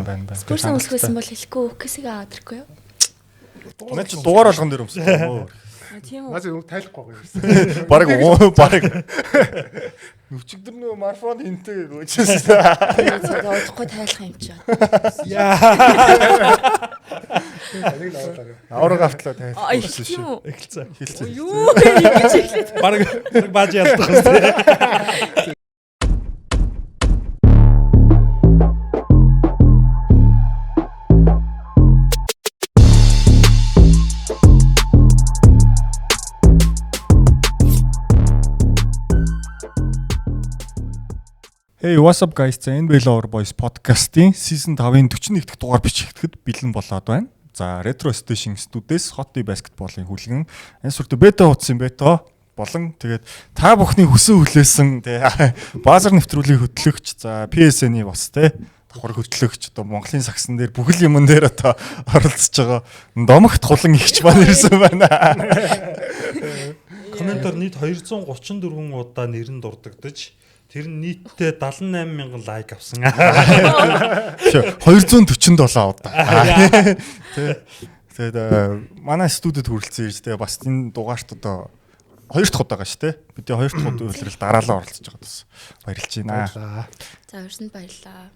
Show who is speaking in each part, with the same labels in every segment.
Speaker 1: байна.
Speaker 2: Спорсын үлсгэсэн бол хэлэхгүй үхсийг аваад ирэхгүй юу?
Speaker 1: Наа чи дугаар болгон дээр өмсөв.
Speaker 2: Тийм үү.
Speaker 3: Наас юу тайлахгүй гэсэн.
Speaker 1: Бараг өчигдөр нөө марафон хинтэй гүйчихсэн.
Speaker 2: Одохгүй тайлах юм чи.
Speaker 3: Нэг лавлаа.
Speaker 1: Авраг автлаа тайлах.
Speaker 2: Тийм үү.
Speaker 1: Хэлцээ.
Speaker 2: Юу гэж хэлээд.
Speaker 4: Бараг бааж ялдах гэсэн.
Speaker 1: Hey, what's up guys? За NBA Lover Boys podcast-ийн season 5-ын 41 дахь дугаар бичигдэхэд бэлэн болоод байна. За, Retro Station студиэс Hot Basketball-ын хүлгэн ансурд бета утсан бета болон тэгээд та бүхний хүсэн хүлээсэн баазар нэвтрүүлгийн хөтлөгч за PSN-ий бас давхар хөтлөгч одоо Монголын сагсан дээр бүхэл юмн дээр одоо оролцож байгаа домогт хулан ихч маань ирсэн байна.
Speaker 4: Комментор нийт 234 удаа нэр нь дурддагдаж тэр нь нийтдээ 78,000 лайк авсан.
Speaker 1: 247 удаа. Тэгээд манай студид хүрэлцэн ирж тэгээ бас энэ дугаарт одоо хоёр дахь удаа шүү дээ. Бид хоёр дахь удаа үйлрэл дараалал оролцож байгаа бас баярлж байна.
Speaker 2: За өрсөнд баярлаа.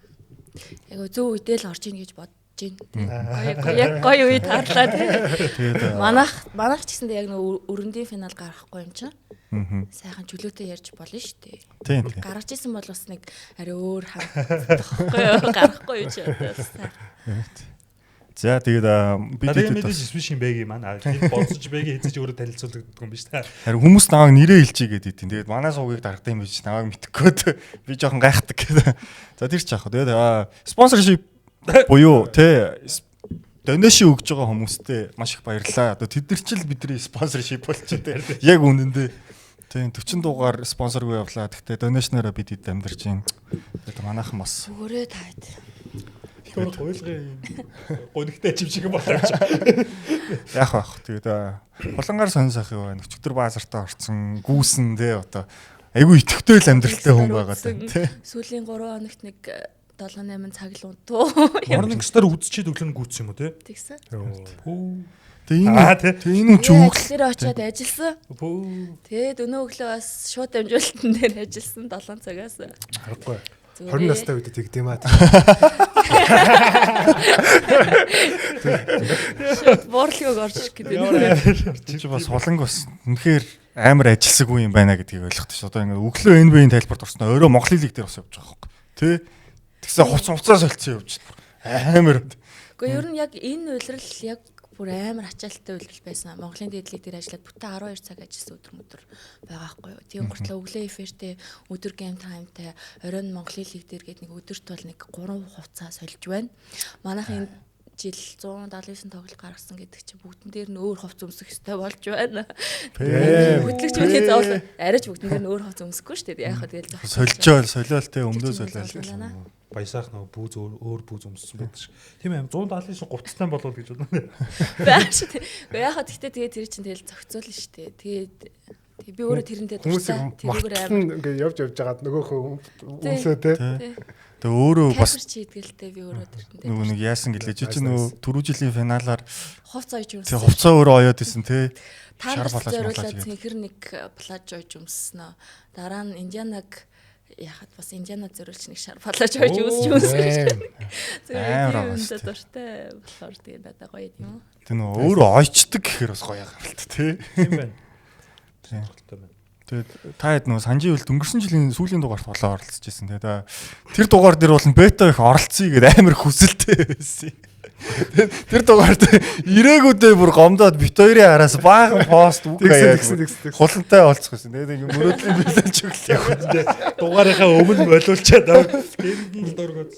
Speaker 2: Яг зөв үедээ л орж ийн гэж бодож байна. Гоё үед харлаа тий.
Speaker 1: Тэгээд
Speaker 2: Манайх ч гэсэндээ яг нэг өрөндийн финал гарахгүй юм чинь. Сайхан чөлөөтэй ярьж болно шүү дээ.
Speaker 1: Тийм.
Speaker 2: Гаргаж исэн бол бас нэг арай өөр хамтахгүй гарахгүй юу ч одоо.
Speaker 1: За тэгээд бид
Speaker 4: мэдээж спешин бэги маань тийм болцож бэги хийж өөрөө танилцуулдаг юм биш та.
Speaker 1: харин хүмүүс намайг нэрээ хэлчихье гэдэг тийм. Тэгээд манай суугийг дарагдсан юм биш намайг мэдхгүй. Би жоохон гайхдаг гэдэг. За тэр ч яах вэ. Тэгээд спонсоршип буюу донешн өгж байгаа хүмүүстээ маш их баярлалаа. Одоо тэд нар ч л бидний спонсоршип болчихсон. Яг үнэндээ тийм 40 дугаар спонсоргүй явлаа. Гэхдээ донешнороо бид хэд амьдарч байна. Тэгээд манайхан бас
Speaker 2: Өгөөрэй таад.
Speaker 4: Гойлгын гонигтай чимшиг болооч.
Speaker 1: яах вэ. Тэгээд хулангаар сонь сайхан байна. Өчигдөр баазартаа орцсон гүүсэн одоо айгүй итгэвтэй л амьдралтай хүн байгаа тийм.
Speaker 2: Сүүлийн 3 хоногт нэг 7-8 цаг л унтуу.
Speaker 4: Morning Star үзчихэд өглөө гүйтсэн юм уу те?
Speaker 2: Тэгсэн.
Speaker 1: Тэгээд энэ ч үг
Speaker 2: Тэр очиад ажилласан. Тэгээд өнөө өглөө бас шууд амжуулалтан дээр ажилласан 7 цагаас.
Speaker 3: Харахгүй. 20 настай үед тэгдэм аа.
Speaker 2: Буурлыг орж ирэх гэдэг.
Speaker 1: чи бас хуланг бас үнэхээр амар ажилсаггүй юм байна гэдгийг ойлгох ш. Одоо ингээ өглөө NBA-ийн тайлбарт орсноо өөрөө Монголын лиг дээр бас явж байгаа хөөхгүй. Тэ? Тэгсэн хуцаа солилцсон явж амар.
Speaker 2: Гэхдээ ер нь яг энэ үйлрэл яг бүр амар ачаалттай үйлрэл байсан. Монголын дэдлэг дээр ажиллаад бүтэн 12 цаг ажилласан өдөр байгаа хгүй юу. Тийм гуртлаа өглөө эфиртэй, өдөр гейм таймтай, оройн Монголын лиг дээр гээд нэг өдөрт бол нэг 3 хуцаа сольж байна. Манайх энэ жил 179 тоглолт гаргасан гэдэг чинь бүгдэн дээр нь өөр хувц өмсөх ёстой болж байна. Хөтлөгч үний заавал арайч бүгдэн дээр нь өөр хувц өмсөхгүй шүү дээ. Яг хаа тэгэл
Speaker 1: солиол те өмдөө солиол.
Speaker 4: Баясаах нөгөө бүүз өөр бүүз өмссөн байдаг ш. Тийм аим 179 гуцтай болов гэж бодно.
Speaker 2: Бааш тий. Яг хаа тэгтээ тэгээ тэр чинь тэгэл зохицуулна шүү дээ. Тэгээд би өөрөө тэрнтэй дуртай.
Speaker 3: Тэрүүгээр амар ингээ явж жагаад нөгөөхөө өмсөө те.
Speaker 1: Тэгээ өөрөө бас
Speaker 2: чи идгэлтэй би өөрөө тэрнтэй.
Speaker 1: нөгөө нэг яасан гэлээ чи нөгөө түрүү жилийн финалаар
Speaker 2: хувц ойж өмссөн.
Speaker 1: тэг хувцаа өөрөө оёод исэн те.
Speaker 2: Шар болоод цэнхэр нэг плаж ойж өмссөн. Дараа нь Индианаг яхад бас Индиана зөрүүлж нэг шар плаж ойж өмссөн.
Speaker 1: Амар
Speaker 2: үнэтэй дуртай болохоор тэгээ надад гоё юм уу?
Speaker 1: Тэг нөгөө өөрөө ойчдаг гэхээр бас гоё байгаа юм л те.
Speaker 4: Тийм байна.
Speaker 1: Тийм. Тэгээд та хэд нөгөө санжийн үйл өнгөрсөн жилийн сүүлийн дугаарт болоо оролцож байсан. Тэгээд тэр дугаар дээр бол бета их оролцъё гэдэг амар хүсэлтэй байсан. Тэр дугаарт ирээгүүдээ бүр гомдоод бит хоёрын араас баахан пост үг хаяад хулантай олцох гэсэн. Тэгээд ингэ мөрөөдлийн билэлж өглөө.
Speaker 4: Дугаарынхаа өмнө болиулчаад гэрдэн дургууд.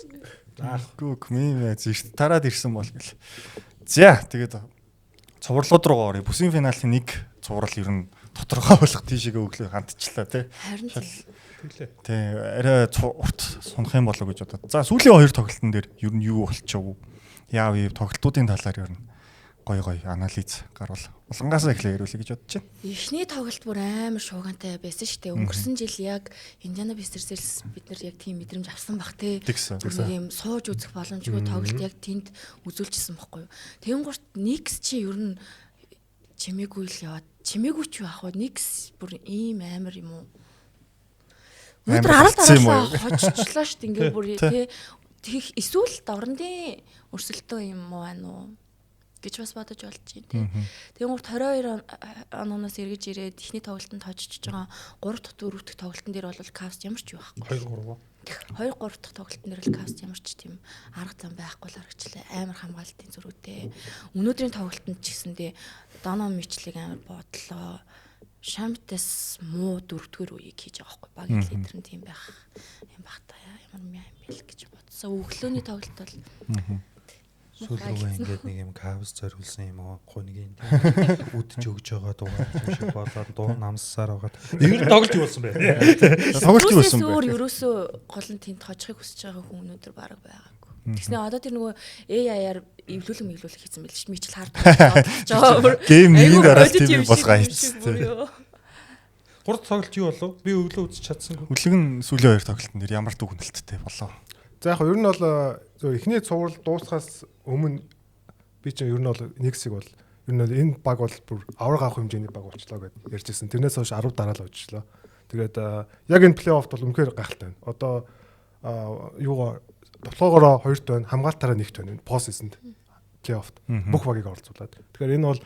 Speaker 1: Заахгүй мим зэрт тараад ирсэн бол гэл. За тэгээд цувралууд руу орё. Бүсийн финалийн нэг цуврал ер нь тодорхой болох тийшээгээ өглөө хандчихлаа тий.
Speaker 2: Харин
Speaker 1: тий арай урт сунах юм болоо гэж бодоод. За сүүлийн хоёр тоглолтын дээр ер нь юу болчихов? Яав ийм тоглолтуудын талаар ер нь гоё анализ гарвал улангаасаа эхлэе ярилцъя гэж бодож байна.
Speaker 2: Эхний тоглолт бүр амар шуугантай байсан шүү дээ. Өнгөрсөн жил яг Indiana Pacers бид нар яг тийм мэдрэмж авсан бах те. Нэг юм сууж үзэх боломжгүй тоглолт яг тэнд үзүүлчихсэн байхгүй юу. Тэнгуурт Knicks чи ер нь чимээгүй л яваад чимээгүй ч яах вэ? Knicks бүр ийм амар юм уу? Өнөөдөр арал хожчлаа шүү дээ. Ингээ бүр те эсвэл дорндын өрсөлдөө юм уу байна уу гэж бас бодож болж байна тий. Тэгмурт 22 оноос эргэж ирээд эхний тоглолтод хожиж байгаа 3 дахь 4 дахь тоглолтын дээр бол Cavs ямар ч юу байхгүй. 2 3 дахь тоглолтын дээр л Cavs ямар ч тийм арга зам байхгүй л харагчлаа. Амар хамгаалтын зөрүүтэй. Өнөөдрийн тоглолтод ч гэсэндээ Donovan Mitchell-ийг амар бодлоо. Шамтас муу 4-р үеийг хийж байгаа байхгүй. Багийн лидер нь тийм байх юм бах та ямар юм бэл гэж бодсон. Өглөөний тоглолт бол
Speaker 4: сүүлрүүгээ ингээд нэг юм Cavs зориулсан юм уу гунигийн үдж өгж байгаа дуугаар юм шиг болоод дуу намсаар байгаа. Ер нь тоглож юу болсон бэ?
Speaker 1: Тоглож юу болсон бэ?
Speaker 2: Өөр ерөөсөө гол нь тэнд хожихыг хүсэж байгаа хүн өнөөдөр баг байгаагүй. Тэгснэ одоо тэр нөгөө AI-аар эвлүүлэх хийсэн байл ш. Мичл хард бодож
Speaker 1: гейм нэг араас тийм болгоо хийчихсэн.
Speaker 4: Гурд тоглолт юу болов? Би өглөө үзэж чадсангүй.
Speaker 1: Хүлгэн сүүлийн 2 тоглолтын дээр ямар дүгнэлттэй болов?
Speaker 3: За яг ер нь бол эхний цуврал дуусахаас өмнө би чинь ер нь бол Knicks-ийг бол ер нь энэ баг бол бүр авраг авах хэмжээний баг болчлоо гэж ярьжсэн. Тэрнээс хойш 10 дараа л болчлоо. Тэгээд яг энэ плей-оффт бол үнэхээр гайхалтай байна. Одоо юугаар тоглоогоороо 2-т байна, хамгаалтаараа 1-т байна. Пост-сизонд плей-оффт бүх багийг оролцуулаад. Тэгэхээр энэ бол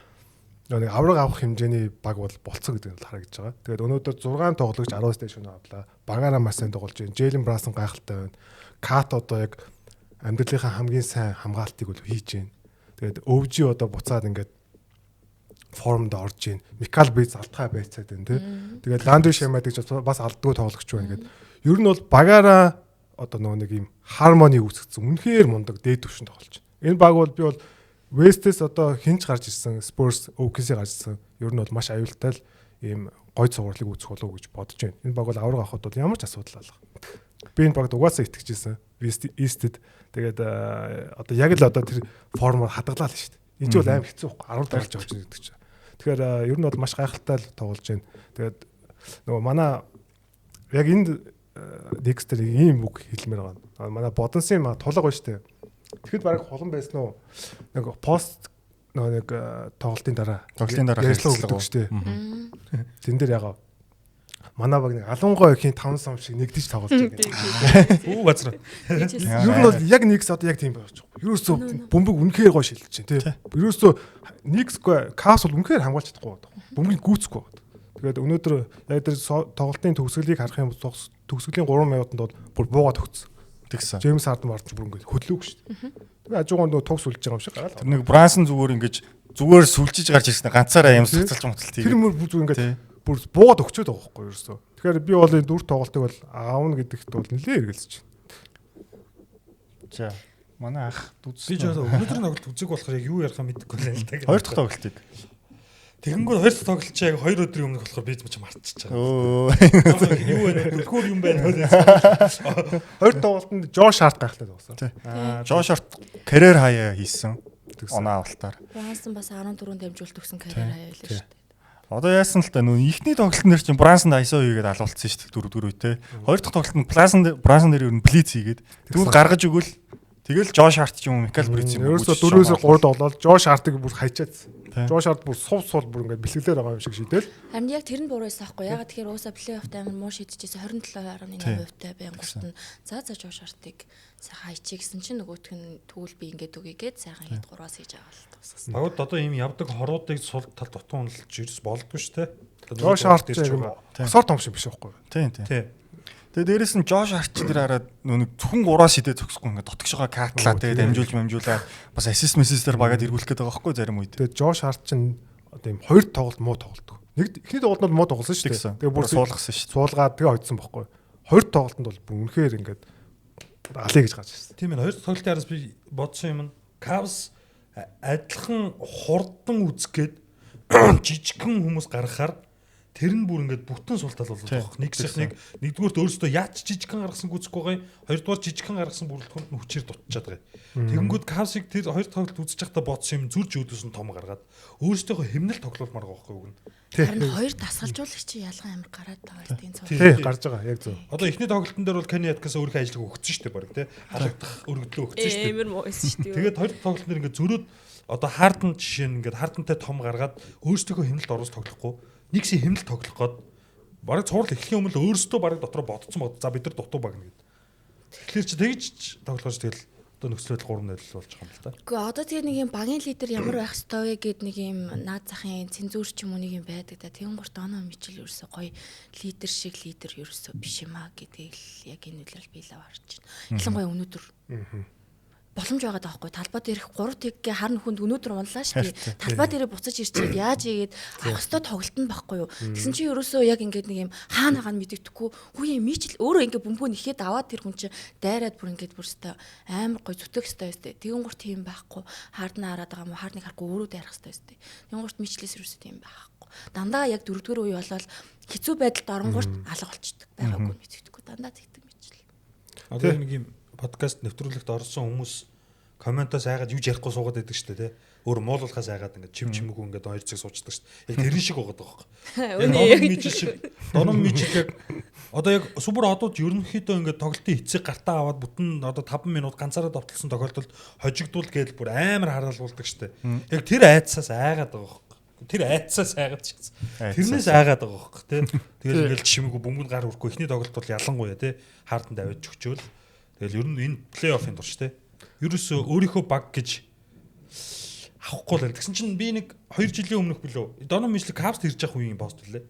Speaker 3: нэг авраг авах хэмжээний баг бол болцсон гэдэг нь харагдаж байгаа. Тэгээд өнөөдөр 6 тоглогч 10-аас дээш өнөө авлаа. Багаараа маш сайн тоглож байна. Jalen Brunson гайхалтай байна. Кат одоо яг амьдралынхаа хамгийн сайн хамгаалтыг бол хийж байна. Тэгээд өвжи одоо буцаад ингээд формд орж байна. Микал Бейц алдхаа байцаад байна тий. Тэгээд Ландри Шемад гэж бас алдгүй тоглогч байна гэдэг. Ер нь бол багаараа одоо нэг юм хармони үүсгэсэн. Үнэхээр мундаг дээд түвшин тоглож байна. Энэ баг бол би бол West-с одоо хинч гарч ирсэн Spurs OKC гарч ирсэн. Ер нь бол маш аюултай л ийм гой цувралыг үүсгэх болов уу гэж бодож байна. Энэ баг бол авраг авахд бол ямар ч асуудал алга. Би энэ багт угаасаа итгэжсэн. East-д тэгээд одоо яг л одоо тэр формоор хадгалаа л шүү дээ. Энэ ч бол аим хэцүү байхгүй 10 даралж явж байгаа гэдэг чинь. Тэгэхээр ер нь бол маш гайхалтай л тоглож байна. Тэгээд нөгөө манай яг энд Dexter ийм үг хэлмээр байгаа. Манай бодонсын тулга байна шүү дээ. Тэгэхэд бараг холон байсан уу? Нэг пост нэг тоглолтын дараа хэлсэн шүү дээ. Тэн дээр ягаа манай баг нэг алунгой ихийн 5 сам шиг нэгдэж тоглож байгаа.
Speaker 4: Үу газар.
Speaker 3: Ер нь бол яг Knicks одоо яг тийм байж байгаа. Ерөөсөө бөмбөг үнэхээр гоё шилжиж байна тий. Ерөөсөө Knicks Cavs бол үнэхээр хамгаалж чадахгүй байна. Бөмбөгийг гүйцэхгүй байна. Тэгээд өнөөдөр яг тэр тоглолтын төгсгөлийг харах юм бол төгсгөлийн 3 минутанд бол бүр буугаад өгсөн.
Speaker 1: Тэгсэн.
Speaker 3: Джеймс Харден орж бүр ингээд хөдлөөг шүү дээ. Тэгээд хажуугаар нөгөө тог сүлж байгаа юм шиг гараад.
Speaker 1: Тэр нэг Брансон зүгээр сүлжиж гарч ирсэн ганцаараа юм цацалж муталт
Speaker 3: тийм. Тэр мөр бүр ингээд бүр буугаад өгчөөд байгаа байхгүй юу ерөөсөө. Тэгэхээр би бол энэ 4 тоглолтыг бол аавна гэдэгт бол нэлээ эргэлзэж байна.
Speaker 1: За манай ах
Speaker 4: би ч өнөөдрийн тоглолт үзэг болохоор яг юу ярих юм мэдэхгүй л та.
Speaker 1: 2 дахь тоглолтыг.
Speaker 4: Тэгэнгүүт 2 дахь тоглолт чи яг 2 өдрийн өмнөх болохоор би ч мартчихж байгаа. Юу вэ? Дөрхөр юм байна.
Speaker 3: 2 тоглолтод Josh Hart гайхалтай тоглосон.
Speaker 1: Josh Hart карьер хаяа хийсэн. Оноо авалтаар.
Speaker 2: Брансон бас 14 дамжуулт өгсөн карьер хаяа байлаа шүү дээ.
Speaker 1: Одоо яасан л та нөө ихний тоглолтын дээр чинь Брансон ISO хийгээд алуулсан шүү дээ 4 үетэй. 2 дахь тоглолтод Брансон дээр ер нь блиц хийгээд тэгвэл гаргаж өгвөл тэгэл Josh Hart ч юм уу Michael Bridges юм.
Speaker 3: Ерөөсөө 4-өөс 3 тоглоод Josh Hart-ыг бүр хайчаадсан. Josh Hart бүр суул бүр ингээд бэлгэлээр байгаа юм шиг шийдэл.
Speaker 2: Харин яг тэр нь буруу байсан байхгүй. Ягаад тэгэхээр уусаа плей-офф амар муу шийдэжсэн 27.8% байнгурт нь за Josh Hart-ыг сайхан хайчих гэсэн чинь нөгөөх нь тэгвэл би ингээд үгээгээд сайхан хэд 3-аас хийж байгаа л туссан.
Speaker 4: Багууд одоо ийм явдаг хоруудыг сул тал дутуу уналж ирс болдгоо шүү дээ.
Speaker 3: Josh Hart босоор том шиг биш байхгүй.
Speaker 1: Тийм. Тэгээ дээрэс нь Josh Hart дээр хараад нэг зөвхөн 3-аас шидээ зогсохгүй ингээд дотгош байгаа картлаа тэгээ дамжуулаад бас ассист мессежээр багаад эргүүлэх гээд байгаа байхгүй зарим үед.
Speaker 3: Тэгээ Josh Hart чинь одоо ийм 2 тоглолт муу тоглолдог. Нэг ихний тоглолтод муу тоглосон шүү дээ. Тэгээ бүр
Speaker 1: суулгасан шүү.
Speaker 3: Суулгаад тэгээ хоцсон байхгүй. 2 тоглолтод бол үнэхээр ингээд алий гэж гарч ирсэн.
Speaker 4: Тийм ээ 2 тоглолтын араас би бодсон юм нь Cavs адилхан хурдан үзгээд жижигхэн хүмүүс гаргахаар тэр нь бүр ингээд бүтэн султал болоод байгаа. Нэгсэх нэгдүгээрт өөрөөсөө яаж жижигхан гаргасан гүцэхгүй байгаа. Хоёрдугаар жижигхан гаргасан бүрэлдэхүүнд нь хүчээр дутчихад байгаа. Тэгэнгүүт Cavs-ыг тэр хоёр тоглолт үзэж байхдаа бодсон юм зүрж өөдөөс нь том гаргаад өөрөөсөө хэмнэл тоглоулмаар байгаа байхгүй юу?
Speaker 2: Харин хоёр дасгалжуулагч ялгаа амар гараад байгаа тийм цог.
Speaker 3: Тий, гарч байгаа. Яг зөв.
Speaker 4: Одоо эхний тоглолтын дээр бол Kenny Atkins өөрийнхөө ажлыг өгсөн шүү дээ баг тий. Халагдах өргөдлөө өгсөн шүү дээ.
Speaker 2: Амар муу байсан шүү дээ.
Speaker 4: Тэгээд хоёр тоглолтын дээр ингээд зөрөөд одоо Harden жишээ нь ингээд Hardenтай том гаргаад өөрөөсөө хэмнэлд орос тоглохгүй. Нэгсийн хэмнэлд тоглох гээд бараг цуврал эхлэхийн өмнө л өөрөөсөө бараг дотроо бодсон бод. За бид нар дутуу багна гэд. Тэгэхээр чи тэгж тоглож тэгэл одоо нөхцөл байдал 3-0 болж байгаа юм л та.
Speaker 2: Гэхдээ одоо тэгээ нэг юм багийн лидер ямар байх ёстой вэ гэд нэг юм наад захын цензуур ч юм уу нэг юм байдаг да. Тэгэн гурт оноо мичил ерөөсө гоё лидер шиг лидер ерөөсө биш юм аа гэдгийг л яг энэ үйлрэл би л аварч байна. Ялангуяа өнөөдөр боломж байгаа даахгүй талбай дээрх 3 тэггээ хар нөхөнд өнөөдөр унлаа шүү дээ. Талбай дээрээ буцаж ирчихэд яаж ийгээд авах ёстой тоглолт нь байхгүй юу. Тэгсэн чинь ерөөсөө яг ингээд нэг юм хаана мэдэгдэхгүй хүү юм мичл өөрөө ингээд бөмбөг нэхэд аваад тэр хүн чинь дайраад бүр ингээд бүрстэ амар гой зүтгэх ёстой өстэй. Тэгэн гурт тийм байхгүй. Хардна хараад байгаа юм хардныг харахгүй өөрөө дайрах ёстой өстэй. Тэгэн гурт мичлээс ерөөсөө тийм байхгүй. Дандаа яг 4-р үе болол хэцүү байдалд оронгорт алга болчдөг. Байгаагүй мэдэгдэхгүй дандаа зэгдэг мичл.
Speaker 4: Одоо нэг юм подкаст нэвтрүүлэгт орсон хүмүүс комментоос айгаад юу ярихгүй суугаад байдаг шүү дээ тий. Өөр муулуулахаас айгаад ингээд чимэгүй ингээд 2 цаг суучдаг шүү дээ. Яг тэрэн шиг байгаа байхгүй. Доном мижил яг одоо яг супер одууд ерөнхийдөө ингээд тоглолтын эцэг гартаа аваад бүтэн одоо 5 минут ганцаараа довтлсон тохиолдолд хожигдуул гээл бүр амар хараалуулдаг шүү дээ. Яг тэр айцсаас айгаад байгаа байхгүй. Тэр айцсаас айгаад ч гэсэн. Тэрнээс айгаад байгаа байхгүй тий. Тэгэл ингээд чимэгүй бөмбөг гар өрөхгүй эхний тоглолт бол ялангуяа тий. Хаарданд аваад өгчөөл. Тэгэл ер нь энэ плей-оффын турш тий. Ерөөсөө өөрийнхөө баг гэж авахгүй л. Тэгсэн чинь би нэг 2 жилийн өмнөх билүү. Donovan Mitchell Cavs ирж явах үеийн пост үлээ.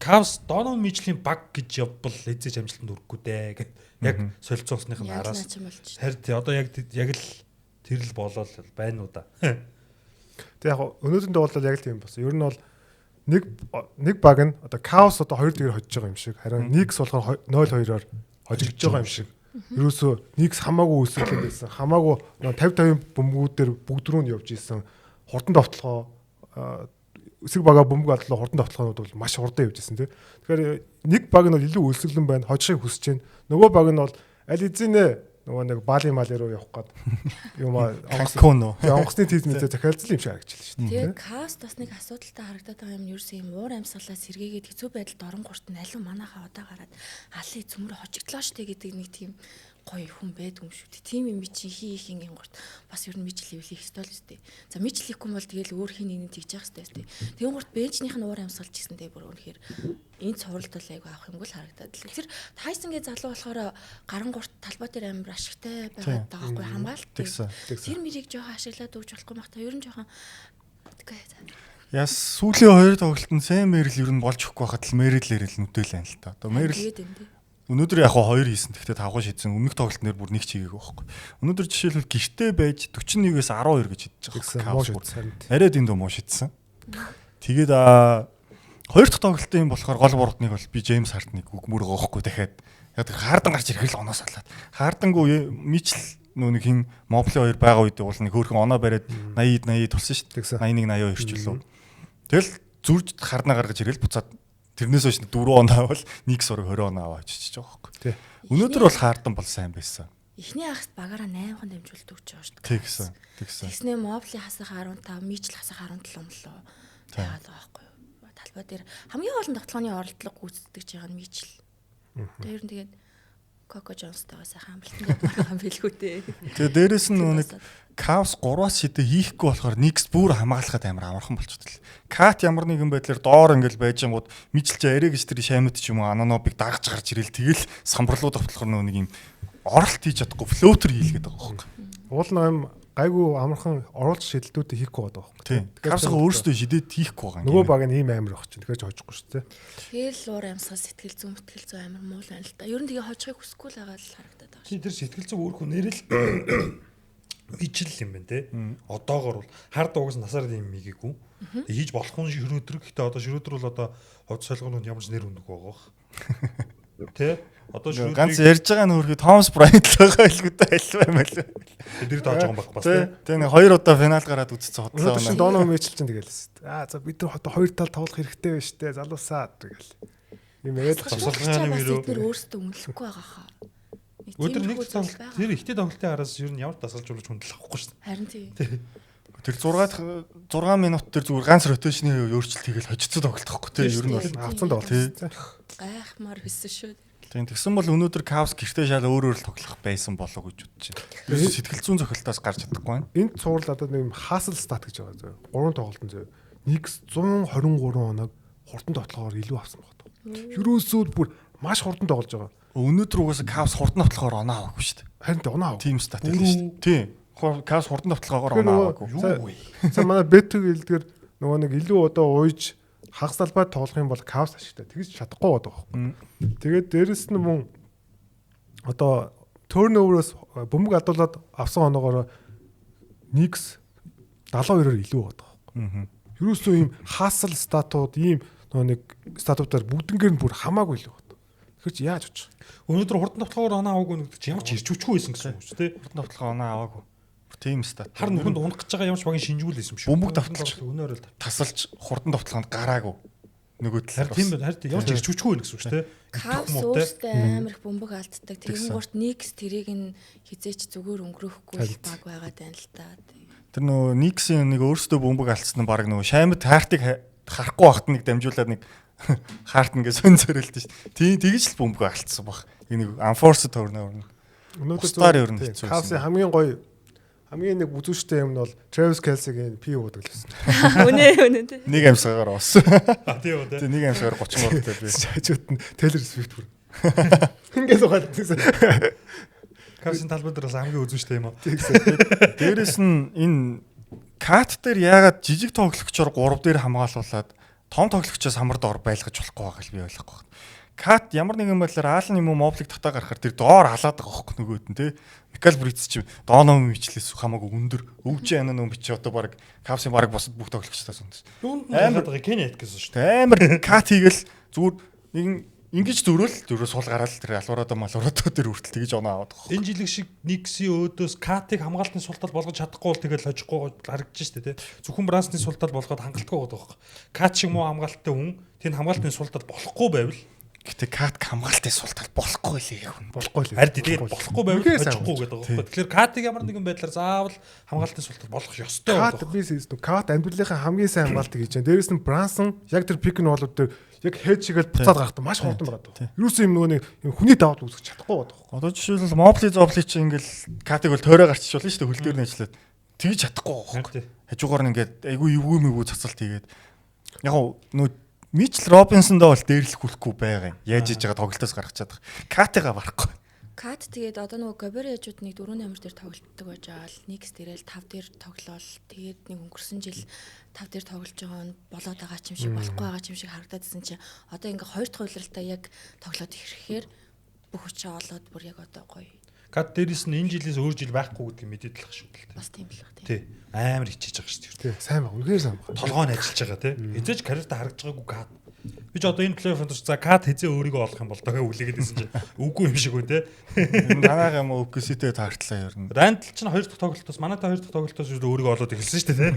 Speaker 4: Cavs Donovan Mitchell-ийн баг гэж явбал эзэж амжилтанд хүрэхгүй дээ гэд яг солилцоосных нь араас. Харин одоо яг л тэр л болол байна уу да.
Speaker 3: Тэг яг өнөөдрийн дугаард яг л тийм болсон. Ер нь бол нэг баг нь одоо Cavs одоо 2 дгээр хожиж байгаа юм шиг. Харин Knicks болохоор 0-2-оор хожигдж байгаа юм шиг. Ерөөсөө Knicks хамаагүй үүсэлтэй байсан. Хамаагүй 50-50 бөмбөгүүдээр бүгд рүү нь явж исэн. Хурдан довтлохоо эсрэг бага бөмбөг алдлаа хурдан довтлохоонууд бол маш хурдан явж исэн тий. Тэгэхээр нэг баг нь бол илүү үлсгэлэн байна. Хожихыг хүсэж байна. Нөгөө баг нь бол аль эзэнэ нөгөө нэг баали маали руу явах гээд юм онгоцны тийз мэдээ захиалцсан юм шиг харагдчихлаа шүү дээ.
Speaker 2: Тэгээ Cavs бас нэг асуудалтай харагдаад байгаа юм ерөөсөө юм уур амьсгалаа сэргээгээд хэцүү байдалд оронгорт нь алуу манайхаа удаа гараад алын цөмрө хожигдлоо штэ гэдэг нэг тийм гоё хүн байдаг юм шүү дээ. Тийм юм чи хийх ингийн гурт бас ер нь мижил хийх ёстой л үстэй. За мижил хийхгүй бол тэгэл өөр хин нэг тэгж явах ёстой үстэй. Тэгэн гурт бенчнийх нь уур амьсгалж гисэнтэй бүр үнэхээр энэ цувралд бол айгу авах юмгүй л харагдаад л. Тэр Тайсонгийн залуу болохоор гарангурт талбай дээр амар ашигтай байгаад байгаа байхгүй хамгаалт. Тэр мэрийг жоохон ашиглаад өгч болохгүй мах та ер нь жоохон
Speaker 1: яс сүүлийн 2 тоглолтод Сэм Мэрил ер нь болж өгөхгүй байхад л Мэрилээр л нүдэл байна л та. Одоо Мэрил өнөөдөр яг 2 хийсэн. Гэхдээ 5 шийдсэн. Өмнөх тоглолтнэр бүр нэг ч хийгээгүй байхгүй. Өнөөдөр жишээлбэл гэртээ байж 41-ээс 12 гэж хэлж байгаа. Арайд энэ дөө муу шийдсэн. Тэгээд 2 дахь тоглолтын болохоор гол буруутныг бол би Джеймс Хардныг үгмөр гооххгүй дахиад яг Хардан гарч ирэх л оноос алаад. Хардангуу Мичл нөө нэг хин Мобле 2 байгаа үед уул нэг хөөрхөн оноо бариад 80 тулсан шүү дээ. 81 82 ч үлээ. Тэгэл зүрж Харднаа гаргаж ирэл буцаад тэрнээс хойш 4 оноо бол нэг сураг 20 оноо аваачихж байгаа байхгүй. Өнөөдөр бол Хардан бол сайн байсан.
Speaker 2: Эхний хагас багаараа 8 хон дамжуулт өгч байгаа шүү
Speaker 1: дээ. Тэгсэн.
Speaker 2: Тэгснээ Мобли хасах 15, Мичл хасах 17 мөлөө байгаад байгаа байхгүй юу. Талбай дээр хамгийн олон тоглооны оролдлого гүйцэтгэж байгаа нь Мичл. Тэр нь тэгээд Коко Джонстойгоо сайхан амралтанд явах юм билгүй дээ.
Speaker 1: Тэгээ дээрэс нь нэг Cavs 3-аас шидэ хийхгүй болохоор Knicks бүр хамгаалахад амар амархан болчихдол. Кат ямар нэгэн байдлаар доор ингээл байжингууд мижлж арэ гэж тэр шамит ч юм уу Ананобыг дагаж гарч ирэл тэгэл самбарлуу давтлахор нэг юм оролт хийж чадахгүй флоутер хийлгээд байгаа байхгүй.
Speaker 3: Уул нэг юм гайгүй амархан оруулж шидэлтүүдийг хийхгүй байгаа байхгүй.
Speaker 1: Тийм. Cavs-га өөрсдөө шидэд хийхгүй байгаа юм.
Speaker 3: Нөгөө баг нь ийм амар байх чинь тэгэхээр ч хожихгүй шүү дээ.
Speaker 2: Тэгэл уур амьсгал сэтгэл зүйн амар муу л байна л да. Ер нь тэгээ хожихыг хүсэхгүй л байгаа л харагдаад байгаа
Speaker 4: шүү. Тэр сэтгэл зүйн өөр хүн нэрэл ижил юм байна те. Одоогор бол хард угаас насаар юм мийгээгүй. Хийж болох хүн ширөөдөр. Гэхдээ одоо ширөөдөр бол одоо хот солгонууд ямар ч нэр үнэг байгаа бах. Тэ. Одоо
Speaker 1: ганц ярьж байгаа нөхөрхий Томас Брайант л байгаа илгүүтэй альва юм байна.
Speaker 4: тэдний тоож байгаа юм баг бас тэ.
Speaker 1: Тэгээ нэг 2 удаа финал гараад үзсэн
Speaker 3: Өнөөдөр
Speaker 1: хотлоо.
Speaker 3: шин Доно Мичл чинь тэгэлээс. За бид нар одоо 2 тал тоглох хэрэгтэй байна штэ. Залуусаа тэгэл. Ийм яриад
Speaker 4: Завсалгааны вирүү.
Speaker 2: Тэр өөрсдөө үнэлэхгүй байгаа хаа.
Speaker 4: Өдөр нэг тоглолт тэр ихтэй тоглолтын араас ер нь ямар дасгалжуулж хүндэл авахгүй шүү дээ.
Speaker 2: Харин тийм.
Speaker 1: Тэр 6 минут тэр зүгээр ганц ротейшны өөрчлөлт хийгээл хожицод тоглолтохгүй тий. Ер нь бол
Speaker 3: авцсан тоглолт.
Speaker 2: Гайхмаар байсан шүү.
Speaker 1: тийм тэгсэн бол өнөөдөр Кавс гэртээ шал өөрөөр л тоглох байсан болов гэж бодож байна. Сэтгэл зүйн зохилтоос гарч чадахгүй байна.
Speaker 3: Энд цуврал одоо нэг хасл стат гэж байгаа зөө. 3 тоглолтын зөө. Нэг 123 оног хурдан тоглохоор илүү авсан байна. Юурөөсөө бүр маш хурдан тоглож байгаа.
Speaker 1: Өнөөдөр угаасаа Кавс хурдан тоглохоор оноо аваагүй шүү дээ.
Speaker 3: Харин тэ оноо ав.
Speaker 1: Тим стат л шүү дээ. Тийм. Кавс хурдан тоглохоор оноо аваагүй.
Speaker 3: Юу вэ? За манай бетг илдгэр нөгөө нэг илүү одоо ууж хагас талбайд тоглох юм бол Кавс ашигтай. Тэгж чадахгүй байдаг байхгүй. Тэгээд дээрэс нь мөн одоо turnover-оос бөмбөг алдуулаад авсан оноогоор Knicks 72-оор илүү байдаг байхгүй. Юурээсөө ийм хасл статууд ийм нөгөө нэг статуудаар бүгднгээр нь бүр хамаагүй илүү байдаг. Тэгэхээр чи яаж очих?
Speaker 4: Өнөөдөр хурдан тоглохоор оноо аваагүй нэг чи ямар ч ирчүүчгүй байсан гэсэн үг шүү дээ.
Speaker 1: Хурдан тоглохоор оноо аваагүй. Тийм стат.
Speaker 4: Харин нөхөнд унах гэж байгаа ямар ч багийн шинжүүлсэн юм шүү.
Speaker 1: Бөмбөг давталж
Speaker 4: өнөөр л
Speaker 1: тасалж хурдан тоглоход гараагүй. Нөгөө
Speaker 4: талаар тийм байна. Харин ямар ч ирчүүчгүй байх гэсэн үг шүү дээ.
Speaker 2: Кавс өөртөө амар их бөмбөг алддаг. Тэгэнгүүт Никс тэрийг нь хизээч зүгээр өнгөрөөхгүй баг байгаа даа л та.
Speaker 1: Тэр нөгөө Никсийн нэг өөртөө бөмбөг алдсан нь баг нөгөө шаймд хаартыг харахгүй байхад нэг дамжуулаад нэг хаарт ингээ сон цорилдсон шүү. Тийм тэгж л бөмбөг алдсан баг. Нэг unforced turnover.
Speaker 3: Өнөөдөр Кавсын хамгийн гоё хамгийн нэг үзүүштэй юм нь бол Travis Kelce-гийн P уудаг л байсан.
Speaker 2: Үнэ тий.
Speaker 1: Нэг амьсгаар оос.
Speaker 4: Тийм үү.
Speaker 1: Тэг нэг амьсгаар 30 мөрөдтэй би.
Speaker 3: Хажууд нь Taylor Swift бүр. Ингээд угаалт гэсэн.
Speaker 4: Кавсын талбайдаас хамгийн үзүүштэй юм аа.
Speaker 1: Дээрэс нь энэ кат дээр яагаад жижиг тоглогчоор 3 дээр хамгаалуулад том тоглогчоос хамар доор байлгаж болохгүй байгаа л би ойлгохгүй байна. Кат ямар нэгэн байдлаар аалн юм уу моблиг татаа гарахаар тэр доор халаад байгаа хөөхгүй нөгөөд нь тий. Микал Бриц чи дооном мичлээс хамаагүй өндөр өвжин анаа нөө бичи одоо баг Кавсын баг босод бүх тоглогчдаас үндэс.
Speaker 4: Амар Кенет гэсэн шүү
Speaker 1: дээ. Амар кат хийгээл зүгээр нэг ингэж зөрөөл сул гараал тэр алварадо малварадо тэр хүртэл тэгэж оноо аваад байгаа.
Speaker 4: Энэ жилиг шиг Никсийн өөдөөс катыг хамгаалтын султал болгож чадахгүй бол тэгэл хожихгүй харагдаж штэ тий. Зөвхөн Брансны султал болгоод хангалттай байгаа байхгүй. Кат шиг муу хамгаалттай хүн тэн хамгаалтын султал болохгүй байвал
Speaker 1: гэтээ кат хамгаалтын султал болохгүй лээ хүн.
Speaker 3: Болохгүй л.
Speaker 4: Харин тэгээд болохгүй байвал хожихгүй гэдэг байгаа байхгүй. Тэгэхээр катыг ямар нэгэн байдлаар заавал хамгаалтын султал болгох ёстой
Speaker 3: байгаа. Кат бис кат амьдралынхаа хамгийн сайн хамгаалтыг хийж байгаа. Дээрээс нь Брансон яг тэр пик нь болоод тэр яг хед шигээл буцаад гарахтаа маш хурдан байгаа. Юусэн юм нөгөө нэг хүний даваад үүсгэж чадахгүй байгаа.
Speaker 1: Одоо жишээлбэл мобли зобли чи ингээл катыг бол тойроо гарччихвол шүү дээ хөл дээр нь ажиллаад тэгж чадахгүй байгаа. Хажуугаар нь ингээд айгүй эвгүй мэгүү цацалт хийгээд яг нөгөө Мичл Робинсондоо бол дээрлэх хүлэхгүй байгаа юм. Яаж хийж байгаа тоглолтоос гарах чадах. Катыгаа барахгүй.
Speaker 2: Кат тэгээд одоо нөгөө Габриэжүүд нэг 4 номер дээр тоглолтдог байж байгаа л Никс дээрэл 5 дээр тоглоол. Тэгээд нэг өнгөрсөн жил 5 дээр тоглож байгаа нь болоод байгаа ч юм шиг болохгүй байгаа ч юм шиг харагдаад байсан чи одоо ингээ хоёр дахь хувилралтай яг тоглоод ирэхээр бүх хүчээ олоод бүр яг одоо гоё.
Speaker 4: Кат дээрээс нь энэ жилээс өөр жил байхгүй гэдгийг мэдээд л ах шүү дээ.
Speaker 2: Бас тийм л баг
Speaker 4: тий. Амар хичээж байгаа шүү дээ.
Speaker 3: Тий, сайн баг. Үнэхээр сайн баг.
Speaker 4: Толгойн ажиллаж байгаа тий. Хизээч карьертаа харагдж байгаагүй Кат. Би ч одоо энэ плейоффонд за Кат хизээ өөрийгөө олох юм бол дага үлээгээд байсан чинь үгүй юм шиг үү тий.
Speaker 1: Танайгаа юм өвгөсөтэй таартлаа ер нь.
Speaker 4: Рандл ч 2 дахь тоглолтоос манайтай 2 дахь тоглолтоос өөрийгөө олоод эхэлсэн шүү дээ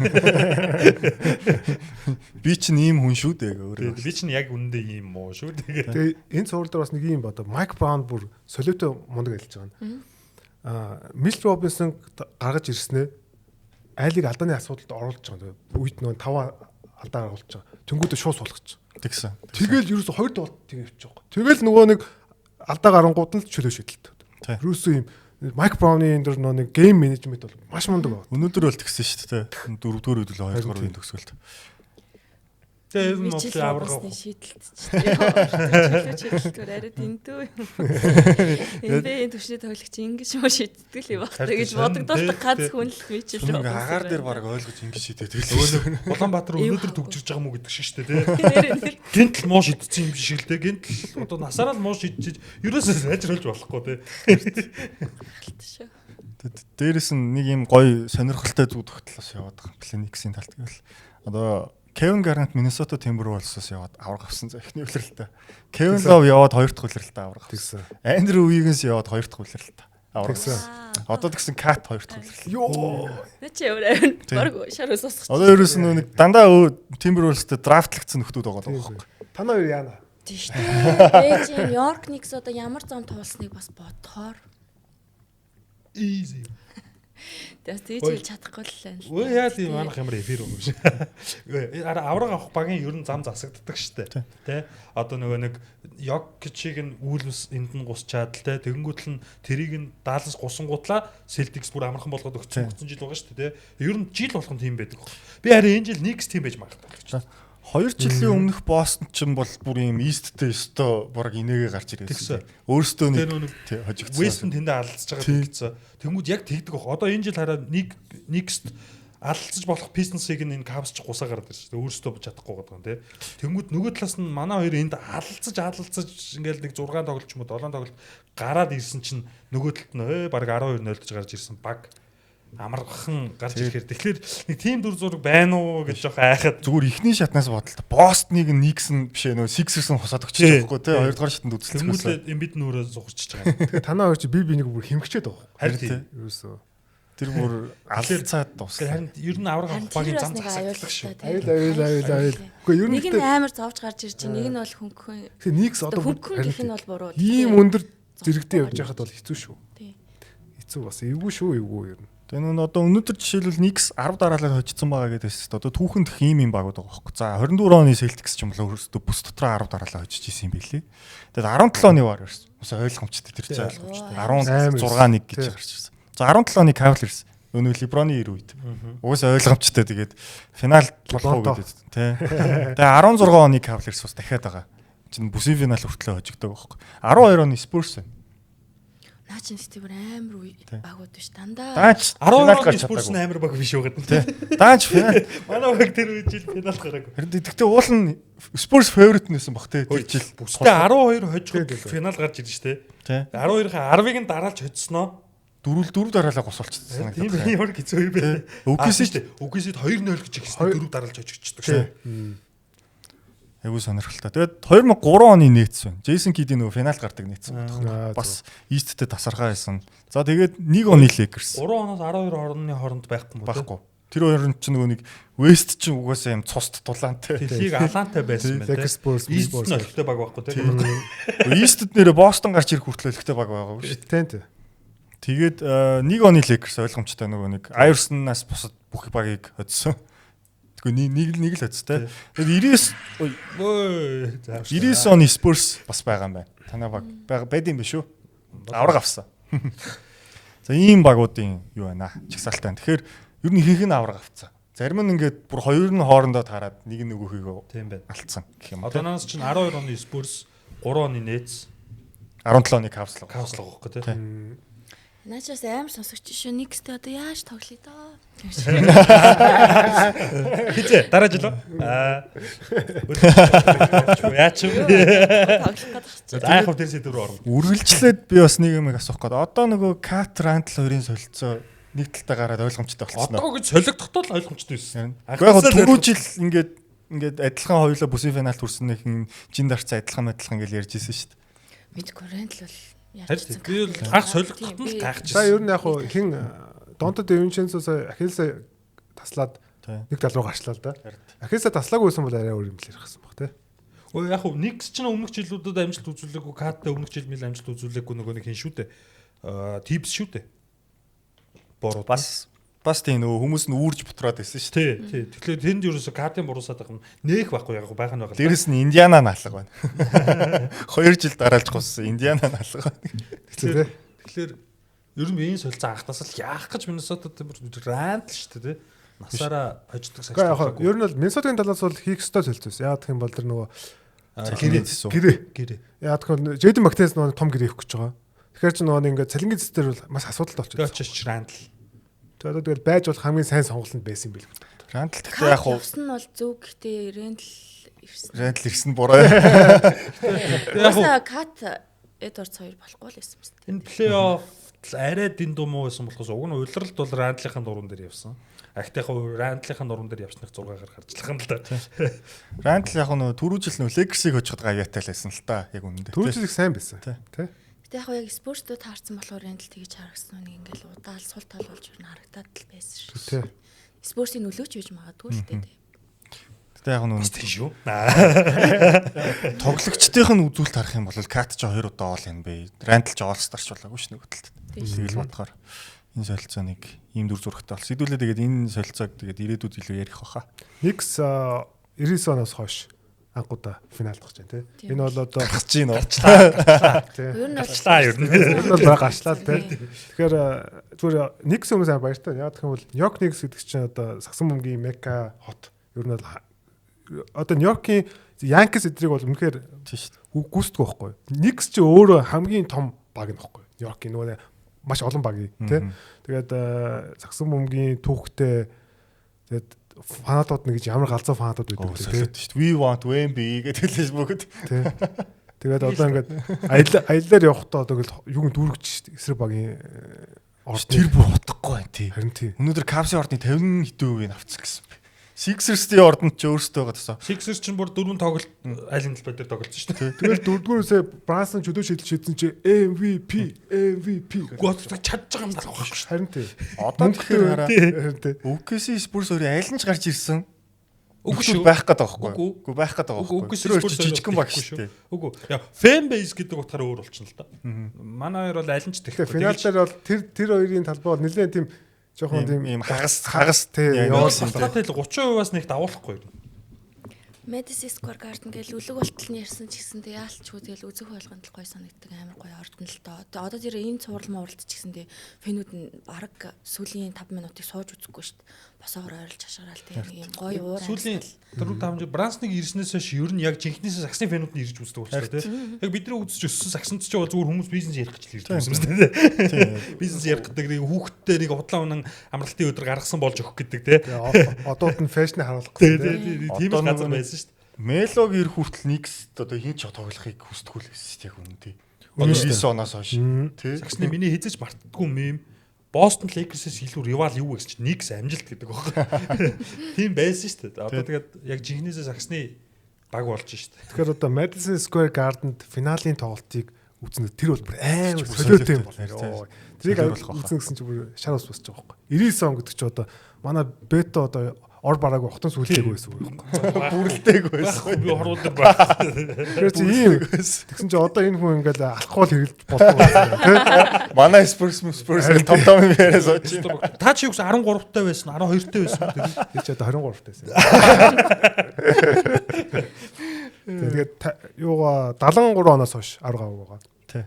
Speaker 4: тий.
Speaker 1: Би ч ийм хүн шүү дээ өөрөө.
Speaker 4: Би ч яг үнэндээ ийм муу шүү.
Speaker 3: Тэгээ энэ цуврал дээр бас нэг юм бата Майк Браун бүр солиотой мундаг хэлж байгаа нь. Мил Робинсон гаргаж ирснээр айлыг алдааны асуудалд оруулж байгаа. Үйд нөө 5 алдаа оруулж байгаа. Тэнгүүдээ шууд суулгаж.
Speaker 1: Тэгсэн.
Speaker 3: Тэгэл ерөөсө 2 тоглолт тэгээ явчих واخ. Тэгэл нөгөө нэг алдаа гарангууд нь чөлөө шийдэлтэй. Ерөөсө юм Майк Брауны энэ нөө нэг гейм менежмент бол маш мундаг байна.
Speaker 1: Өнөөдөр бол тэгсэн шүү дээ. 4-р үед л 2-р үеийн төгсгөлт.
Speaker 4: Тэгээд мод аврах
Speaker 2: шийдэлтээр арай дэндүү юм. NBA-ийн төвшний тоглогч ингэж муу шийддэг л юм байна гэж бодогдолтой ганц хүн л мичл рүү.
Speaker 1: Ингээ агаар дээр баг ойлгож ингэж шийдээд тэгэл.
Speaker 4: Улаанбаатар өнөөдөр төгжирж байгаа мó гэдэг шиг шүү дээ тий. Гинтл муу шийдсэн юм шиг л дээ. Гинтл одоо насаараа л муу шийдчихэж ерөөсөө сайжруулж болохгүй тий.
Speaker 1: Дээрээс нь нэг юм гоё сонирхолтой зүйл тогтлоос яваад байгаа. Клиниксийн талт гэвэл одоо Кевин Гарнет Миннесота Timberwolves-оос яваад авраг авсан за эхний улиралтай. Кевин Лов яваад хоёр дахь улиралтай авраг авсан. Андрю Уиггинс яваад хоёр дахь улиралтай авраг авсан. Одоо тэгсэн Кат хоёр дахь улирал. Йоо.
Speaker 2: Нэ чи өөр баг шарус усах.
Speaker 1: Одоо ерөөс нь нэг дандаа Timberwolves-тэй драфтлагдсан нөхдүүд байгаа даа.
Speaker 3: Танаа хоёр яана.
Speaker 2: Тийм шүү дээ. Нью-Йорк Никс одоо ямар зам туулсныг бас бодохоор
Speaker 4: easy.
Speaker 2: Тэс тийж чадахгүй л байна.
Speaker 4: Өө яа ли манах ямар эфир юм биш. Авраг авах багийн ер нь зам засагддаг штэ. Тэ? Одоо нөгөө нэг Йокичиг нь үүлс энд нь гусчаад л тэ. Тэгэнгүүтэл нь тэрийг нь Даллас гусангуутлаа Celtics бүр амархан болгоод өгсөн жил байгаа штэ тэ. Ер нь жил болгон тийм байдаг. Би харин энэ жил Knicks тийм байж магадгүй.
Speaker 1: 2 жилийн өмнөх Бостон ч юм бол бүр ийм East-тэй өстөө баг инээгээ гарч ирсэн. Өөрөөсөө нэг хожигдсан.
Speaker 4: West-ын тэндээ алдчихж байгаа гэсэн. Тэнгүүд яг тэгдэг баг. Одоо энэ жил хараа Knicks алдчих болох Pistons-ыг энэ Cavs ч гусаа гараад ирсэн. Өөрөөсөө чадахгүй байгаа юм тий. Тэнгүүд нөгөө талаас нь манай хоёр энд алдчих ингээл нэг 6 тоглолт ч юм уу 7 тоглолт гараад ирсэн чинь нөгөө талд нь баг 12-0 дэж гарч ирсэн баг. Амархан гарч ирэхээр тэгэхээр нэг тийм дүр зураг байна уу гэж жоох айхад
Speaker 1: зүгээр ихний шатнаас бодлоо. Бостоныг Никс нь биш нөө Sixers нь хусаад өгчих жоохгүй тий. Хоёрдугаар шатнд үзэлцсэн.
Speaker 4: Тэнгүүд Эмбид нөрөө сугарч байгаа.
Speaker 3: Тэгээ танаа хоёр чи би нэг бүр хэмгчээд байгаа.
Speaker 4: Харин тийм.
Speaker 3: Ерөөсөө.
Speaker 1: Тэр бүр алцаад дууссан.
Speaker 4: Харин ер нь авраг авах багийн зам засагддаг шүү.
Speaker 3: Аюул. Үгүй ер нь
Speaker 2: нэг нь амар зовж гарч ирж чинь нэг нь бол хөнгөн.
Speaker 3: Тэгээ Никс одоо
Speaker 2: хөнгөн гэх нь бол буруу.
Speaker 3: Ийм өндөр зэрэгтэй явж байхад бол хэцүү шүү.
Speaker 2: Тий.
Speaker 3: Хэцүү бас эвгүй шүү эвгүй ер нь.
Speaker 1: Тэгээ нөө одоо өнөөдөр жишээлбэл Knicks 10 дараалал хожицсан байгаа гэдээс одоо түүхэнд их ийм багууд байгаа байхгүй. За 24 оны Celtics ч юм бол өөрөөсөө бүс дотроо 10 дараалал хожиж исэн юм билий. Тэгээд 17 оны Warriors ус ойлгомжтой тэр чинь ойлгомжтой. 16-1 гэж гарч ирсэн. За 17 оны Cavaliers өнөө LeBron-ы 90 үед. Угсаа ойлгомжтой тэгээд финал болох гэдэг тий. Тэгээ 16 оны Cavaliers ус дахиад байгаа. Чин бүсийн финал хүртлээ хожигдог байхгүй. 12 оны Spurs байна.
Speaker 2: Наа чин стивэр амар үе багууд биш дандаа.
Speaker 1: Даач
Speaker 4: 12 оны Spurs амар баг биш байгаа
Speaker 1: тий. Даач финал
Speaker 4: манай баг тэр үед жил финал гараагүй.
Speaker 1: Тэгэхдээ уул нь Spurs favorite нэсэн баг тий. Тэр жил
Speaker 4: бүстэй 12 хожиход финал гарч ирж штэ.
Speaker 1: Тий.
Speaker 4: 12-ын 10-ыг нь дараалж хоцсноо.
Speaker 1: Дөрөв дараалал госолчихсон.
Speaker 4: Тийм ямар хэцүү юм бэ?
Speaker 1: Үгүйсэд
Speaker 4: 2-0 гэж ихсэн дөрөв дараалж хожигчдаг шүү.
Speaker 1: Айгуу сонирхолтой. Тэгээд 2003 оны нээц байна. Джейсон Кидийн нөгөө финал гардаг нээц байна. Бас East-тэй тасархаа байсан. За тэгээд 1 оны Lakers.
Speaker 4: 3 оноос 12 орны хооронд байхгүй юм уу?
Speaker 1: Байхгүй. Тэр хоёр нь ч нөгөө нэг West ч угаасаа юм цуст дулаантай.
Speaker 4: Лиг алаантай байсан байна.
Speaker 3: Lakers Spurs
Speaker 4: East-д нөлттэй баг байхгүй тийм.
Speaker 1: East-д нэрэ Boston гарч ирэх хүртэл өлтөй баг байгаагүй шүү.
Speaker 3: Тийм.
Speaker 1: Тэгээд 1 оны Lakers ойлгомжтой нөгөө нэг Iverson-аас бусад бүх багийг хоцсон. Тэгвэл нэг л хоцтой. Тэгээд 99 оны Spurs бас байгаа юм байна. Танай баг байд юм биш үү? Авраг авсан. За ийм багуудын юу байна аа? Чагсаалтай. Тэгэхээр ер нь ихэнх нь авраг авцсан. Зарим нь ингээд бүр хоёр нь хоорондоо таарад нэг нь нөгөөхийгөө
Speaker 4: тийм байна.
Speaker 1: алдсан гэх юм.
Speaker 4: Одоо наас чинь 12 оны Spurs, 3 оны Nets,
Speaker 1: 17 оны Cavs л
Speaker 4: байхгүй тийм.
Speaker 2: Наачаас амар сонсогч шүү. Никстэй одоо яаж тоглоё доо.
Speaker 4: Хизээ дараа жил үү? Яач юм. За яг тэр сэдв рүү орно.
Speaker 1: Үргэлжлээд би бас нэг юм асуух гээд одоо нөгөө Cat Randall хоёрын солилцоо нэг талтай гараад ойлгомжтой болчихсон аа.
Speaker 4: Одоо гэж солигдохдоо л ойлгомжтой байсан.
Speaker 1: Яг түрүү жил ингээд адилхан хоёулаа бүсийн финалд хүрснэхэн жин дарцаа адилхан гэж ярьж ирсэн шүү дээ.
Speaker 2: Мэдгүй Randall бол
Speaker 4: би бол анх солигдоход нь гайхчихсан.
Speaker 3: За ер нь яг хин Донто Девинченцоос Ахиллесаа таслаад нэг тал руу гарчлаа л да. Ахиллесаа таслаагүйсэн бол арай өөр юм л ярихсан баг тий.
Speaker 4: Өө яг Никс ч өмнөх жилүүдэд амжилт үзүүлээгүй, Каттай өмнөх жил мэл амжилт үзүүлээгүй нөгөө нэг хин шүү дээ. Типс шүү дээ. Бороо
Speaker 1: бас тийм нөгөө хүмүүс нь үүрж бутраад байсан шүү
Speaker 4: дээ. Тий. Тэгэхээр тэнд ерөөсө Катын буруусаад байгаа юм. Нээх байхгүй яг байх нь байгаа.
Speaker 1: Дээрэс нь Индиана наалга байна. 2 жил дараалж гуссан Индиана наалга байна.
Speaker 4: Тэгэхээр ер нь энэ солилцоо анхтаас л яах гэж Миннесотад Рандл шүү дээ. Насаараа хождог сагч.
Speaker 3: Яг ер нь бол Миннесотын талаас бол хийх ёстой солилцоос. Яа гэх юм бол тэр нөгөө
Speaker 4: гэрээ.
Speaker 3: Яа гэх юм Джейден Мактенс нөгөө том гэрээ өгөх гэж байгаа. Тэгэхээр ч нөгөө ингээд цалингийн зэстэр бол маш асуудалтай болчихсон.
Speaker 4: Очиж Рандл.
Speaker 3: Тэгээд тэгэл байж бол хамгийн сайн сонголт байсан юм билээ.
Speaker 1: Рандл гэхдээ яг
Speaker 2: хувьсан нь бол зөв гэхдээ
Speaker 1: Рандл ирсэн буруу.
Speaker 2: Яг Кат Эдвардс хоёр болохгүй л байсан юм.
Speaker 4: Энэ плей-офф арай дин дуу муу байсан болохоос уг нь улиралд бол Рандлийнхаа дуран дээр явсан. Ахтайхаа Рандлийнхаа дуран дээр явсныг 6 гараар харжлах юм л да.
Speaker 1: Рандл яг нөө түрүү жил нөө Лексиг хожиход гавьяатай л байсан л та яг үнэндээ.
Speaker 3: Түрүү жил их сайн байсан. Тэ.
Speaker 2: Гэтэ яг яг спорттой таарсан болохоор энэ л тэгж харагдсан нэг ингээл удаал сул тал болж юу харагдаад л байсан шүү.
Speaker 3: Тэ.
Speaker 2: Спортын нөлөөч байж магадгүй л дээ.
Speaker 1: Гэтэ яг нөө
Speaker 4: Тийм шүү.
Speaker 1: тоглогчдын нь үзүүлэлт харах юм бол Кат ч 2 удаа оол юм бэ. Рандл ч олстарч болоогүй ш нэг хөдөлт. Тэгэл бодохоор энэ солилцооныг ийм дүр зурагтай болсон. Хэдүүлээ тэгээд энэ солилцоог тэгээд ирээдүйд илүү ярих баха.
Speaker 3: Никс 99 оноос хойш анхудаа финалд гарч байна тий. Энэ бол одоо
Speaker 1: Гарч ийн уу?
Speaker 3: тий.
Speaker 2: Ер нь
Speaker 4: Гарчлаа ер нь.
Speaker 3: Энэ бол гарчлаа тий. Тэгэхээр зүгээр Никс хүмүүс аа баяртай. Яг гэх юм бол Нью-Йорк Никс гэдэг чинь одоо сагсан бөмбөгийн мека хот. Ер нь бол одоо Нью-Йоркийн Янкис эдрийг бол үнэхээр
Speaker 1: тийш.
Speaker 3: гүйцэтгэв байхгүй. Никс чи өөрөө хамгийн том баг нөхгүй. Нью-Йоркийн нөгөө маш олон баг тий. Тэгээд сагсан бөмбөгийн түүхтэй тэгээд фанатууд нэг ямар галзуу фанатууд байдаг
Speaker 1: тий. We want Wemby гэдэг фэйсбүүкэд.
Speaker 3: Тий. Тэгээд одоо ингээд аяллаар явахдаа одоо юу н дүүргэж эсрэг багийн
Speaker 1: Тэр бүр утгагүй байна тий.
Speaker 3: харин тий.
Speaker 1: Өнөөдөр Cavs-ийн ордны 50% авцсан гэсэн. Sixers-ийн ордонд ч өөрсдөө гадсан.
Speaker 4: Sixers чинь бүр 4 тоглолт аль нь талбай дээр тоглолцсон шүү дээ.
Speaker 3: Тэгэл дөрөвдүгээрсээ Брансон чөдөө шийдсэн чи MVP
Speaker 4: Гүйтг чадж байгаа юм даа байхгүй шүү.
Speaker 3: харин тий.
Speaker 1: Одоо тэгэхээр хараа
Speaker 3: Харин тий.
Speaker 1: OKC Spurs өөрөө аль нь ч гарч ирсэн.
Speaker 4: Үгүй
Speaker 1: Үгүй
Speaker 4: шүү.
Speaker 1: байх гээд байгаа байхгүй.
Speaker 4: Үгүй.
Speaker 1: Үгүй байх гээд байгаа байхгүй.
Speaker 4: Үгүй
Speaker 1: Тэр өөр жижигхэн баг шүү дээ.
Speaker 4: Үгүй. Яа, fan base гэдэг утгаараа өөр болчихно л да. Манай хоёр бол аль нь ч
Speaker 3: Тэгэхээр
Speaker 4: тэгэхгүй.
Speaker 3: финал дээр бол тэр хоёрын талбай бол нэлээд тийм жоохон тийм
Speaker 1: ийм хагас
Speaker 3: тий
Speaker 1: явуулсан.
Speaker 4: Баталгаатай л 30%-аас нэг давуулахгүй.
Speaker 2: Madison Square Garden гэл үлэг болтол нь ярьсан ч гэсэн тэг яалтчгүй тэгэл үзэх байлганд л гой санагддаг амар гоё ордон л доо. Одоо тэр энэ цуврал мууралт ч гэсэн тэг фэнүүд нь баг сүүлийн 5 минутыг сууж үзэхгүй шүү дээ. Босоогоор ойрлж хашгараал тэг юм гоё уур.
Speaker 4: Сүүлийн 4-5 жил Брансныг ирснээс хойш ер нь яг жинхнээсээ саксны фэнүүд нь ирж үздэг болчихлоо тий. Яг бидний үзэж өссөн саксанд ч зүгээр хүмүүс бизнес ярих гэж л ирдэг юм шүү дээ. Бизнес ярих гэдэг нэг хүүхдтэй нэг удлаа унан амралтын өдөр гаргасан болж өгөх гэдэг тий.
Speaker 3: одууд нь фэшн харуулах
Speaker 4: Тийм
Speaker 3: гэсэн.
Speaker 4: л газар байсан шүү дээ.
Speaker 1: Мелог ирэх хүртэл Никс одоо хин ч тоглохыг хүсдэггүй л байсан шүү дээ яг үнэн тий. 19 оноос хойш тий.
Speaker 4: Саксны миний хэзээ ч мартдаггүй мем. Boston Lakers-ээс илүү rival юу гэсэн чинь Knicks амжилт гэдэг байхгүй. Тийм байсан шүү дээ. Одоо тэгээд яг жинхнээсээ Саксны баг болж шүү дээ.
Speaker 3: Тэгэхээр одоо Madison Square Garden-д финалийн тоглолтыг үзнэ тэр бол амар солиотой юм байна. Тэрийг үзнэ гэсэн чинь бүр шар ус босч байгаа байхгүй. 99 он гэдэг чинь одоо манай бета одоо ор бараагүй хотон сүлдээг байсан үг байхгүй.
Speaker 1: Бүрэлдээг байсан.
Speaker 4: Би хорвол дээр баг.
Speaker 3: Тэгэхээр чи ийм тэгсэн чинь одоо энэ хүн ингээл алкогол хэрэглэж болдог байсан.
Speaker 1: Манай Spurs том юм яриас очив.
Speaker 4: Та чи юу гэсэн 13-тай байсан, 12-тай байсан.
Speaker 3: Тэр чи одоо 23-тай байсан. Тэгээд юугаа 73 оноос хойш 10 гав байгаа.
Speaker 1: Тий.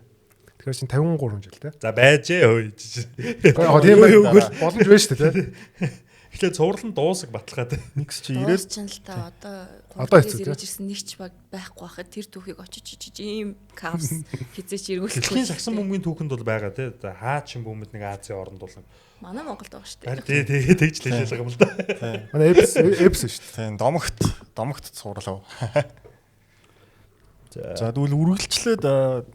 Speaker 3: Тэгэхээр чин 53 жил те.
Speaker 4: За байжээ хөөе.
Speaker 3: Тийм байх боломж байна шүү дээ те.
Speaker 4: Эхлээд цуврал нь дуусах баталгаад.
Speaker 1: Никс чи
Speaker 2: 90
Speaker 1: ирээд
Speaker 2: ч л та
Speaker 3: Одоо
Speaker 2: одоо
Speaker 3: хэцүү,
Speaker 2: ирж ирсэн нэг ч баг байхгүй байхад тэр түүхийг очиж ийм Cavs хизээч эргүүлэхгүй.
Speaker 4: Дэлхийн сагсан бөмбөгийн түүхэнд бол байгаа тий. Хаа чин бөмбөд нэг Азийн орнд бол.
Speaker 2: Манай Монголд байгаа шүү дээ.
Speaker 4: Харин тий тэгж л хэлэх юм л да.
Speaker 3: Манай эпс шүү дээ.
Speaker 1: тийм домогт цуурлаа. За тэгвэл үргэлжлээд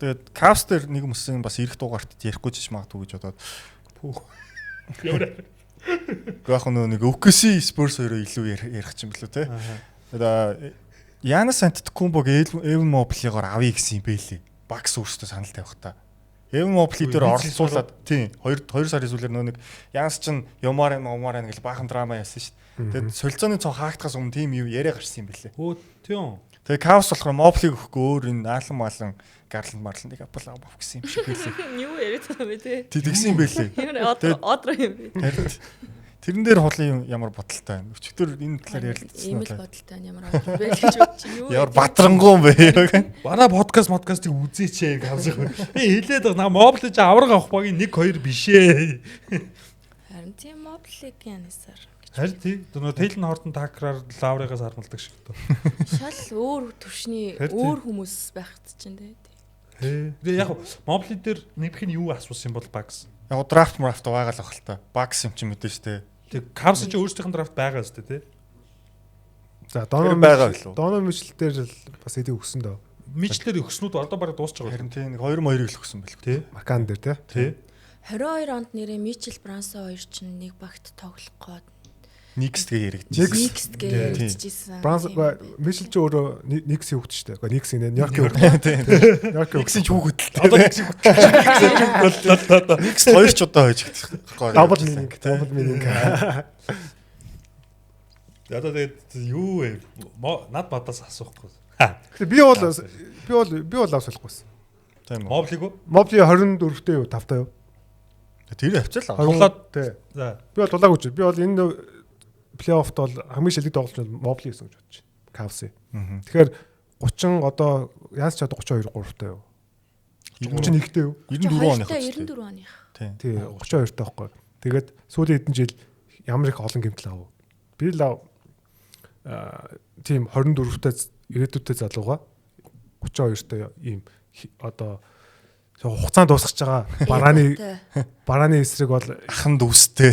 Speaker 1: тэгээд Cavs дээр нэг мөсөн бас ирэх дугаарт ярихгүй ч магадгүй гэж бодоод. Яг нэг OKC Spurs хоёроо илүү ярих ч юм бэлээ те. Тэгээд Янас Антетокумбог Эвен Моблигоор авъя гэсэн юм бэлээ. Бакс өөртөө санал тавих та. Эвен Мобли дээр оролцуулаад тийм 2 сарын сүүлээр нэг Янс чин Юмаран гэж баахан драма яасан шүү дээ. Тэгээд солилцооны цог хаагдахаас өмнө тийм юу яриа гарсан юм бэлээ.
Speaker 4: Өө тийм.
Speaker 1: Тэгээ Cavs болохоор Моблиг өгөхгүй өөр энэ аалан малан Гарланд марланд Apple авах гэсэн юм шиг хэлээ.
Speaker 2: Юу яриад байгаа юм бэ те?
Speaker 1: Тэгсэн юм бэлээ.
Speaker 2: Одро юм бэ.
Speaker 1: Тэрэн дээр хоолын ямар бодолтой байна. Өчигдөр энэ талаар ярилцсан
Speaker 2: юм л бодолтой байна. Ямар одро бэ гэж бодчих юу.
Speaker 1: Ямар батрангуй юм бэ?
Speaker 4: Манай подкастыг үзээч гэж хэлээд байгаа. Моближ авраг авах багийн 1 2 бишээ.
Speaker 2: Харин тийм Моблиг янасаар.
Speaker 4: Харин тий. Нөгөө Тейлн Хортон Такраар Лавригаас хармалдаг шиг тоо.
Speaker 2: Шал өөр төвшний өөр хүмүүс байхад чинь те.
Speaker 4: Тэгээ яг Мобли дээр нэмэх нь юу асуусан юм бол багс.
Speaker 1: Яг драфт байгаа л ахalta. Багс юм чи мэдэн штэ.
Speaker 4: Тэг Cavs ч өөрсдийнх нь драфт байгаа штэ тий.
Speaker 3: За
Speaker 1: байгаа билүү?
Speaker 3: Доно Мичл дээр бас эдийг өгсөн дөө.
Speaker 4: Мичлэр өгснүүд одоо бараг дуусч байгаа.
Speaker 1: Харин тийм 2-2-ыг л өгсөн байлгүй
Speaker 4: тий.
Speaker 3: Макан дээр тий.
Speaker 4: Тий.
Speaker 2: 22 онд нэрээ Мичел Брансон хоёр чинь нэг багт тоглох гээд
Speaker 1: Никсгээ яригдчих.
Speaker 2: Next гэж хэлчихсэн.
Speaker 3: Бранс Мишель ч өөрөө Никс хүүхэд шүү дээ. Никс нэ Нью-Йорк
Speaker 1: Нью-Йорк Никсийн ч хүүхэд. Одоо Никсийн хүүхэд. Никс хоёр ч удаа хойж гэх.
Speaker 3: Double meaning.
Speaker 4: Одоо тэгээд юу вэ? Над бадаас асуухгүй.
Speaker 3: Гэтэ би бол авсалахгүйсэн.
Speaker 1: Тийм үү.
Speaker 4: Моблиг үү?
Speaker 3: Мобли 24-тэй юу 5-тай юу?
Speaker 1: Тэр авчаал.
Speaker 4: Тулаад
Speaker 3: тий.
Speaker 4: За.
Speaker 3: Би бол тулаагүй ч. Би бол энэ плей-оффт бол хамгийн шилдэг тоглолт нь Мобли гэсэн гэж бодож байна. Кавси. Тэгэхээр 30 одоо яаж ч одоо 32 3-тай юу? 31-тэй юу?
Speaker 1: 94 оных.
Speaker 2: 94 оных.
Speaker 3: Тий, 32-тай байхгүй. Тэгээд сүүлийн хэдэн жил ямар их олон гэмтэл авав. Би л тийм 24-тэй ирээдүйдээ залууга 32-тай ийм одоо хугацаанд дуусгаж байгаа барааны эсрэг бол
Speaker 1: Ахан дүүстэй.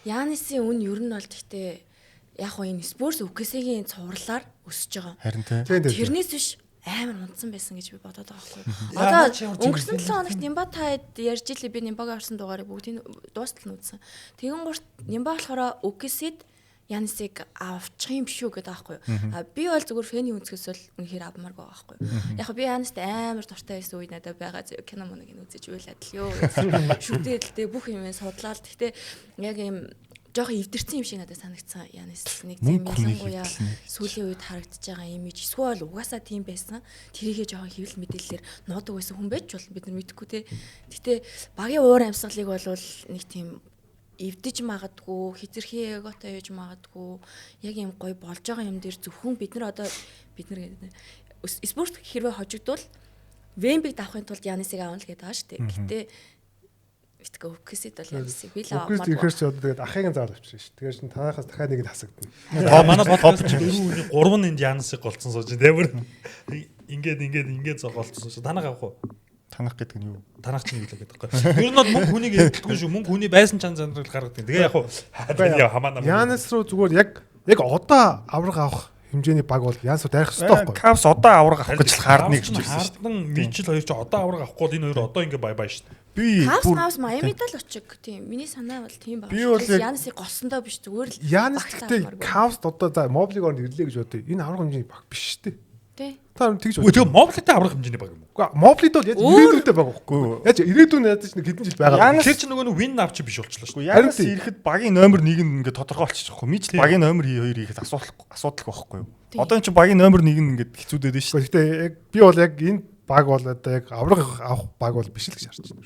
Speaker 2: Янисын үн ер нь бол гэхдээ яг хоо энэ Spurs UKC-гийн цувралаар өсөж байгаа.
Speaker 1: Харин тий.
Speaker 2: Тэрнээс биш амар унтсан байсан гэж би бодоод байгаа байхгүй. Одоо өнгөрсөн 7 хоногт Нимбатайд ярьж илээ би Нимбагийн орсон дугаарыг бүгдийг дуустал нь үзсэн. Тэгэн гурт Нимба болохоор UKC-д Янисыг авчих юм шүү гэдэг аахгүй. Би бол зүгээр фэний үнцгээс бол үнэхээр авмаар байгаа аахгүй. Яг би Янист амар дуртай байсан үе надад байгаа кино моног нь үзэж байлаад л ёо. Шүтээлтэй бүх юм судлаад гэхдээ яг юм жоохон эвдэрсэн юм шиг надад санагдсан. Янис нэг тийм ялангуяа сүүлийн үед харагдаж байгаа имиж эсвэл угаасаа тийм байсан. Тэрийгээ жоохон хэвлэл мэдээлэлээр нуудаг байсан хүн байж бол бид нар мэдэхгүй те. Гэтэ багийн уур амьсгалыг бол нэг тийм эвдэж магадгүй, хизэрхий эготой яж магадгүй, яг юм гоё болж байгаа юм дээр зөвхөн бид нар спорт хэрвээ хожигдвол Вембиг давахын тулд Янисыг аавна л гэдэг байгаа шүү дээ. Гэтэ битгөө өвксэд бол Янисыг би л авмаар.
Speaker 3: Өвксэд ихээр ч одоо тэгээд ахыгийн заал авчих шүү. Тэгээд чинь танахаас дахиад нэг нь хасагдана.
Speaker 4: Манай подкаст чинь 3 нь энд Янисыг голцсон сууж байна. Ингээд зоголцсон шүү. Танах авах уу?
Speaker 1: Танах гэдэг нь юу?
Speaker 4: Танах чинь юу л гэдэг байхгүй. Ер нь бол мөнгө хүнийг эвдэлгүй шүү. Мөнгө хүний байсан чан зандрал гаргадаг. Тэгээ яг хуу хамаа намаа.
Speaker 3: Янис руу зүгээр яг одоо авраг авах хэмжээний баг бол Янс дайрах хэрэгтэй байхгүй.
Speaker 1: Кавс одоо авраг авах гэж хаардна гэж хэлсэн шүү.
Speaker 4: Хардан Мичел хоёр ч одоо авраг авахгүй энэ хоёр одоо ингээ бай шүү.
Speaker 1: Би
Speaker 2: Кавс Майамид л очиг тийм. Миний санаа бол тийм байна. Янисыг голсондоо биш зүгээр л
Speaker 3: Янис гэхдээ Кавс одоо за Моблиг орнд ирлээ гэж бодъё. Энэ авраг хэмжээний баг биш шүү дээ.
Speaker 2: Тий.
Speaker 3: Та тэгж
Speaker 4: үү. Тэгээ Моблитай аврах хэмжээний баг юм уу?
Speaker 3: Уу Моблид бол яаж ирээдүйдээ байгаа байхгүй юу? Яаж ирээдүйн яаж нэг хэдэн жил байгаа.
Speaker 4: Тэгэхээр чи нөгөө win авч биш болчихлоо шүү.
Speaker 1: Янис ирэхэд багийн номер 1 нь ингээд тодорхойлчих واخгүй. Мичл багийн номер 2 ирэхэд асуудал байхгүй юу? Одоо эн чинь багийн номер 1 нь ингээд хэцүүдээд байна шүү.
Speaker 3: Гэхдээ яг би бол яг энэ баг бол одоо яг авраг авах баг бол биш л гэж харж байна.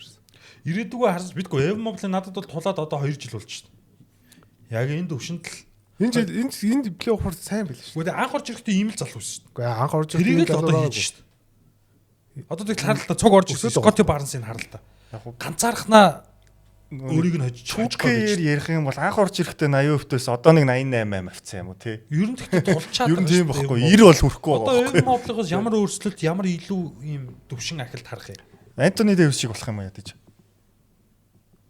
Speaker 4: Ирээдүгөө харж бидгүй Эв Моблин надад бол тулаад одоо 2 жил болж шүү. Яг энэ төвшөнд л
Speaker 3: энэ плей-оффор сайн байл шүү.
Speaker 4: Гэхдээ анх орж ирэхдээ ийм л залуу шүү.
Speaker 3: Үгүй анх орж
Speaker 4: ирэхдээ л одоо хийж шүү. Одоо тэг харалтаа цуг орж ирсэн. Скотти Барнсыг харалтаа. Ганцаархнаа өөрийг нь хожиж
Speaker 1: чукээр ярих юм бол анх орж ирэхдээ 80%-ээс одоо нэг 88 авцсан юм уу тий.
Speaker 4: Ер нь тэгтээ тулчаад
Speaker 1: ер нь тийм байхгүй 90 бол хүрэхгүй байгаа.
Speaker 4: Одоо Эв Моблигоос ямар өөрчлөлт ямар илүү ийм төвшин ахилт харах юм.
Speaker 1: Антони Дэвис шиг болох юм яа гэж.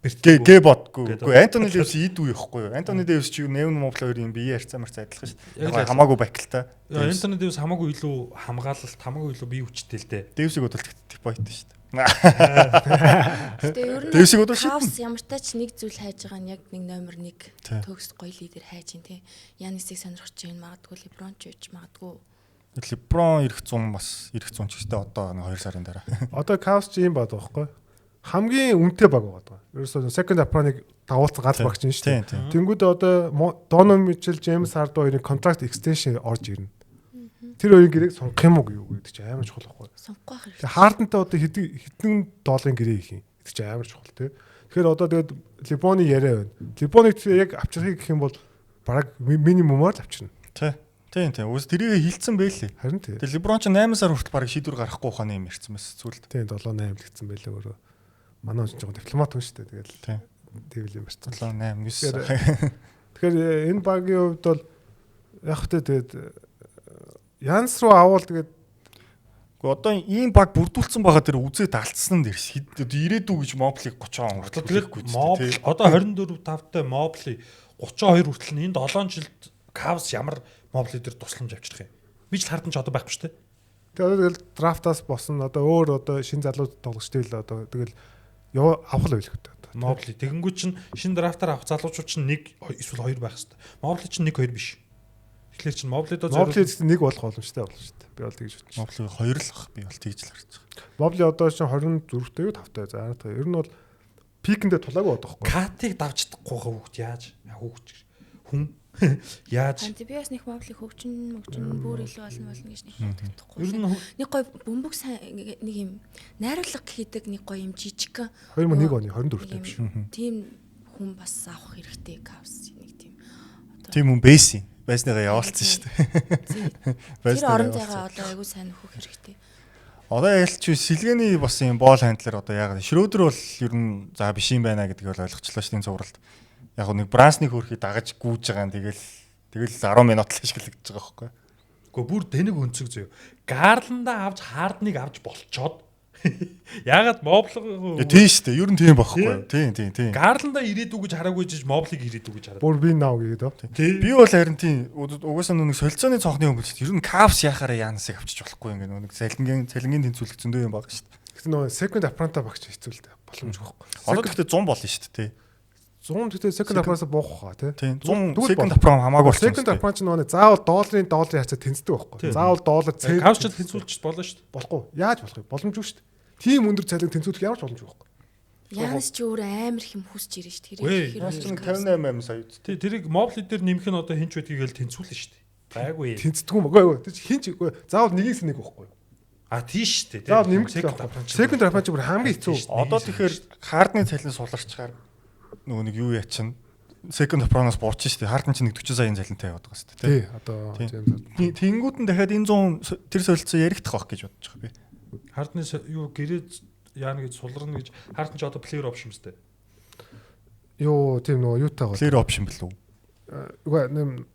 Speaker 1: Гэ бодгүй. Үгүй Антони Дэвис ид үе ихгүй юу? Антони Дэвис чи Нэвн Мобло хоёрын бие харьцаа марцаа адилхан шүү. Яг хамаагүй бакалтай.
Speaker 4: Антони Дэвис хамаагүй илүү хамгаалалт, хамаагүй илүү бие хүчтэй л дээ.
Speaker 1: Дэвисийг бодвол типоит шүү.
Speaker 2: Гэтэ ер нь
Speaker 1: Дэвисийг бодвол шүү.
Speaker 2: Кавс ямартай ч нэг зүйл хайж байгаа нь яг нэг номер 1 төгс гоё лидер хайж ин тий. Янисыг сонирхож байна магадгүй Леброн ч үуч магадгүй.
Speaker 1: Леброн ирэх 100 бас ирэх 100 ч гэсэн одоо 2 сарын дараа.
Speaker 3: Одоо Кавс чи юм бод байхгүй. Хамгийн үнэтэй баг байгаа. Ерөөсөө second apron-ыг дагуулсан гал багч нь шүү дээ. Тэнгүүд одоо Donovan Mitchell, James Harden хоёрын contract extension орж ирнэ. Тэр хоёрын гэрээг сонгох юм уу гэдэг чи амар чухал байхгүй.
Speaker 2: Сонгох байх.
Speaker 3: Тэгээ Harden-тай одоо хэдэн долларын гэрээ их юм. Гэдэг чи амар чухал тий. Тэгэхээр одоо тэгээд Лебоны яриа байна. Лебоныг яг авчрахыг гэх юм бол бараг минимумаар л авчирна.
Speaker 1: Тийм. Үс тэрийг хилцсэн байлээ.
Speaker 3: Харин тий.
Speaker 1: Тэгээ Леброн ч 8 сар хүртэл бараг шийдвэр гаргахгүй ухааны юм ярьсан байсан зүйлд.
Speaker 3: Тийм 7-8 л гэсэн байлээ өөрөө. Манай хүн ч жоохон дипломат хүн шүү дээ. Тэгэл тийм л юм байна.
Speaker 1: 7 8 9.
Speaker 3: Тэгэхээр энэ багийн хувьд бол яг хөтэ тэгээд Янс руу авал тэгээд
Speaker 1: одоо ийм баг бүрдүүлсэн байгаа тэр үзээд алдсан нь дэр ирээдүү гэж Моблиг 30 он хүртэл
Speaker 4: тэгэхгүй тийм. Одоо 24 5-тай Мобли 32 хүртэл нь энд 7 жилд Кавс ямар Мобли дээр тусламж авчрах юм. Би ч хардан ч одоо байхгүй шүү дээ.
Speaker 3: Тэгээд драфтаас босон одоо өөр одоо шинэ залууд тоглогчтой л одоо тэгэл авах л байлгүй.
Speaker 4: Мобли тэгэнгүүт чинь шинэ драфтаар авах залуучууд чинь 1 эсвэл 2 байх хэрэгтэй. Мобли чинь 1 2 биш. Тэгэхээр чинь моблидоо
Speaker 3: Мобли нэг болох боломжтой болно шүү дээ. Би бол тэгж бодчих.
Speaker 1: Мобли 2 л ах би бол тэгж л харж байгаа.
Speaker 3: Мобли одоо чинь 24-тэй юу 5-тай. За ер нь бол пикэндээ тулаагүй бодохгүй.
Speaker 4: Катыг давж чадахгүй хүүхд яаж? Хүн яаж?
Speaker 2: Би бас нэг моблиг хөгжин бүр илүү болно гэж нэг бодохгүй.
Speaker 4: Ер нь
Speaker 2: нэг гоё бөмбөг сайн нэг юм найруулга хийдэг нэг гоё юм жижиг
Speaker 3: 2001 оны 24-тэй биш.
Speaker 2: Тийм хүн бас авах хэрэгтэй кавс нэг тийм.
Speaker 1: Тийм хүн байсныгаа явуулсан шүү дээ.
Speaker 2: Тэр орондойгоо одоо айгүй сайн нөхөх хэрэгтэй.
Speaker 1: Одоо ялч сэлгээний бас юм боол хандлаар одоо яагаад Шрёдер бол ер нь за биш юм байна гэдгийг бол ойлгочлаа шүү дээ цувралд. Яг нэг Брансны хөрхийг дагаж гүйж байгаа юм тэгэл 10 минут л ашиглаж байгаа байхгүй.
Speaker 4: Гэхдээ бүр тэнэг өнцөг зөө. Гарландаа авч Хардныг авч болчоод яагаад моблог
Speaker 1: Тийм шүү дээ. Ер нь тийм байхгүй. Тийм.
Speaker 4: Гарландаа ирээдүү гэж хараагүй жиж моблиг ирээдүү гэж хараад.
Speaker 3: Бүр би нав гэдэг.
Speaker 1: Би бол харин тийм угаасаа нэг солилцооны цонхны хүн биш. Ер нь капс яхаараа Янасыг авчиж болохгүй ингээ нэг цалингийн тэнцвэрлэх зөндөө юм байгаа шүү дээ.
Speaker 3: Гэтэ нөгөө second appranta багч хэцүүлдэг боломжгүй байхгүй.
Speaker 1: Одоо тэгтээ 100 болно шүү дээ.
Speaker 3: 100 тэгтээ second appranta буух хаа тий.
Speaker 1: 100 second appranta хамаагүй болсон.
Speaker 3: Second appranta чинь нөгөө заавал долларын хацаа тэнцдэг байхгүй. Заавал доллар цент
Speaker 4: капч тэнцвүүлж болно шүү дээ.
Speaker 3: Болохгүй. Яаж болох вэ? Боломжгүй шүү дээ. Тийм өндөр цалин тэнцвүүлэх ямар ч боломжгүй байхгүй.
Speaker 2: Янас ч өөр амар их юм хүсэж ирэн шүү дээ.
Speaker 1: Тэр 58 сая үст.
Speaker 4: Тий, тэрийг мобли дээр нэмэх нь одоо хинч байдгийг л тэнцвүүлнэ шүү дээ. Байггүй.
Speaker 3: Тэнцдэггүй мөгөө. Тэр хинч заавал нэгээс нэг байхгүй.
Speaker 4: Тийш шүү дээ.
Speaker 3: Заавал нэмэх second appranta бүр хамгийн хэцүү.
Speaker 1: Одоо тэгэхээр хардны цалин суларчгаар нөгөө нэг юу яачин second appranta-аас буурч шүү дээ. Хардны чинь 40 саяын цалинтай яваад байгаа шүү дээ.
Speaker 3: Тий, одоо
Speaker 1: Тэнгүүд нь дахиад энэ 100 тэр солилцоо яригдах байх гэж бодож байгаа би.
Speaker 4: Хардны юу гэрээд яана гэж сулрна гэж хардны ч одоо player option шүү дээ.
Speaker 3: Юу тийм нөгөө юутай гоо.
Speaker 1: Player option билүү?
Speaker 3: Үгүй нэм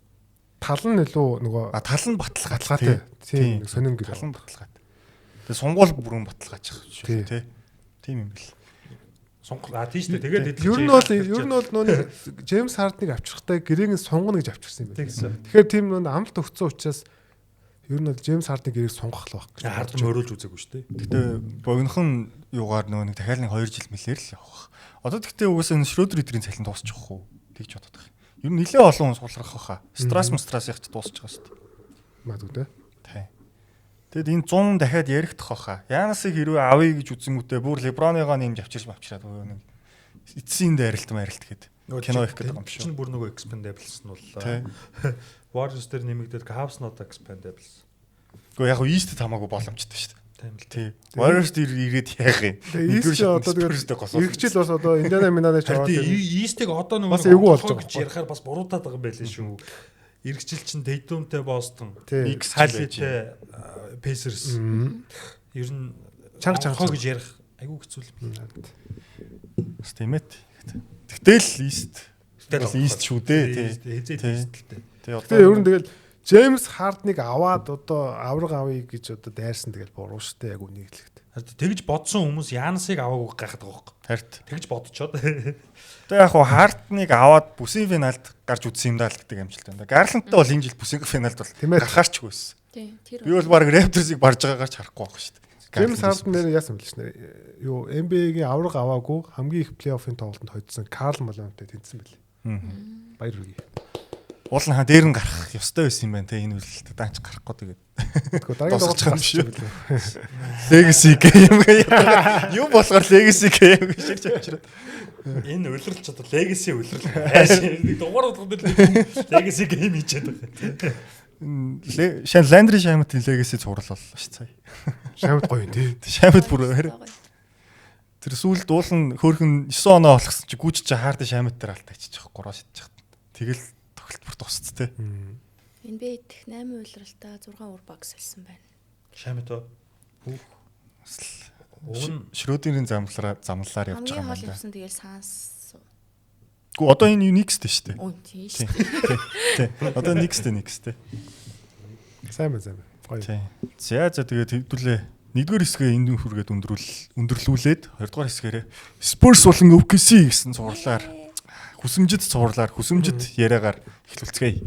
Speaker 3: тал нь илүү нөгөө
Speaker 1: тал нь баталгаатай.
Speaker 3: Тийм сонин гэр.
Speaker 1: Тал нь баталгаатай. Тэгээ сунгуул бүрэн баталгаач шүү дээ. Тийм юм бэл.
Speaker 4: Сунгал тийш дээ. Тэгээд
Speaker 3: ер нь бол нөгөө Джеймс Хардныг авчрахтай гэрээг сунгана гэж авчирсан юм байна. Тэгэхээр тийм нөгөө амлалт өгсөн учраас ер нь бол Джеймс Хардныг гэрээг сунгах л баг.
Speaker 4: Хард мөрөөлж үзээгүй шүү дээ.
Speaker 1: Гэтэ богинохон юугаар нөгөө нэг дахиад 2 жил мэлээр л явах. Одоо тэгтээ угаасаа Шрёдер эдрийн цалин дуусчих واخ уу тэгж бодоод байгаа. Ер нь нэлээ олон хүн суулгах хаа. Страс ягч дуусчих байгаа шүү дээ.
Speaker 3: Магадгүй
Speaker 1: тий. Тэгэд энэ 100 дахиад яригдах хаа. Янасыг хэрвээ авъя гэж үзэнгүүтээ бүр Леброныгоо нэмж авчираад нөгөө нэг эцсийн дайралт гээд кино их гэдэг юм шүү.
Speaker 4: Чинь бүр нөгөө expendables нь бол Warriors дээр нэмэгдээд Cavs not expendables.
Speaker 1: Гэхдээ яг East хамаагүй боломжтой шүү дээ. Тийм. Warriors дээр ирээд яах юм.
Speaker 3: East одоо тэгээд иргэжил бас одоо Indiana Minane ч аваад
Speaker 4: East-ийг одоо нөгөө
Speaker 3: бас эвгүй болж байгаа
Speaker 4: гэж ярихаар бас буруудаад байгаа юм байлээ шүү. Иргэжил чинь Tatum-тэй Boston,
Speaker 1: Knicks
Speaker 4: Haliday Pacers. Ер нь чанга гэж ярих айгүй хэцүү юм.
Speaker 1: Бас тийм ээ. Тэгтэл East шүү дээ.
Speaker 3: Тэгээ ер нь тэгэл Джеймс Хардныг аваад одоо авраг авъя гэж одоо дайрсан тэгэл буруу штэ яг үнийг хэлэхэд.
Speaker 4: Тэгж бодсон хүмүүс Янасыг аваагүй гайхаад байгаа хөөх.
Speaker 1: Харт.
Speaker 4: Тэгж бодцоод.
Speaker 1: Тэгээ яг хуу Хардныг аваад бүсийн финалд гарч үзсэн юм даа л гэдэг амжилт байна. Гарланттай бол энэ жил бүсийн финалд бол гарахаарч байсан. Би бол баг Raptors-ыг барж байгаагаарч харахгүй байх штэ.
Speaker 3: Джеймс Хардн нэр яасан бэлш нэр. Юу NBA-гийн авраг аваагүй хамгийн их плей-оффын тоглолтод хоцсон Карл Малонтой тэнцсэн бэлээ. Баяр хүргэе.
Speaker 1: Уул нь дээр нь гарах ёстой байсан юм байна те энэ үйлдэлд даанч гарахгүй тэгээд.
Speaker 3: Тэгэхгүй дараагийн тоглолт гарч юм билээ.
Speaker 1: Legacy game юу болохоор Legacy game гэж ширч авчираад.
Speaker 4: Энэ үлрэлч одоо Legacy үлрэл. Нэг дугаар болгоод Legacy game хийчихэд байгаа.
Speaker 1: Шан Landry Shamet-ийн Legacy зурлал боллоо ш сая.
Speaker 3: Shamet гоё юм тий.
Speaker 1: Shamet бүр тэр сүүлд уулын хөөхөн 9 оноо болгосон чи гүйж чи хаард Shamet дээр алт ачиж байгаа 3 шидчих. Тэгэл тоглолт тусцтэй.
Speaker 2: NBA дэх 8 уйлралтай 6 уур баг солисон байна.
Speaker 4: Shamet оо.
Speaker 1: Шрёдерийн замлаар явж байгаа юм
Speaker 2: байна.
Speaker 1: байна.
Speaker 2: Явсан тэгэл санс.
Speaker 1: Гү одоо энэ Unix-тэй шүү дээ.
Speaker 2: Оо тийм шүү дээ.
Speaker 1: Тий. Одоо Unix-тэй.
Speaker 3: Сайн байна. Гоё.
Speaker 1: Тий. За тэгээд хэвдүүлээ. Нэгдүгээр хэсгээ энэ хүргээд өндөрлүүлээд хоёрдугаар хэсгээрээ Spurs болон OKC гэсэн зурлаар хүсэмжит яриагаар эхлүүлцгээе.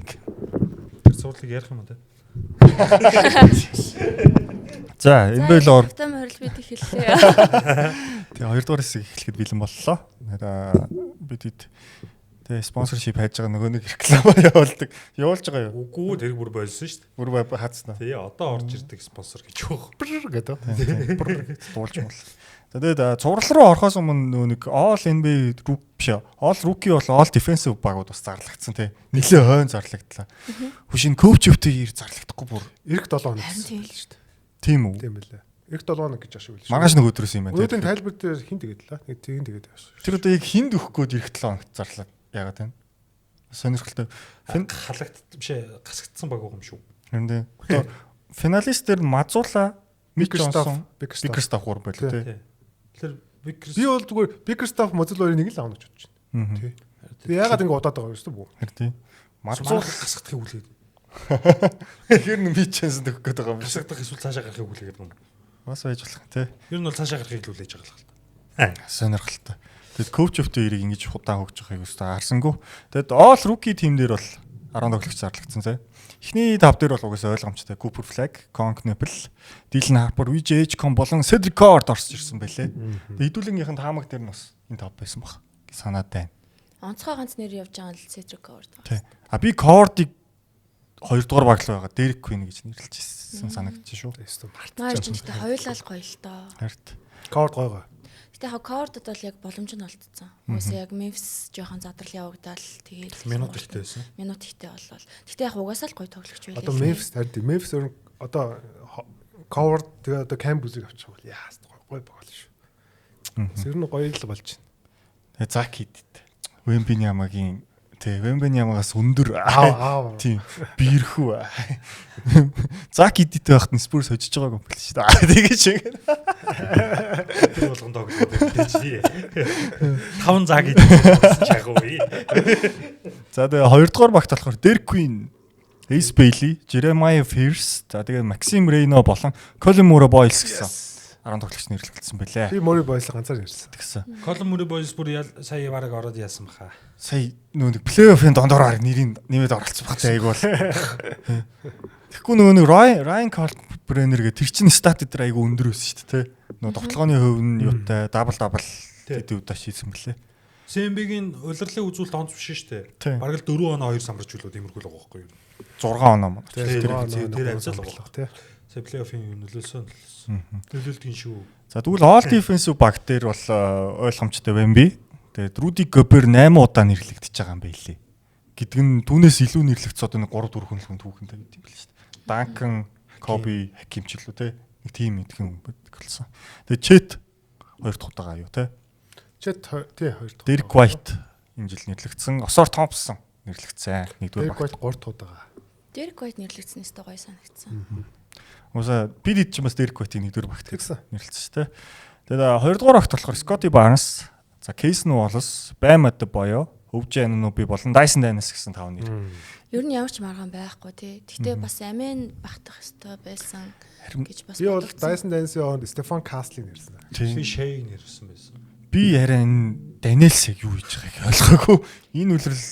Speaker 4: Тэр зурлыг ярих юм да.
Speaker 1: За энэ байлоор
Speaker 2: автом хорил бид хэллээ.
Speaker 1: Тэгээ хоёрдугаар хэсэг эхлэхэд бэлэн боллоо. Бид тэгээ спонсоршип хайж байгаа нөгөө нэг реклам явуулдаг. Явуулж байгаа юу?
Speaker 4: Үгүй тэр бүр болсон шүү дээ.
Speaker 1: Бүр хаацнаа.
Speaker 4: Тий, одоо орж ирдэг спонсор гэж юу
Speaker 3: гэдэг.
Speaker 1: Дуулж мал. Тэгээд цуврал руу орохоос өмнө нөгөө нэг all NBA all rookie бол all defensive багууд бас зарлагдсан тий. Нилээ хойно зарлагдлаа. Хүшин коучөвтэй зарлагдахгүй бүр
Speaker 3: Ирэх 7 хоног гэсэн байл шүү дээ.
Speaker 1: Тийм үү?
Speaker 3: Тийм байлаа. Ирэх 7 хоног гэж ашиг байл шүү.
Speaker 1: Маргааш нэг өдрөөс юм байна.
Speaker 3: Өөдөө тайлбар дээр хин тэгээд лаа. Нэг тэгин тэгээд явсан.
Speaker 1: Тэр одоо яг хинд өгөх гээд ирэх 7 хоногт зарлаад яагаад вэ? Сонирхолтой.
Speaker 4: халагдсан биш ээ, гасгдсан баг байгаа юм шүү.
Speaker 1: Харин одоо финалист дээр Мазуула,
Speaker 3: Bickerstaff,
Speaker 1: Bickerstaff хуур байлаа тий.
Speaker 4: Тэгэхээр
Speaker 3: Би бол зүгээр Bickerstaff Mozilla-ийн нэг л аавна гэж бодож байна. Тий. Тэгээ яагаад ингэ удаад байгаа юм шүү дээ.
Speaker 1: Харин тий.
Speaker 4: Мазуула гасгдахыг үлээд.
Speaker 1: Тэгэхээр нэг би чанс өгөх гээд байгаа юм шиг.
Speaker 4: Гасгдах эсвэл цаашаа гарахыг үлээгээд юм.
Speaker 1: Бас байж болох тий.
Speaker 4: Ер нь бол цаашаа гарахыг үлээж байгаа л та.
Speaker 1: Сонирхолтой. Тэгэд коуч өвтэй ирийг ингэж худаан хөгж байгааг өстой харсангүй. Тэгэд all rookie team дээр бол 10 тоглогч зарлагдсан тий. Эхний 5 дээр бол угаасаа ойлгомжтой. Cooper Flag, Con Knepel, Dylan Harper, VJ Ecom болон Cedric Cord орсож ирсэн байлээ. Тэгээд хэдүүлгийнхэнт хаамаг дээр нь бас энэ 5 байсан баг. Санаад байна.
Speaker 2: Онцгой ганц нэр явж байгаа нь Cedric Cord.
Speaker 1: Тий. Би Cord-ыг 2 дугаар баг л байгаа. Derek Queen гэж нэрлэж ирсэн санагдчих шүү.
Speaker 2: Наа ч гэдэг хоёулаа л гоё л доо.
Speaker 1: Харт.
Speaker 3: Cord гойгоо.
Speaker 2: Гэтэ яг Cord бол яг боломж нь олдсон. Үгүй яг Memphis жоохон задрал явагдал тэгээд
Speaker 4: Минут ихтэй байсан.
Speaker 2: Минут ихтэй болвол. Гэтэ яг угаасаа л гоё тоглогч байлаа.
Speaker 3: Одоо Memphis харин Memphis одоо Cord тэгээ одоо Campbell-ийг авчих бол яас гоё байгаа л шүү. Сэр нь гоё л болж байна.
Speaker 1: Тэгээ Zach Kidd. Wembanyama-гийн Wembanyama-гаас өндөр тийм биерхүү. Zach Kidd-тэй байхад нь Spurs хожиж байгааг юм бэл шүү дээ. Тэгээ шиг.
Speaker 4: Тэр болгонд тоглоод чи. 5 заг чагууи.
Speaker 1: За тэгээ 2 дугаар багт болохоор Derek Queen, Ace Bailey, Jeremiah Pierce, за тэгээ Maxim Reyno болон Colin Murray Boyles гэсэн 10 тоглогч нэрлэгдсэн байлээ.
Speaker 3: Би Murray Boyles ганцаар ярьсан.
Speaker 1: Тэгсэн.
Speaker 4: Colin Murray Boyles бүр сая бараг ороод яасан баха.
Speaker 1: Сая нөгөө плей-оффын дондороор нэрийг нэмээд оролцсон багтай айг бол. Тэгэхгүй нөгөө нэг Ryan Kalkbrenner гэх тэр чин стат дээр айгу өндөр өссөн шүү дээ. Нөгөө тоглооны хувь нь юутай дабл гэдэг удаа шийдсэн бэлээ.
Speaker 4: CMB-гийн улирлын үзүүлэлт онц биш шүү дээ. Бараг л 4 оноо 2 самарч үлээд иймэрхүү л байгаа байхгүй юу?
Speaker 1: 6 оноо мөн.
Speaker 4: Тэр авцал байгаа тий. Сая плей-оффын нөлөөлсөн. Нөлөөлдөг шүү.
Speaker 1: За тэгвэл all defensive баг дээр бол ойлгомжтой Wemby. Тэгээд Rudy Gobert 8 удаа нэрлэгдэж байгаа юм байлээ. Гэдэг нь түүнээс илүү нэрлэгдсэн одоо нэг 3 4 хүнлэгэн түүхэнтэй гэдэг юм байл шүү дээ. Duncan, Kobe, Hakim ч илүү те. Нэг тим идэх юм болсон. Тэгээд Chet 2 дахь удаага аюу те.
Speaker 3: Chet тий 2 дахь.
Speaker 1: Derek White энэ жил нэрлэгдсэн. Oscar Thompson нэрлэгдсэн. 1-р
Speaker 3: баг. Derek White 3 дахь удаага.
Speaker 2: Derek White нэрлэгдсэнээс тэ гоё санагдсан.
Speaker 1: Уусаа бид ч юм бас Derek White-ийг 1-р багт нэрлэгдсэн шүү дээ. Тэгээд 2 дугаар багт болохоор Scottie Barnes, за Casey Wallace, Bam Adebayo, Өвж Anunoby болон Dyson Daniels гэсэн 5 нэр.
Speaker 2: Ер нь ямар ч маргаан байхгүй тий. Гэхдээ бас амин багтах ёстой байсан гэж бас
Speaker 3: би бол Dyson Daniels-ийн оронд Stefan Castle-ийг нэрсэн.
Speaker 4: Би Shea-ийг нэрсэн байсан.
Speaker 1: Би харин Daniels-ийг юу хийж байгааг ойлгоогүй. Энэ үлрэл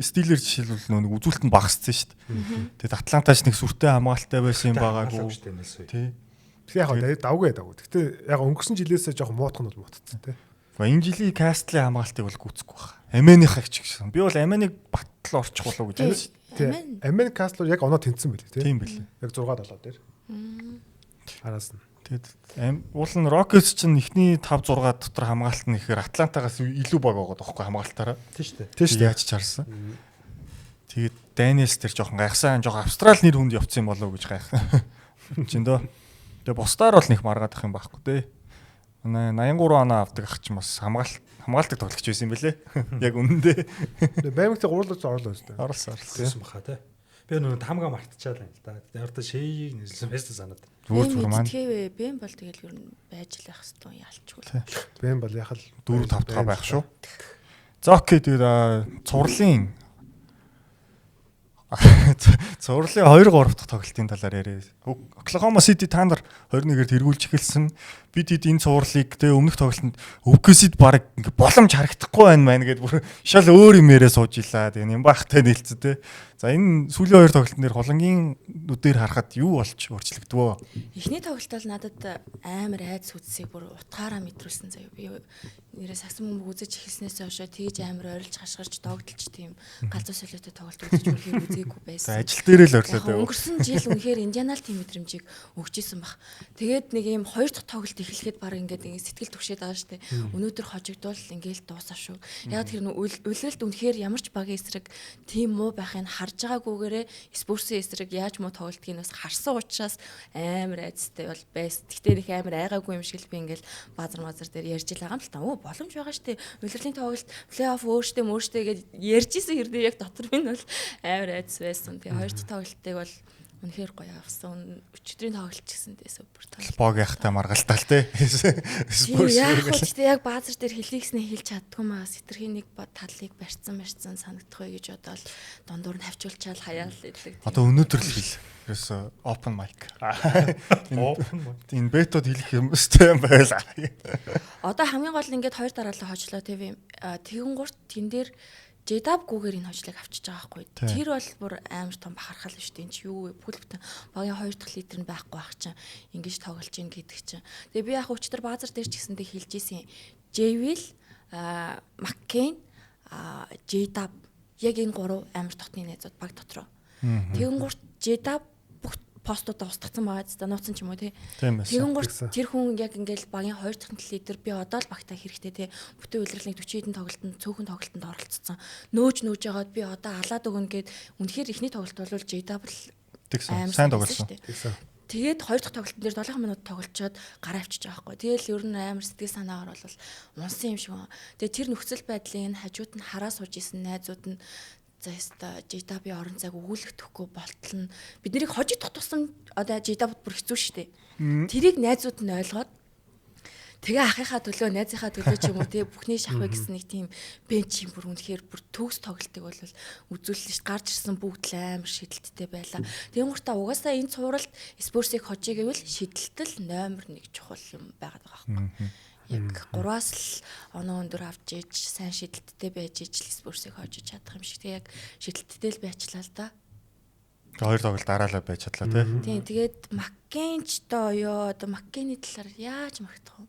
Speaker 1: стилэр жишээлбэл нэг үзүүлэлт нь багассан шүү дээ. Тэгээд Атлантач нэг сүртэй хамгаалалттай байсан юм байгаагүй. Тий.
Speaker 3: Яг давгүй. Гэхдээ яг өнгөрсөн жилээсээ жоохон муутах нь бол муутцсан тий.
Speaker 1: Энэ жилийн Castle-ийн хамгаалтыг бол гүцэхгүй байна. Амэных ч гэсэн. Би бол Амэнийг баттал орчих болов гэж байна.
Speaker 3: Тий. Амэн Castle яг оноо тэнцсэн байлээ тий.
Speaker 1: Тийм байлээ.
Speaker 3: Яг 6-7 дээр. Араас нь.
Speaker 1: Тэгээд уул нь Rockets чинь эхний 5 6 дотор хамгаалт нь ихээр Атлантагаас илүү баг байгаа тоххой хамгаалтаараа.
Speaker 4: Тийм шүү дээ.
Speaker 1: Тийм шүү дээ. Яаж ч харсан. Тэгээд Daniels тэр жоохон гайхсан, жоохон Австрал нэр хүнд явцсан болов гэж гайхсан. Чиндөө. Тэгээд бусдаар бол нэг маргаадах юм байхгүй дээ. 83 оноо авдаг ах чинь бас хамгаалдаг тоглогч байсан юм бэлээ. Яг үнэндээ.
Speaker 3: Баймагтай гурлаж орлоо шүү дээ.
Speaker 1: Орлоо.
Speaker 4: Тийм баха тий. Би нүг хамгаа мартчихаа л юм л да. Одоо Shea-ийг нэрсэн байсан санаад.
Speaker 2: Зүгээр маань. Тэгээ Бэм бол тэгэл ер нь байж л байх хэвээр ялчгүй.
Speaker 3: Бэм бол яг л
Speaker 1: 4 5 дахь байх шүү. За окей тэгээд цувралын 2 3 дахь тоглолтын талаар яриа. Oklahoma City та нар 21-ээр тэргүүлж эхэлсэн. Бид энэ цувралыг тэгээ өмнөх тоглолтод OKC-д баг ингээ боломж харагдахгүй байна мэн гэдээ бүр шал өөр юм яриа сууж илаа. Тэгээ юм бахтай нэлцэн тэ. За энэ сүүлийн хоёр тоглолтын дээр холонгийн нүдээр харахад юу болж өөрчлөгдвөө?
Speaker 2: Эхний тоглолт бол надад амар айц үдсийг бүр утгаараа мэдрүүлсэн заяа. Би нэрээ сагсан бөмбөг үзэж эхэлснээс хойш тэгж амар ойрлж хашгирч догдолч тийм галзуу солиотой тоглолт үзэж үнэхээр үзээгүй байсан.
Speaker 1: За ажил дээр л орлоо дээ.
Speaker 2: Өнгөрсөн жил үнэхээр Индианал тийм мэдрэмжийг өгчээсэн баг. Тэгээд нэг юм хоёр дахь тоглолт эхлэхэд баг ингээд сэтгэл түгшээд байгаа штэ. Өнөөдөр хожигдвол ингээд дуусаа шүү. Яг тэр үлрэлт үнэхээр ямар ч багийн эсрэг тийм муу байхыг харж байгаагүйгээрээ спортсын эсрэг яаж муу тоглолтгийг бас харсан учраас амар айцтай бол байс. Гэтэ их амар айгаагүй юм шиг л би ингээд базар мазар дээр ярьж л байгаа юм л та. Боломж байгаа штэ. Үлрэлийн тоглолт плей-офф өөртөө гэж ярьжсэн хэрнээ яг дотор минь бол амар айц байсан. Тэгээ хоёр дахь тоглолтыг бол үнэхээр гоё авсан. Өчигдрийн тоглолт гэсэн дээ супер тоглолт.
Speaker 1: Бог яхтай маргалтал те.
Speaker 2: Яг хөө ч яг баазар дээр хэлийгснээ хэлж чаддгүй маа. Сэтэрхийн нэг талыг барьцсан санагдах вэ гэж бодоод дундуур нь хавчуулчаал хаяал идлэг.
Speaker 1: Одоо өнөөдөр л хэл. Ерөөсө open mic. Энэ бетод хэлэх юм өстэй юм байла.
Speaker 2: Одоо хамгийн гол нь ингээд хоёр дараалал хожлоо тийм. Тэгэн гурт тэн дээр J-Dub-гүйгээр энэ хожлыг авчиж байгаа байхгүй. Тэр бол бүр амар том бахархал шүү дээ. Энд чи юу вэ? Бүхэл бүтэн багийн хоёр дахь лидер нь байхгүй байх чинь ингэж тоглож гин гэдэг чинь. Тэгээ би яг өчтөр баазар дээр ч гэсэндээ хэлж ийсэн. J-Will, McCain, J-Dub яг энэ гурав амар дотны найзууд баг дотроо. Тэгэн гурт J-Dub бүх постуудаа устгацсан байгаа зү нууцсан ч юм уу тий. Тэгэн гурт тэр хүн яг ингээл багийн хоёр дахь лидер би одоо л багтаа хэрэгтэй тий. Бүтэн үйлрэлний 40 хэдэн тоглолтод цөөхөн тоглолтод оролцсон. Нөөж жагаад би одоо алаад өгнө гэд үнэхээр ихний тоглолт бол J-Dub
Speaker 1: сайн тоглосон.
Speaker 2: Тэгээд хоёр дахь тоглолтын дээр 7 минут тоглолцоод гараа авчиж байгаа байхгүй. Тэгэл ер нь амар сэтгэл санаагаар бол унсан юм шиг байна. Тэгээд тэр нөхцөл байдлыг хажууд нь хараа сууж исэн найзууд нь заста J-Dub-ийн орон зайг өгүүлэхдэггүй болтол нь бид нарыг хожигдох тусам одоо J-Dub бүр хэцүү шттэ. Тэрийг найзууд нь ойлгоод тэгээ ахыхаа төлөө найзынхаа төлөө ч юм уу те бүхний шахвэ гэсэн нэг тийм бенч юм бүр үнэхээр бүр төгс тоглолтыг бол үзүүлсэн ш гарч ирсэн бүгд л амар шидэлттэй байла. Тэгэн гуртаа угаасаа энэ цувралд спортсыг хожиг гэвэл шидэлтэл номер 1 чухал юм байгаад байгаа байхгүй. Яг 3-аас л оноо өндөр авч иж сайн шидэлттэй байж ижил спортсыг хожиж чадах юм шиг. Тэг яг шидэлттэй л байчлаа л да.
Speaker 1: Хоёр тоглолт дараалал байж чадлаа тий.
Speaker 2: Тийм тэгээд McCain-ч доо ёо одоо McCain-ийн талаар яаж магтах вэ?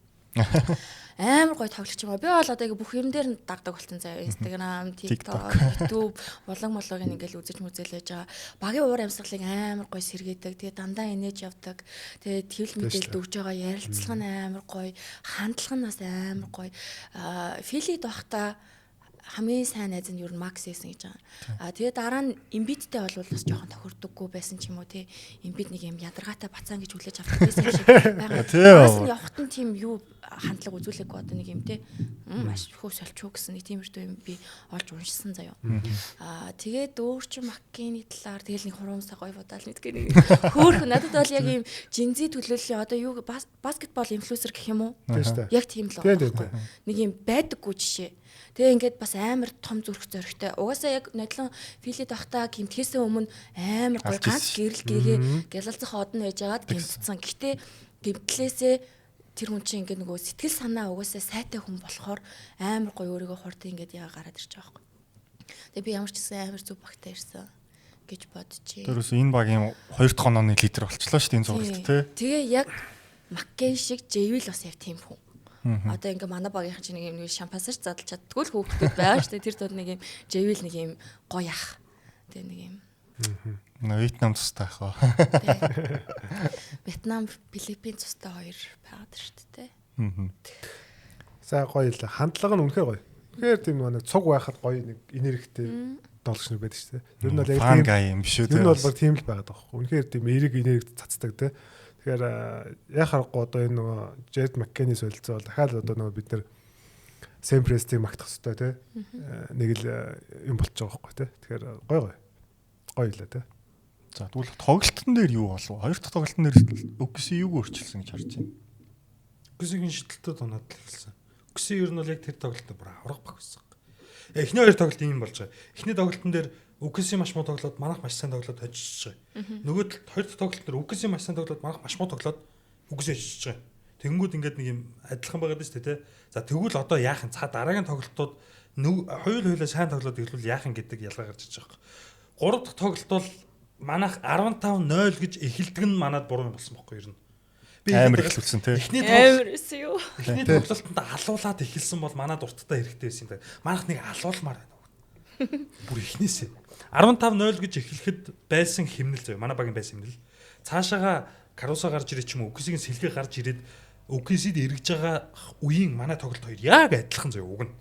Speaker 2: Амар гоё тоглогч юм аа. Би бол одоо ингэ бүх юм дээр нь дагдаг болсон заяа. Instagram, TikTok, YouTube болон ингээл үзэж мүзэл байж байгаа. Багийн уур амьсгалыг амар гоё сэргээдэг. Тэгээ дандаа инээж явдаг. Тэгээ твэл мэдээлэл өгж байгаа ярилцлага нь амар гоё. Хандлага нь бас амар гоё. Филид байхдаа хамгийн сайн найз нь юу н Макс байсан гэж байгаа. Тэгээ дараа нь Embiid-тэй бол бас жоохон тохирдоггүй байсан ч юм уу тий. Embiid нэг юм ядаргаатай бацаан гэж хүлээж авдаг байсан шиг байгаа. Бас нь явахт нь тийм юу хандлага үзүүлээгүй одоо нэг юм тий. Маш хөө соличоо гэсэн нэг тиймэрхүү юм би олж уншсан заяа. Тэгээд өөр чи Маккины талаар тэгэл нэг хуруумсаа гоё бодоол мэдгээ нэг хөөх надад бол яг юм жинзи төлөөллийн одоо юу баскетбол инфлюенсер гэх юм уу? Яг тийм л байна. Нэг юм байдаггүй жишээ. Тэгээ ингээд бас амар том зүрх зоригтой. Угаасаа яг нодлон филид ахтаа гимтгээсээ өмнө амар гоё ганц гэрэл гээгээ гялалцах одон байж агаад гимтсэн. Гэтэ гимтлээсээ тэр хүн чинь ингээд нөгөө сэтгэл санаа угаасаа сайтай хүн болохоор амар гоё өөрийгөө хурдан ингээд яга гараад ирж байгаа юм. Тэгээ би ямар ч гэсэн амар зүг багтаа ирсэн гэж бодчихъя.
Speaker 1: Тэрээс энэ багийн 2 дахь онооны лидер болчихлоо шүү дээ энэ цуглалт тий.
Speaker 2: Тэгээ яг Маккен шиг J-Will бас яг тийм хүн. Одоо ингээ манай багийнхан чинь нэг юм шампансаж задлж чаддгүй л хүүхдүүд байгаа шүү дээ. Тэр тул нэг юм J-Will нэг юм гоё ах. Тэгээ нэг юм.
Speaker 1: Вьетнам цустай ах.
Speaker 2: Вьетнам, Филиппин цустай хоёр байгаад шүү дээ.
Speaker 3: За гоё л хандлага нь үнэхээр гоё. Тэгэхээр тийм нэг цуг байхад гоё нэг энергитэй тоглогч нар байдаг шүү дээ. Ер нь бол яг
Speaker 1: тийм юм биш үү.
Speaker 3: Ер нь бол баг тийм л байгаад байгаа хөө. Үнэхээр тийм энерги цацдаг те. Тэгэхээр яг харахгүй одоо энэ нөгөө Джет Маккений солилцоо бол дахиад одоо нөгөө бид нар Семпрестиг магтах хэрэгтэй те. Нэг л юм болчих жоох байхгүй те. Тэгэхээр гоё л те.
Speaker 1: За тэгвэл тоглолтын дээр юу болов? Хоёр дахь тоглолтын дээр өгсөн юуг өөрчилсөн гэж харж байна.
Speaker 4: Өгсөгийн шидэлтүүд унаад л эхэлсэн. Өгсөн ер нь бол яг тэр тоглолтод бүр авраг баг байсан. Эхний хоёр тоглолт ийм болж байгаа. Эхний тоглолтын дээр Үкэсийн маш муу тоглоод манайх маш сайн тоглоод хожиж байгаа. Нөгөө талд хоёр дахь тоглолт дээр Үкэсийн маш сайн тоглоод манайх маш муу тоглоод Үкэсээ хожиж байгаа. Тэгэнгүүт ингээд нэг юм адилхан байгаад байна шүү дээ. За тэгвэл одоо яах юм? Дараагийн тоглолтууд хоёулаа сайн тоглоод ирлүүл яах юм гэдэг ялгаа гарч иж байгаа. 3 дахь тоглолт бол манайх 15-0 гэж эхэлдэг нь манад буруу болсон байхгүй юу?
Speaker 1: Амар эхлүүлсэн тий.
Speaker 2: Амар байсан юу?
Speaker 4: Эхний тоглолтод алуулаад эхэлсэн бол манад урттай хэрэгтэй байсан юм да. Манайх нэг алуулмаар байна. Бүр эхнээсээ 15-0 гэж эхлэхэд байсан хэмнэл зөө. Манай багийн байсан хэмнэл. Цаашаага Каруса гарч ирээд ч юм уу, Үкисийн сэлгээ гарч ирээд Үкисид эргэж байгаа үеийн манай тоглолт хоёр яг адилхан зөө уг нь.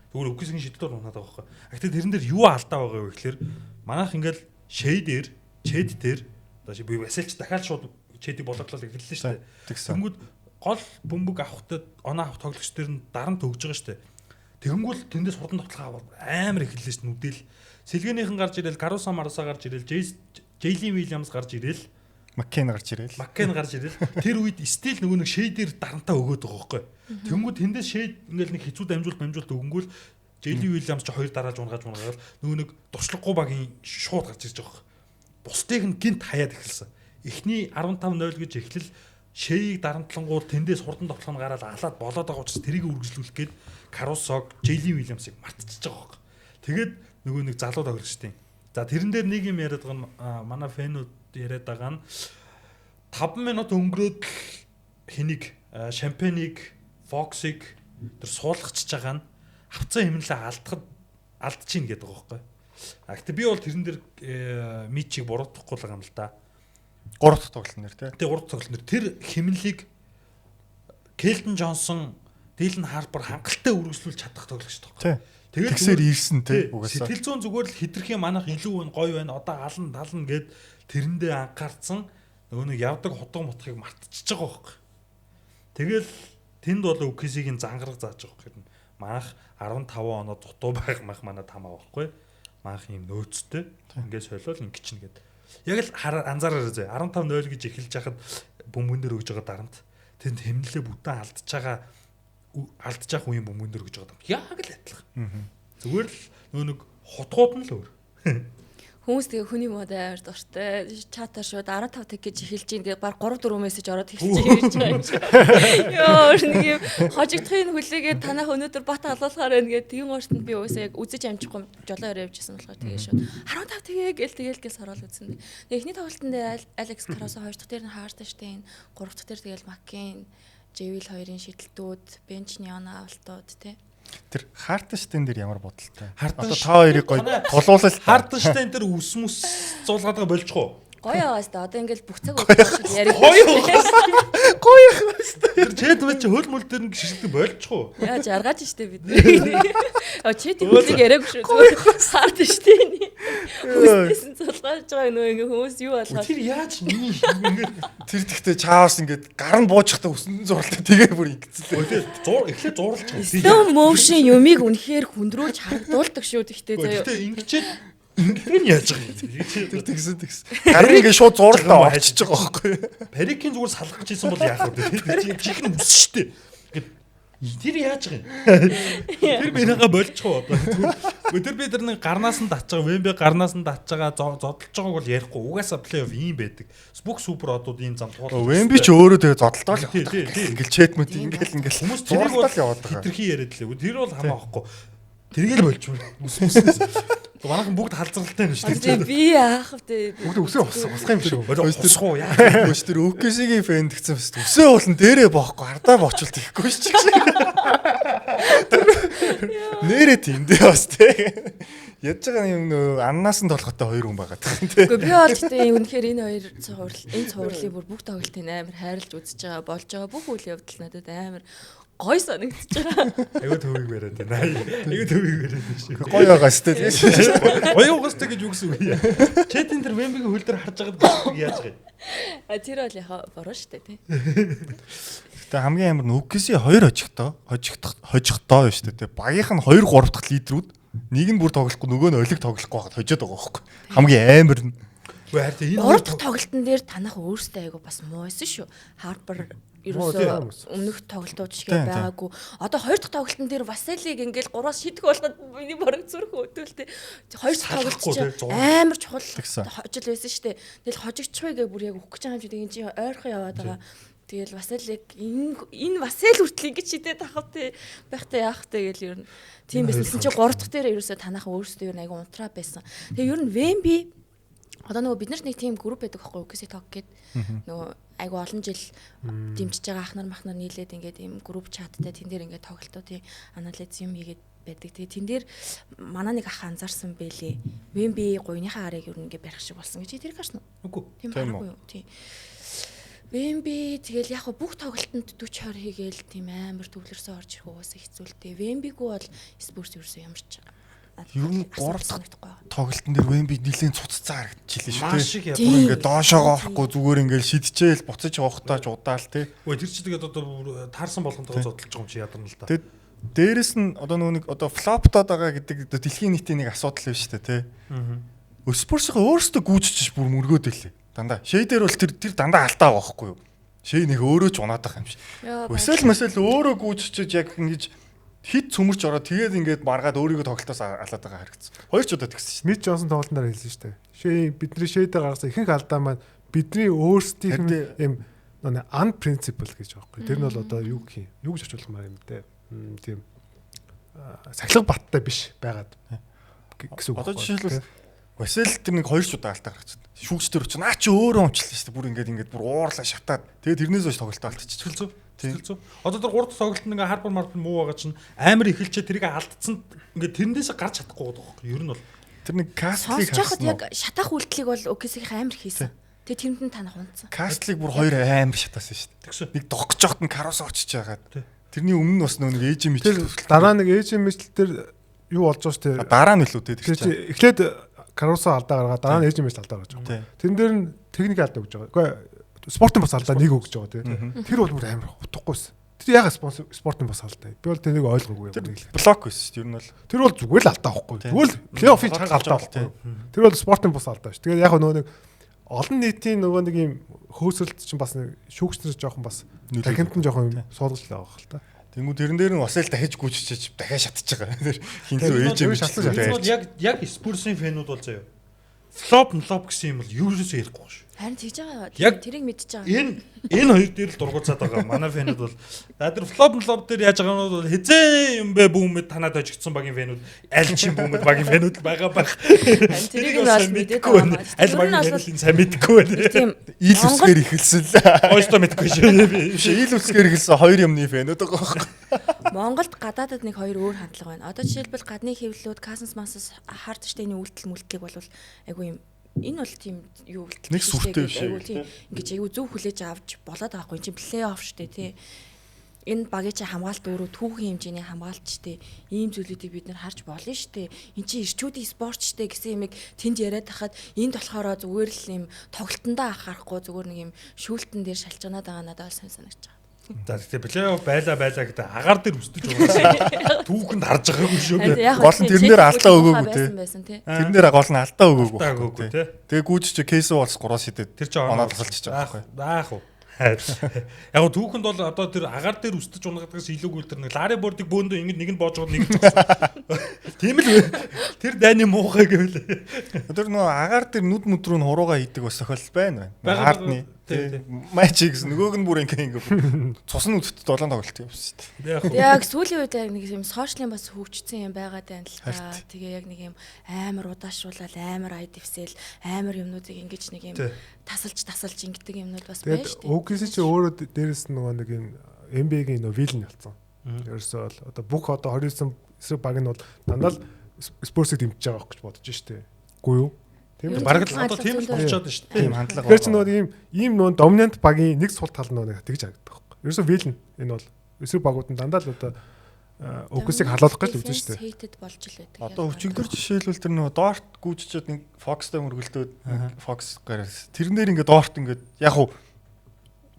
Speaker 4: Тэгвэл Үкисийн шийдэлтээр унаад байгаа байхгүй. Гэхдээ тэрэн дээр юу алдаа байгаа вэ гэхээр манайх ингээл шейдээр, чэд дээр одоо би василч дахиад шууд чэдийг болгоглол эхэллээ шүү дээ. Тэнгүүд гол бөмбөг авахтад оноо авах тоглогч дээр нь дарамт өгж байгаа шүү дээ. Тэгэнгүүт тэндээс хурдан тоглох амар эхэллээ шүү дээ. Нүдэл сэлгээнийхэн гарч ирэл, Каруса Маруса гарч ирэл, Джейли Уильямс гарч ирэл,
Speaker 1: Маккен гарч ирэл.
Speaker 4: Тэр үед стил нөгөө нэг шейдээр дарамтаа өгөөд байгаа байхгүй. Тэнгүүд тэндээс шейд ингээл нэг хэцүү дамжуулт өгөнгүүл Джейли Уильямс ч хоёр дараалж унгааж нөгөө нэг туршлагагүй багийн шууд гарч ирж байгаа. Бусдыг нь гинт хаяад эхэлсэн. Эхний 15-0 гэж эхлэл шейийг дарамтлангууд тэндээс хурдан тоглох нь гараад алаад болоод байгаа учраас тэрийг үргэлжлүүлэх гээд Карусог, Джейли Уильямсыг мартчихж байгаа байхгүй. Тэгээд нөгөө нэг залуу тоглогчдیں۔ За тэрэн дээр нэг юм яриад байгаа нь манай фэнүүд яриад байгаа нь 5 минут өнгөрөөд хэнийг шампаниг, фоксыг тэр суулгачж байгаа нь хавцаа хэмнэлээ алдчихин гэдэг байгаа байхгүй. Гэхдээ би бол тэрэн дээр мичиг буруутгахгүй л байгаа юм л да.
Speaker 1: 3 дахь тоглолт нэр тий.
Speaker 4: Тэгээ 3 дахь тоглолт нэр тэр хэмнэлийг Келтон Джонсон, Дилэн Харпер хангалттай үргэлжлүүлж чадах тоглогч таахгүй.
Speaker 1: Тэгээд тэгсээр ирсэн тий.
Speaker 4: Угаасаа. Сэтгэл зүйн зүгээр л хитрхи манах илүү байна, гоё байна. Одоо алан гэд тэрэндээ анхаарсан нөгөө нэг явдаг хутга мутхыг мартчихж байгаа байхгүй. Тэгэл тэнд бол Үкисигийн зангараг зааж байгаа хэрнэ. Манах 15 оноо дутуу байх манай тамаа байхгүй. Манах юм нөөцтэй. Ингээд солиол ингэчнэ гэд. Яг л анзаараарай зэ 15-0 гэж эхэлж хахад бөмбөн дээр өгж байгаа дарамт. Тэнд хэмнэлээ бүтэн алдчих үеийн бөмбөн дээр өгж байгаа дарамт. Яг л адилхан. Зүгээр л нэг хутгууд нь л өөр.
Speaker 2: Хүмүүс тэгээ хүний мод амар дуртай. Чатаар шууд 15 тэг гэж эхэлж ийн тэгээ баг 3-4 мессеж ороод хэлчихэж байгаа юм шиг. Йоо нэг юм хожигдохын хүлээгээд танах өнөөдөр бат алуулахаар байна гэдэг тийм гоорт нь би уусаа яг үзэж амжихгүй жолоо өрөө явжсэн болохоор тэгээ шууд 15 тэгээ гээл сороол үзсэн. Тэгээ эхний тоглолтын дээр Алекс Кароса 2 дахь дээр нь Хартштейн, 3 дахь дээр тэгэл Маккен, Джевил хоёрын шидэлтүүд, бенчний оноо авалтууд тий.
Speaker 1: Тэр Хартштейн дээр ямар бодолтой? Одоо та хоёрыг гоё тулуулал.
Speaker 4: Хартштейн дээр ус зуулгаад байгаа болж гоо.
Speaker 2: Гоё байгаас та одоо ингээл бүх цаг өдөр яриг.
Speaker 4: Гоё байгаас та. Тэр чэд мэж хөл мөл дээр гიშгэлдэг болж гоо.
Speaker 2: Яа жаргаж штэ бид. Чэд хүлэг яриаг шүү. Хартштейн. Үстсэн зулгааж байгаа нөө ингээ хүмүүс юу болгоо.
Speaker 4: Тэр яаж ингээд
Speaker 1: тэр тэгтээ чаавс ингээд гар нь буужхтаа өсөн зурлаа тэгээ бүр ингэцлээ.
Speaker 4: Эхлээд зурлаж байгаа.
Speaker 2: Slow motion юмыг үнэхээр хүндрүүлж хардуулдаг шүү тэгтээ заяа.
Speaker 4: Гэтэ ингэчээд энэ яаж байгаа юм.
Speaker 1: Тэр тэгсэн. Гар нь ингээд шууд зурлаа очиж байгаа байхгүй.
Speaker 4: Парикийн зүгээр салгаж ийсэн бол яах вэ? Чихэн үс штэ. Тэр яаж байгаа юм? Тэр бинага болчихоо одоо. Өдөр би тэр нэг гарнаас нь татж байгаа, Вембе гарнаас нь татж байгаа, зодолж байгааг бол ярихгүй. Угаасаа плей-офф ийм байдаг. Бүх супер одууд ийм зам туулах.
Speaker 1: Вембе ч өөрөө тэгээ зодолтоо л яваад. Ингээл чэт мэт ингээл
Speaker 4: хүмүүс тэрийг бол
Speaker 1: яваад байгаа.
Speaker 4: Хитрхи яриад лээ. Тэр бол хамаахгүй. Тэргээл болчихвол үс. Манайхан бүгд халзралтай байна шүү дээ.
Speaker 2: Би яах вэ?
Speaker 1: Бүгд өсөө усах юм шүү.
Speaker 4: Усах уу яах вэ?
Speaker 1: Өш тэр өвкэсигийн фэн гэсэн өсөө болон дээрээ боохгүй ардаа боочулт ихгүй шүү. Нэрээ тийм дээ бас тий. Ядж байгаа юм нөө аннаас нь толготой хоёр хүн байгаа тий.
Speaker 2: Үгүй би бол тийм үнэхээр энэ хоёр цувралыг бүр бүх тоглолтын амар хайрлаж үзэж байгаа болж байгаа бүх үйл явдал надад амар гой санагдчихж байгаа.
Speaker 4: Айгуу төвийг бариад байна. Айгуу төвийг бариад байна шүү.
Speaker 1: Гой байгаас тий.
Speaker 4: Гоё угастай гэж юу гэсэн үг юм. Чэтэн тэр Вембигийн хөл дээр харж байгаад яаж байгаа юм?
Speaker 2: Тэр бол яхаа бороо штэ тий.
Speaker 1: Гэтэ хамгийн амар нь өвкэсийн хоёр хожигдоо байна шүү дээ. Багийнх нь 2 3 дахь лидерүүд нэг нь бүр тоглохгүй нөгөө нь олиг тоглохгүй байгаад хожоод байгаа байхгүй. Хамгийн амар нь.
Speaker 4: Үгүй харин энэ
Speaker 2: хоёр дахь тоглолтын дээр танах өөрсдөө айгу бас муу байсан шүү. Харпер ерөөсөө өмнөх тоглолтууд шиг байгаагүй. Одоо хоёр дахь тоглолтын дээр Василийг ингээл 3-аас шидэх болгоод миний борог зүрх өдөлтэй. Хоёр дахь тоглолт амар чухал хожил байсан шүү дээ. Тэгэл хожигдчихвэ гэ бүр яг өгөх гэж байгаа юм чи энэ ойрхон яваад байгаа. Тэгэл бас л яг энэ бас л хүртэл ингэж шидэд авах тий байхтай яах вэ гэл ер нь тийм байсан чи 3 дахь дээр ерөөсөө танаахан өөрсдөө ер нь айгу унтраа байсан. Тэгээ ер нь Вемби одоо нөгөө бид нарт нэг тийм групп байдаг байхгүй үкси ток гэд нөгөө айгу олон жил дэмжиж байгаа ахнар махнар нийлээд ингээд ийм групп чаттай тэн дээр ингээд тоглолтуудын анализ юм хийгээд байдаг. Тэгээ тэн дээр манай нэг ах анзаарсан байлээ. Вемби гуйныхаа арыг ер нь ингээд барих шиг болсон гэж тэрийг харсан уу?
Speaker 4: Үгүй.
Speaker 2: Тийм байхгүй юу? Тийм. Вемби тэгэл яг бүх тоглолтод 40-20 хийгээл тийм амар төвлөрсөн орж ирэх угаасаа хэцүүлтэй. Вембигүү бол спорт ерөөсөө ямарч
Speaker 1: ер нь 3 дахь тоглолтын дээр Вемби нэлийн цуццаа харагдчихлээ шүү дээ. Бүр ингээд доошоогоо орохгүй зүгээр ингээд шидчихээл буцаж явахтаа ч удаал тий.
Speaker 4: Өө тэр чи тэгээд одоо таарсан болгонтойгоо зодтолж байгаа юм чи ядарна л да.
Speaker 1: Тэгээд дээрэс нь одоо нэг одоо флоптоод байгаа гэдэг дэлхийн нийтийн нэг асуудал байна шүү дээ тий. Спортсоо өөрөөсөө гүйжиж бүр мөргөөд байлээ. Дандаа шейдэр бол тэр дандаа алдаа байгаа байхгүй юу? Шей нэг өөрөө ч унаад байгаа юм шиг. Өсөл мэсэл өөрөө гүйжиж яг ингэж хит цөмөрч ороод тэгээд ингээд маргаад өөрийгөө тоглолтоос алаад байгаа харагдсан. Хоёр ч удаа тэгсэн шүү.
Speaker 3: Мид Джонсон тоглолтоор хэлсэн шүү дээ. Шей бидний шейдэ гаргасан ихэнх алдаа маань бидний өөрсдийн юм ан принципл гэж байгаа байхгүй. Тэр нь бол одоо юу гэх юм? Юу гэж оруулах юм бэ? Тийм сахилга баттай биш байгаад гэсэн үг.
Speaker 1: Одоо жишээлбэл Васил тэр нэг 2 ч удаа алдаа гаргацсан. Шүүгчдэр учраас наа чи өөрөө унчлаа шүү дээ. Бүр ингээд бүр уурлаа шатаад. Тэгээд тэрнээс хойш тоглолтоо алдчих.
Speaker 4: Тэгэлцүү. Одоо тэр 3 дахь тоглолтод ингээ харбар марбар муу байгаа чинь амар ихэлчээ тэрийг алдсан ингээ тэрнээс гарч чадахгүй байгаа байхгүй. Ер нь бол
Speaker 1: тэр нэг кастлыг
Speaker 2: харсан. Яг шатах үйлдэлийг бол OKC-ийн амар хийсэн. Тэгээ тэрэнд нь танах унтсан.
Speaker 1: Кастлыг бүр 2 амар шатаасан шүү дээ. Тэгсэн. Нэг догч жоохот нь карус очиж байгаад. Тэрний өмнө нь бас нэг ээжийн мэтэл.
Speaker 3: Дараа нэг ээжийн мэтэл тэр юу болж байгаа шүү дээ.
Speaker 1: Дараа нь илүү дээ.
Speaker 3: Эхлээд карусаа алдаа гаргаад дараа нь ээжийн мэтэл алдаа гаргаж байгаа. Тэрэн дээр нь техник алдаа өгж байгаа. Үгүй спортын бас алдаа нэг өгж байгаа тийм. Тэр бол бүр амар утгахгүйсэн. Тэр ягаад спортын бас алдаа. Би бол тэрийг ойлгоогүй юм.
Speaker 1: Блок байсан шүү дээ. Ер нь бол
Speaker 3: тэр бол зүгээр л алдаа байхгүй. Зүгээр л плей-оффын чанга алдаа байхгүй. Тэр бол спортын бас алдаа шүү. Тэгээд яг нөгөө нэг олон нийтийн нөгөө нэг юм хөөсөлт чинь бас нэг шүүгчнэр жоохон бас дахинт нь жоохон суулгачлаа байгаа хэл та.
Speaker 1: Тэнгүү тэрэн дээр нь бас л дахиж гүйчиж дахиад шатчих байгаа. Тэр хинлүү ээж юм
Speaker 4: шатсан. Яг спортын фэнүүд бол заяа. Флоп гэсэн юм бол ерөөсөө ярихгүй шүү.
Speaker 2: Харин тэгж байгаа. Тэрийг мэдчихэж байгаа.
Speaker 4: Энэ хоёр дээр л дургуцаад байгаа. Манай фэнүүд бол тэр флоп дээр яаж байгаа нь бол хизээ юм бэ бүүмэд танаад ажигдсан багийн фэнүүд аль чин бүүмэд багийн фэнүүд л байгаа байх.
Speaker 2: Тэрийг нь бол мэдээд байгаа.
Speaker 4: Аль багийн фэнүүдийг сайн мэдгүй байна.
Speaker 2: Тийм.
Speaker 1: Ил үсгээр ихэлсэн л.
Speaker 4: Ойсто мэдгүй шүү.
Speaker 1: Ил үсгээр ихэлсэн хоёр юмны фэнүүд байгаа байхгүй.
Speaker 2: Монголд гадаадад нэг хоёр өөр хандлага байна. Одоо жишээлбэл гадны хэвлэлүүд Касанс Масс хард штейний үйлдэлийг бол айгүй юм. Энэ бол тийм юу үйлдэл
Speaker 1: нэг сүртэй биш
Speaker 2: айгүй тийм ингэж айгүй зөв хүлээж авч болоод байгаа хгүй. Энд чинь плей-офф штэ тий. Энэ багийн чи хамгаалт өөрөө түүхийн хэмжээний хамгаалт штэ. Ийм зүйлүүдийг бид нар харж болно штэ. Энд чи ирчүүдийн спорт штэ гэсэн юмыг тэнд яриад хахад энд болохоор зүгээр л юм тоглолтондоо анхаарахгүй зүгээр нэг юм шүүлтэн дээр шалчганаад байгаа надад сайн санагч байгаа.
Speaker 4: За тэгээ плей-офф байлаа гэдэг агаар дээр өсдөж байгаа. Түүхэнд харж байгаагүй шүү.
Speaker 1: Гол нь тэрнээр алдаа өгөөгүй те. Тэрнээр гол нь алдаа өгөөгүй
Speaker 4: те.
Speaker 1: Тэгээ гүйж чи кейс болс 3 шидэд
Speaker 4: тэр чинь оноо тасалж байгаа байхгүй. Баах уу. Яг түүхэнд бол одоо тэр агаар дээр өсдөж унгадагаас илүүгүй тэр нэг лари бордыг бөөндөө ингэ нэг нь боож байгаа нэг нь зогсон. Тийм л тэр дайны муухай гэвэл.
Speaker 1: Тэр нөө агаар дээр нүд рүү нь хуруугаа хийдэг бас тохиол байна. Хаалтны матч гэсэн нөгөөг нь бүр ингэ цусны үдт 7 тоглолт явсан шүү дээ.
Speaker 2: Яг сүүлийн үед яг нэг юм сошиалын бас хөгжсөн юм байгаад байна л та. Тэгээ яг нэг юм амар удаашруулаад амар айдвсэл амар юмнуудыг ингэж нэг юм тасалж ингэдэг юмнууд бас байна шүү дээ.
Speaker 3: OKC чи өөрөө дээрэс нь нөгөө нэг юм NBA-гийн нөгөө вилн болсон. Ерөөсөө бол одоо бүх одоо 29 эсрэг баг нь бол дандаа л спортсыг дэмжиж байгаа гэж бодож штэ. Үгүй юу?
Speaker 4: Тийм бараг л одоо тийм л болчиход шүү дээ.
Speaker 1: Тийм хандлага.
Speaker 3: Тэгэхээр ч нөгөө ийм нөгөө доминант багийн нэг сул тал нөгөө тэгж харагддаг байхгүй. Ерөөсөө вилн энэ бол эсрэг багууд нь дандаа л одоо OKC-г халуулах гэж үзэн шүү дээ.
Speaker 2: Хейтэд болж л байдаг.
Speaker 1: Одоо өчигдөр жишээлбэл тэр нөгөө доорт гүйччихэд нэг Fox-тай мөргөлдөөд Fox гараас тэрнээр ингээд доорт ингээд яг хуу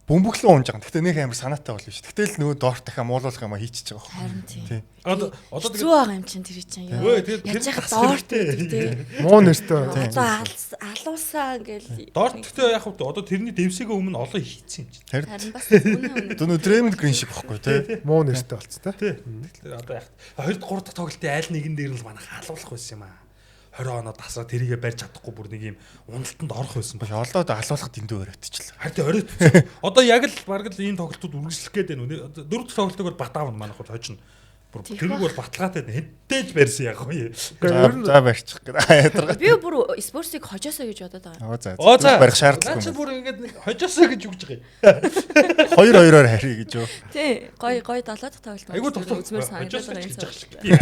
Speaker 1: бөмбөглөө унж байгаа. Гэхдээ нэг амар санаатай болно шүү. Гэтэл нөгөө доорт дахиад муулуулах юм а хийчихэж байгаа.
Speaker 2: Харин тийм.
Speaker 4: Одоо
Speaker 2: зүг байгаа юм чинь тэр чинь ёо. Яаж яхад доорт тийм.
Speaker 3: Муу нэртэй.
Speaker 2: Одоо алуусаа ингээл.
Speaker 4: Доорт гэхдээ яг хөө одоо тэрний дэвсгийн өмнө олон хийцэн юм чинь.
Speaker 2: Харин бас үнэн.
Speaker 1: Дөнөө Draymond Green шиг байхгүй тий.
Speaker 3: Муу нэртэй болц та.
Speaker 4: Тэгэхээр одоо яг 2 3 дахь тоглолтын айл нэгэн дээр л манайх халуулах байсан юм аа. 20 оноо тасраа тэрийгэ барьж чадахгүй бүр нэг юм уналтанд орох байсан.
Speaker 1: Баш олоод алуулах дэндүү өрөөтчлээ.
Speaker 4: Харин оройт. Одоо яг л баг л энэ тоглолтууд үргэлжлэх гээд байна. Дөрөв дэх тоглолтыг бол Батаав манайх бол хожно. Бүр тэрийг бол баталгаатай хэдтэй л барьсан яг гоё.
Speaker 1: За барьчих гэдэг.
Speaker 2: Би бүр спортсыг хожоосоо гэж бодоод байгаа.
Speaker 1: Оо за барих шаардлагагүй.
Speaker 4: Наач бүр ингээд нэг хожоосоо гэж үгж байгаа юм.
Speaker 1: 2-2-оор харья гэж юу.
Speaker 2: Тий, гоё 7 дахь тоглолт.
Speaker 4: Айгуу тоглолт
Speaker 2: үзмээр санагдаад байгаа юм.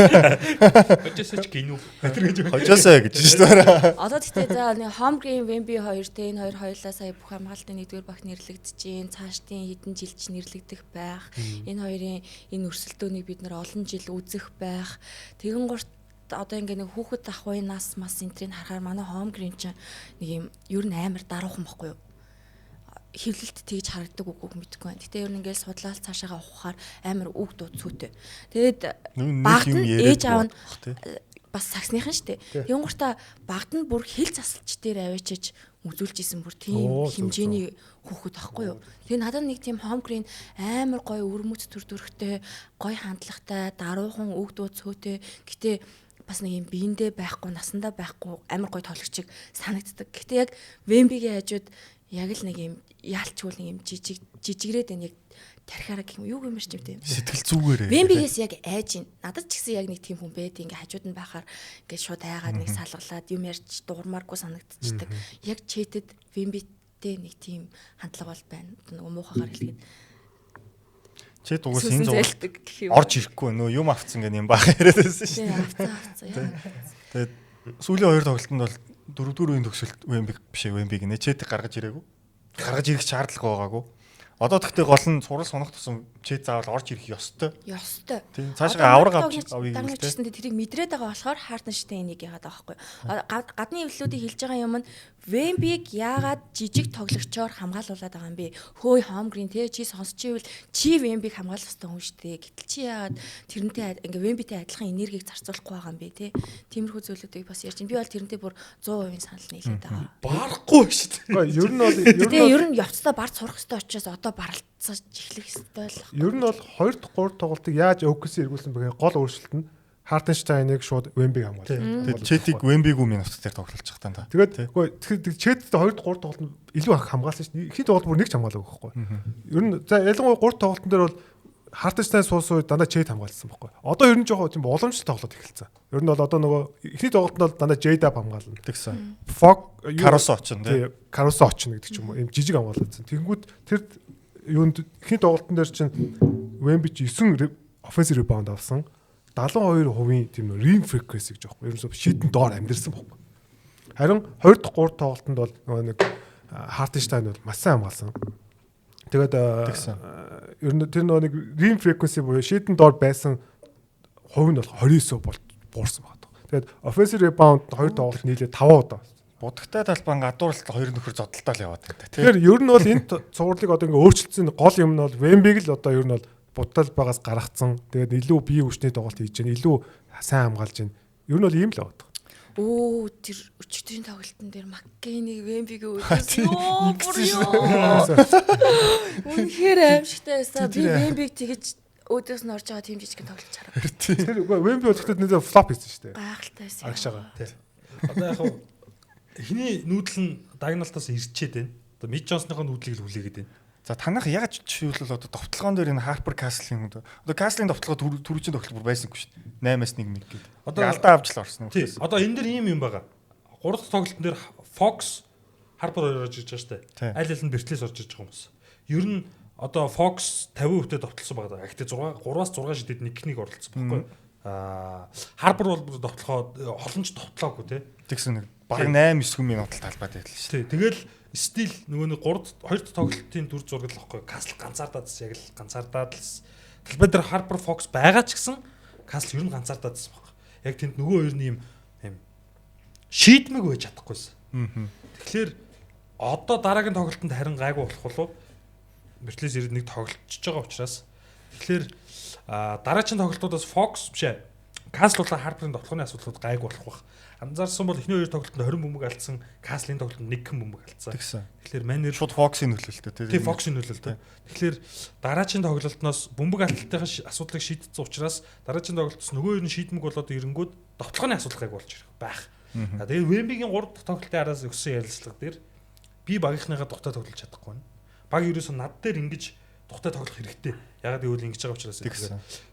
Speaker 4: Хожоосоо ч гинүү.
Speaker 1: Хожоосоо гэж шүү дээ.
Speaker 2: Одоо тэгтээ за нэг Home Green Wemby 2 те энэ хоёр хоёулаа сая бүх хамгаалтын 1-р баг нэрлэгдэж, цаашдын хэдэн жил ч нэрлэгдэх байх. Энэ хоёрын энэ өрсөлдөөнийг бид нар олон жил үзэх байх. Тэгэн гурт одоо ингээ нэг хүүхэд ахуй нас мас энтрийг харахаар манай Home Green чинь нэг юм ер нь амар даруухан байхгүй юу? Хөвлөлт тэгж харагддаг үгүй мэдгүй байна. Гэтэ ер нь ингээл судлаад цаашаага ухахаар амар үг дуудцүүтэй. Тэгээд багт нь ээж аав нь бас саксныхан штэ. Тэгэн гуртаа багт нь бүр хил засалч дээр аваачиж үзүүлж исэн бүр тийм хэмжээний хүүхэд байхгүй юу. Тэгээ надад нэг тийм Home Green амар гоё өрмөц төр төрхтэй, гоё хандлагатай, даруухан үг дуудцөөтэй. Гэтэ бас нэг юм биендээ байхгүй, насандаа байхгүй амар гоё тоглогчиг санагддаг. Гэтэ яг Wemby-гийн хажууд яг л нэг юм яалчгүй нэг юм жижигрээд энэ яг тархиараа гэх юм юу юм шиг тийм
Speaker 1: сэтгэл зүгээрээ
Speaker 2: Wemby-гээс яг айж ин надад ч гэсэн яг нэг тийм хүн байд ингээ хажууд нь байхаар ингээ шууд айгаад нэг салгалаад юм ярьж дуурмааргүй санагдчихдаг. Яг чэтэд Wemby-тэй нэг тийм хандлага бол байна. Нөгөө муухагаар хэлгээд
Speaker 1: чэт угаас энэ зур орж ирэхгүй нөө юм авцсан гэх юм баах яриад байсан шүү дээ.
Speaker 2: Авцаа.
Speaker 1: Тэгээд сүүлийн хоёр тоглолтод бол 4-4 үеийн төгсөлт Wemby биш Wemby гинэ чэт гаргаж ирээгүй. Гаргаж ирэх шаардлага байгаагүй. Одоо тэгтээ гол нь сурал сонох тусам чэт заавал орж ирэх ёстой.
Speaker 2: Ёстой.
Speaker 1: Тийм цаашаа авраг авъя
Speaker 2: гэсэн тэрийг мэдрээд байгаа болохоор Hartenstein энийг яагаад байгаа байхгүй. Гадны эвлэлүүдийг хэлж байгаа юм нь Wemby-г яагаад жижиг тоглогчоор хамгаалуулад байгаа юм бэ? Хөөе Home Green те чи сонсчихвэл чи Wemby-г хамгаалах хэрэгтэй хүн шүү дээ. Гэтэл чи яагаад тэрнтэй ингээ Wemby-тэй адилхан энергийг зарцуулахгүй байгаа юм бэ те? Тиймэрхүү зүйлүүдийг бас ярьж байна. Би бол тэрнтэй бүр 100% санал нийлээд байгаа.
Speaker 4: Баарахгүй шүү дээ.
Speaker 3: Ер нь бол
Speaker 2: ер нь явцдаа бард сурах хэрэгтэй учраас одоо баралцаж эхлэх хэрэгтэй л.
Speaker 3: Ер нь бол 2 дахь 3 тоглолтыг яаж OKC эргүүлсэн бэ? Гол өөрчлөлт нь Hartenstein-ыг шууд Wemby хамгаалсан.
Speaker 1: Тэгээд чэтийг Wemby-гүй минут дээр тоглолж байгаа таа.
Speaker 3: Тэгээд үгүй чэт 2 3 тоглолт нь илүү хамгаалсан шүү дээ. Ихний тоглолт бүр нэг ч хамгаалаагүй байхгүй. Ер нь за ялангуяа 3 тоглолтын дээр бол Hartenstein суусан үед дандаа чэт хамгаалсан байхгүй. Одоо ер нь жоохон тийм боломжтой тоглолт эхэлсэн. Ер нь бол одоо нөгөө ихний тоглолтод бол дандаа J-Dub хамгаална.
Speaker 1: Тэгсэн.
Speaker 3: Caruso
Speaker 1: очно тий.
Speaker 3: Caruso очно гэдэг ч юм уу. Ийм жижиг хамгаалсан. Тэгэнгүүт тэр юунд ихний тоглолтын дээр чинь Wemby 9 offensive rebound авсан. 72% тийм rim frequency гэж аахгүй. Ерөөсөө шийдэн доор амьдэрсэн байхгүй. Харин 2 дахь 3 тоглолтод бол нөгөө нэг Hartenstein бол маш сайн хамгаалсан. Тэгээд ер нь тэр нөгөө нэг rim frequency буюу шийдэн доор байсан хувь нь бол 29% бол буурсан байна. Тэгээд offensive rebound 2 тоглолт нийлээ 5 удаа.
Speaker 1: Будагтай талбай гадууралт хоёр нөхөр зодтолтой л яваад байна.
Speaker 3: Тэгэхээр ер нь бол энэ цувралыг одоо ингээ өөрчлөлтсөн гол юм нь бол Wemby-г л одоо ер нь бол будтал байгаас гаргацсан. Тэгээд илүү бие хүчний тоглолт хийж гэн, илүү сайн хамгаалж гэн. Ер нь бол ийм л байна.
Speaker 2: Оо тэр өчигдрийн тоглолтын дээр Маккейнийг Wemby-г өөдсөн. Йоо. Үнэхээр аимшигтай байсан. Би Wemby-г тэгэж өөдөөс нь орж байгаа тийм жижиг тоглож хараа.
Speaker 3: Тэр Wemby бол гэхдээ нэлээд флоп хийсэн шүү дээ.
Speaker 2: Гайхалтай байсан.
Speaker 3: Агшаага.
Speaker 4: Одоо яг эхний нүүдэл нь дагналтаас ирчээд байна. Одоо Мид Джонсныхоо нүүдлийг л хүлээгээд байна.
Speaker 1: За танах яаж жишээлбэл одоо товтлогоон дээр энэ Harper Castle-ийн одоо Castle-ийн товтлогоо түрүүчийн тоглолт бүр байсангүй шүү дээ. 8-аас 1 мэг гэдэг. Одоо алдаа авч л орсон юм.
Speaker 4: Тийм. Одоо энэ дэр ийм юм байгаа. 3 дахь тоглолтын дээр Fox Harper орж иж байгаа шүү дээ. Аль аль нь Bertles орж иж байгаа хүмүүс. Ер нь одоо Fox 50%-тэй товтлсон байгаа. Гэхдээ 3-аас 6 шидэд нэг оролцсон байхгүй. Harper бол товтлохоо холонч товтлоогүй тий.
Speaker 1: Тэгсэн нэг баг 8-9 минут талбайд байлаа шүү.
Speaker 4: Тий. Тэгэл стил нөгөө нэг 2 дахь тоглолтын дүр зураг л واخхой. Castle ганцаардаадс яг л ганцаардаад л талбай дээр Harper Fox байгаа ч гэсэн Castle ер нь ганцаардаадсан баг. Яг тэнд нөгөө хоёр нь юм шийдмэг байж чадахгүйсэн. Тэгэхээр одоо дараагийн тоглолтод харин гайгүй болох болов. Bertles ирээд нэг тоглолцож байгаа учраас тэгэхээр дараагийн тоглолтуудаас Fox биш ээ. Castle болон Harper-ын тоглохны асуудлууд гайгүй болох бах. Анзаарсан бол эхний хоёр тоглолтод 20 бөмбөг алдсан, Castle-ийн тоглолтод 1 бөмбөг алдсан. Тэгэхээр манер
Speaker 1: шууд Fox-ийн нөлөөлөлтөө
Speaker 4: тийм Fox-ийн нөлөөлөлтөө. Тэгэхээр дараагийн тоглолтноос бөмбөг алдалтын асуудлыг шийдсэн учраас дараагийн тоглолтоос нөгөө хоёр нь шийдмэг болоод ирэнгүүт тоглохны асуудал гайг болж ирэх байх. Тэгээд Вембигийн 3 дахь тоглолтын араас өгсөн ярилцлага дээр би багийнхныгаа тухтай тоглож чадахгүй байна. Баг ерөөсөө над дээр ингэж тухтай тоглох хэрэгтэй. Ягаад гэвэл ингэж байгаа учраас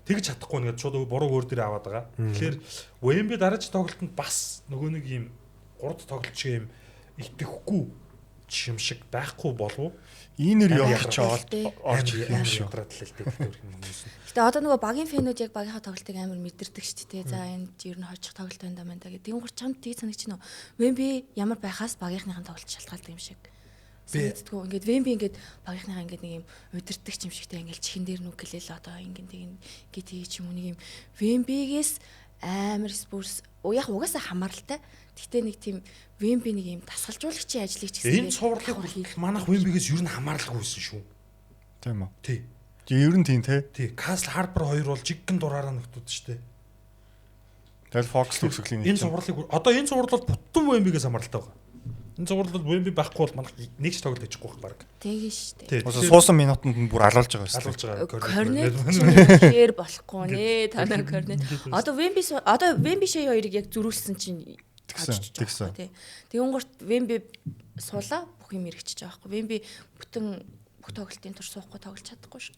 Speaker 4: тэгж чадахгүй нэгэд шууд буруу өөр дээр аваад байгаа. Тэгэхээр Вемби дараагийн тоглолтод бас нөгөө нэг ийм 3 дахь тоглолт шиг ийм итгэхгүй юм шиг байхгүй болов.
Speaker 1: Ийнэр явж орж ирэх юм шүү.
Speaker 2: Гэтэ одоо нөгөө багийн фэнүүд яг багийнхаа тоглолтыг амар мэдэрдэг шүү дээ. За энэ ер нь хожих тоглолт байна даа гэдэг. Тэгүн гур чамд тийг санагч нөө. Вемби ямар байхаас багийнхныхаа тоглолт шалтгаалдаг юм шиг. Мэдтгүү ингээд Вемби ингээд багийнхныхаа ингээд нэг юм удирдах юм шигтэй ингээд чихэн дээр нүгэлэл одоо ингээд ингээд ч юм уу нэг юм Вембигээс амар спорс яг угаасаа хамааралтай. Гэхдээ нэг тийм Вемби нэг юм дасгалжуулагчийн ажлыг ч
Speaker 4: гэсэн энэ цувралыг манайх Вембигээс ер нь хамааралгүй байсан шүү.
Speaker 1: Тийм үү?
Speaker 4: Тий.
Speaker 1: Ер нь тийм те.
Speaker 4: Тий. Castle Harbor 2 бол жиггэн дураараа нөхдүүд шүү дээ.
Speaker 1: Тэгэл Fox төгсгөлийн
Speaker 4: энэ цувралыг одоо энэ цуврал бол бүтэн Вембигээс хамааралтай байгаа. Энэ цуврал бол Вемби байхгүй бол манайх нэг ч тоглож хийхгүй байх баг.
Speaker 2: Тэгээ шүү дээ.
Speaker 1: Ус суусан минутанд нь бүр алуулж байгаа шүү.
Speaker 4: Алуулж байгаа.
Speaker 2: Корнет хээр болохгүй нэ танаа корнет. Одоо Вемби шээ хоёрыг яг зөрүүлсэн чинь
Speaker 1: тэгсэн.
Speaker 2: Тэгүн гурт Вемби суулаа бүх юм эргэчихэж байгаа байхгүй. Вемби бүх тоглолтын турш суухгүй тоглож чадахгүй шүү.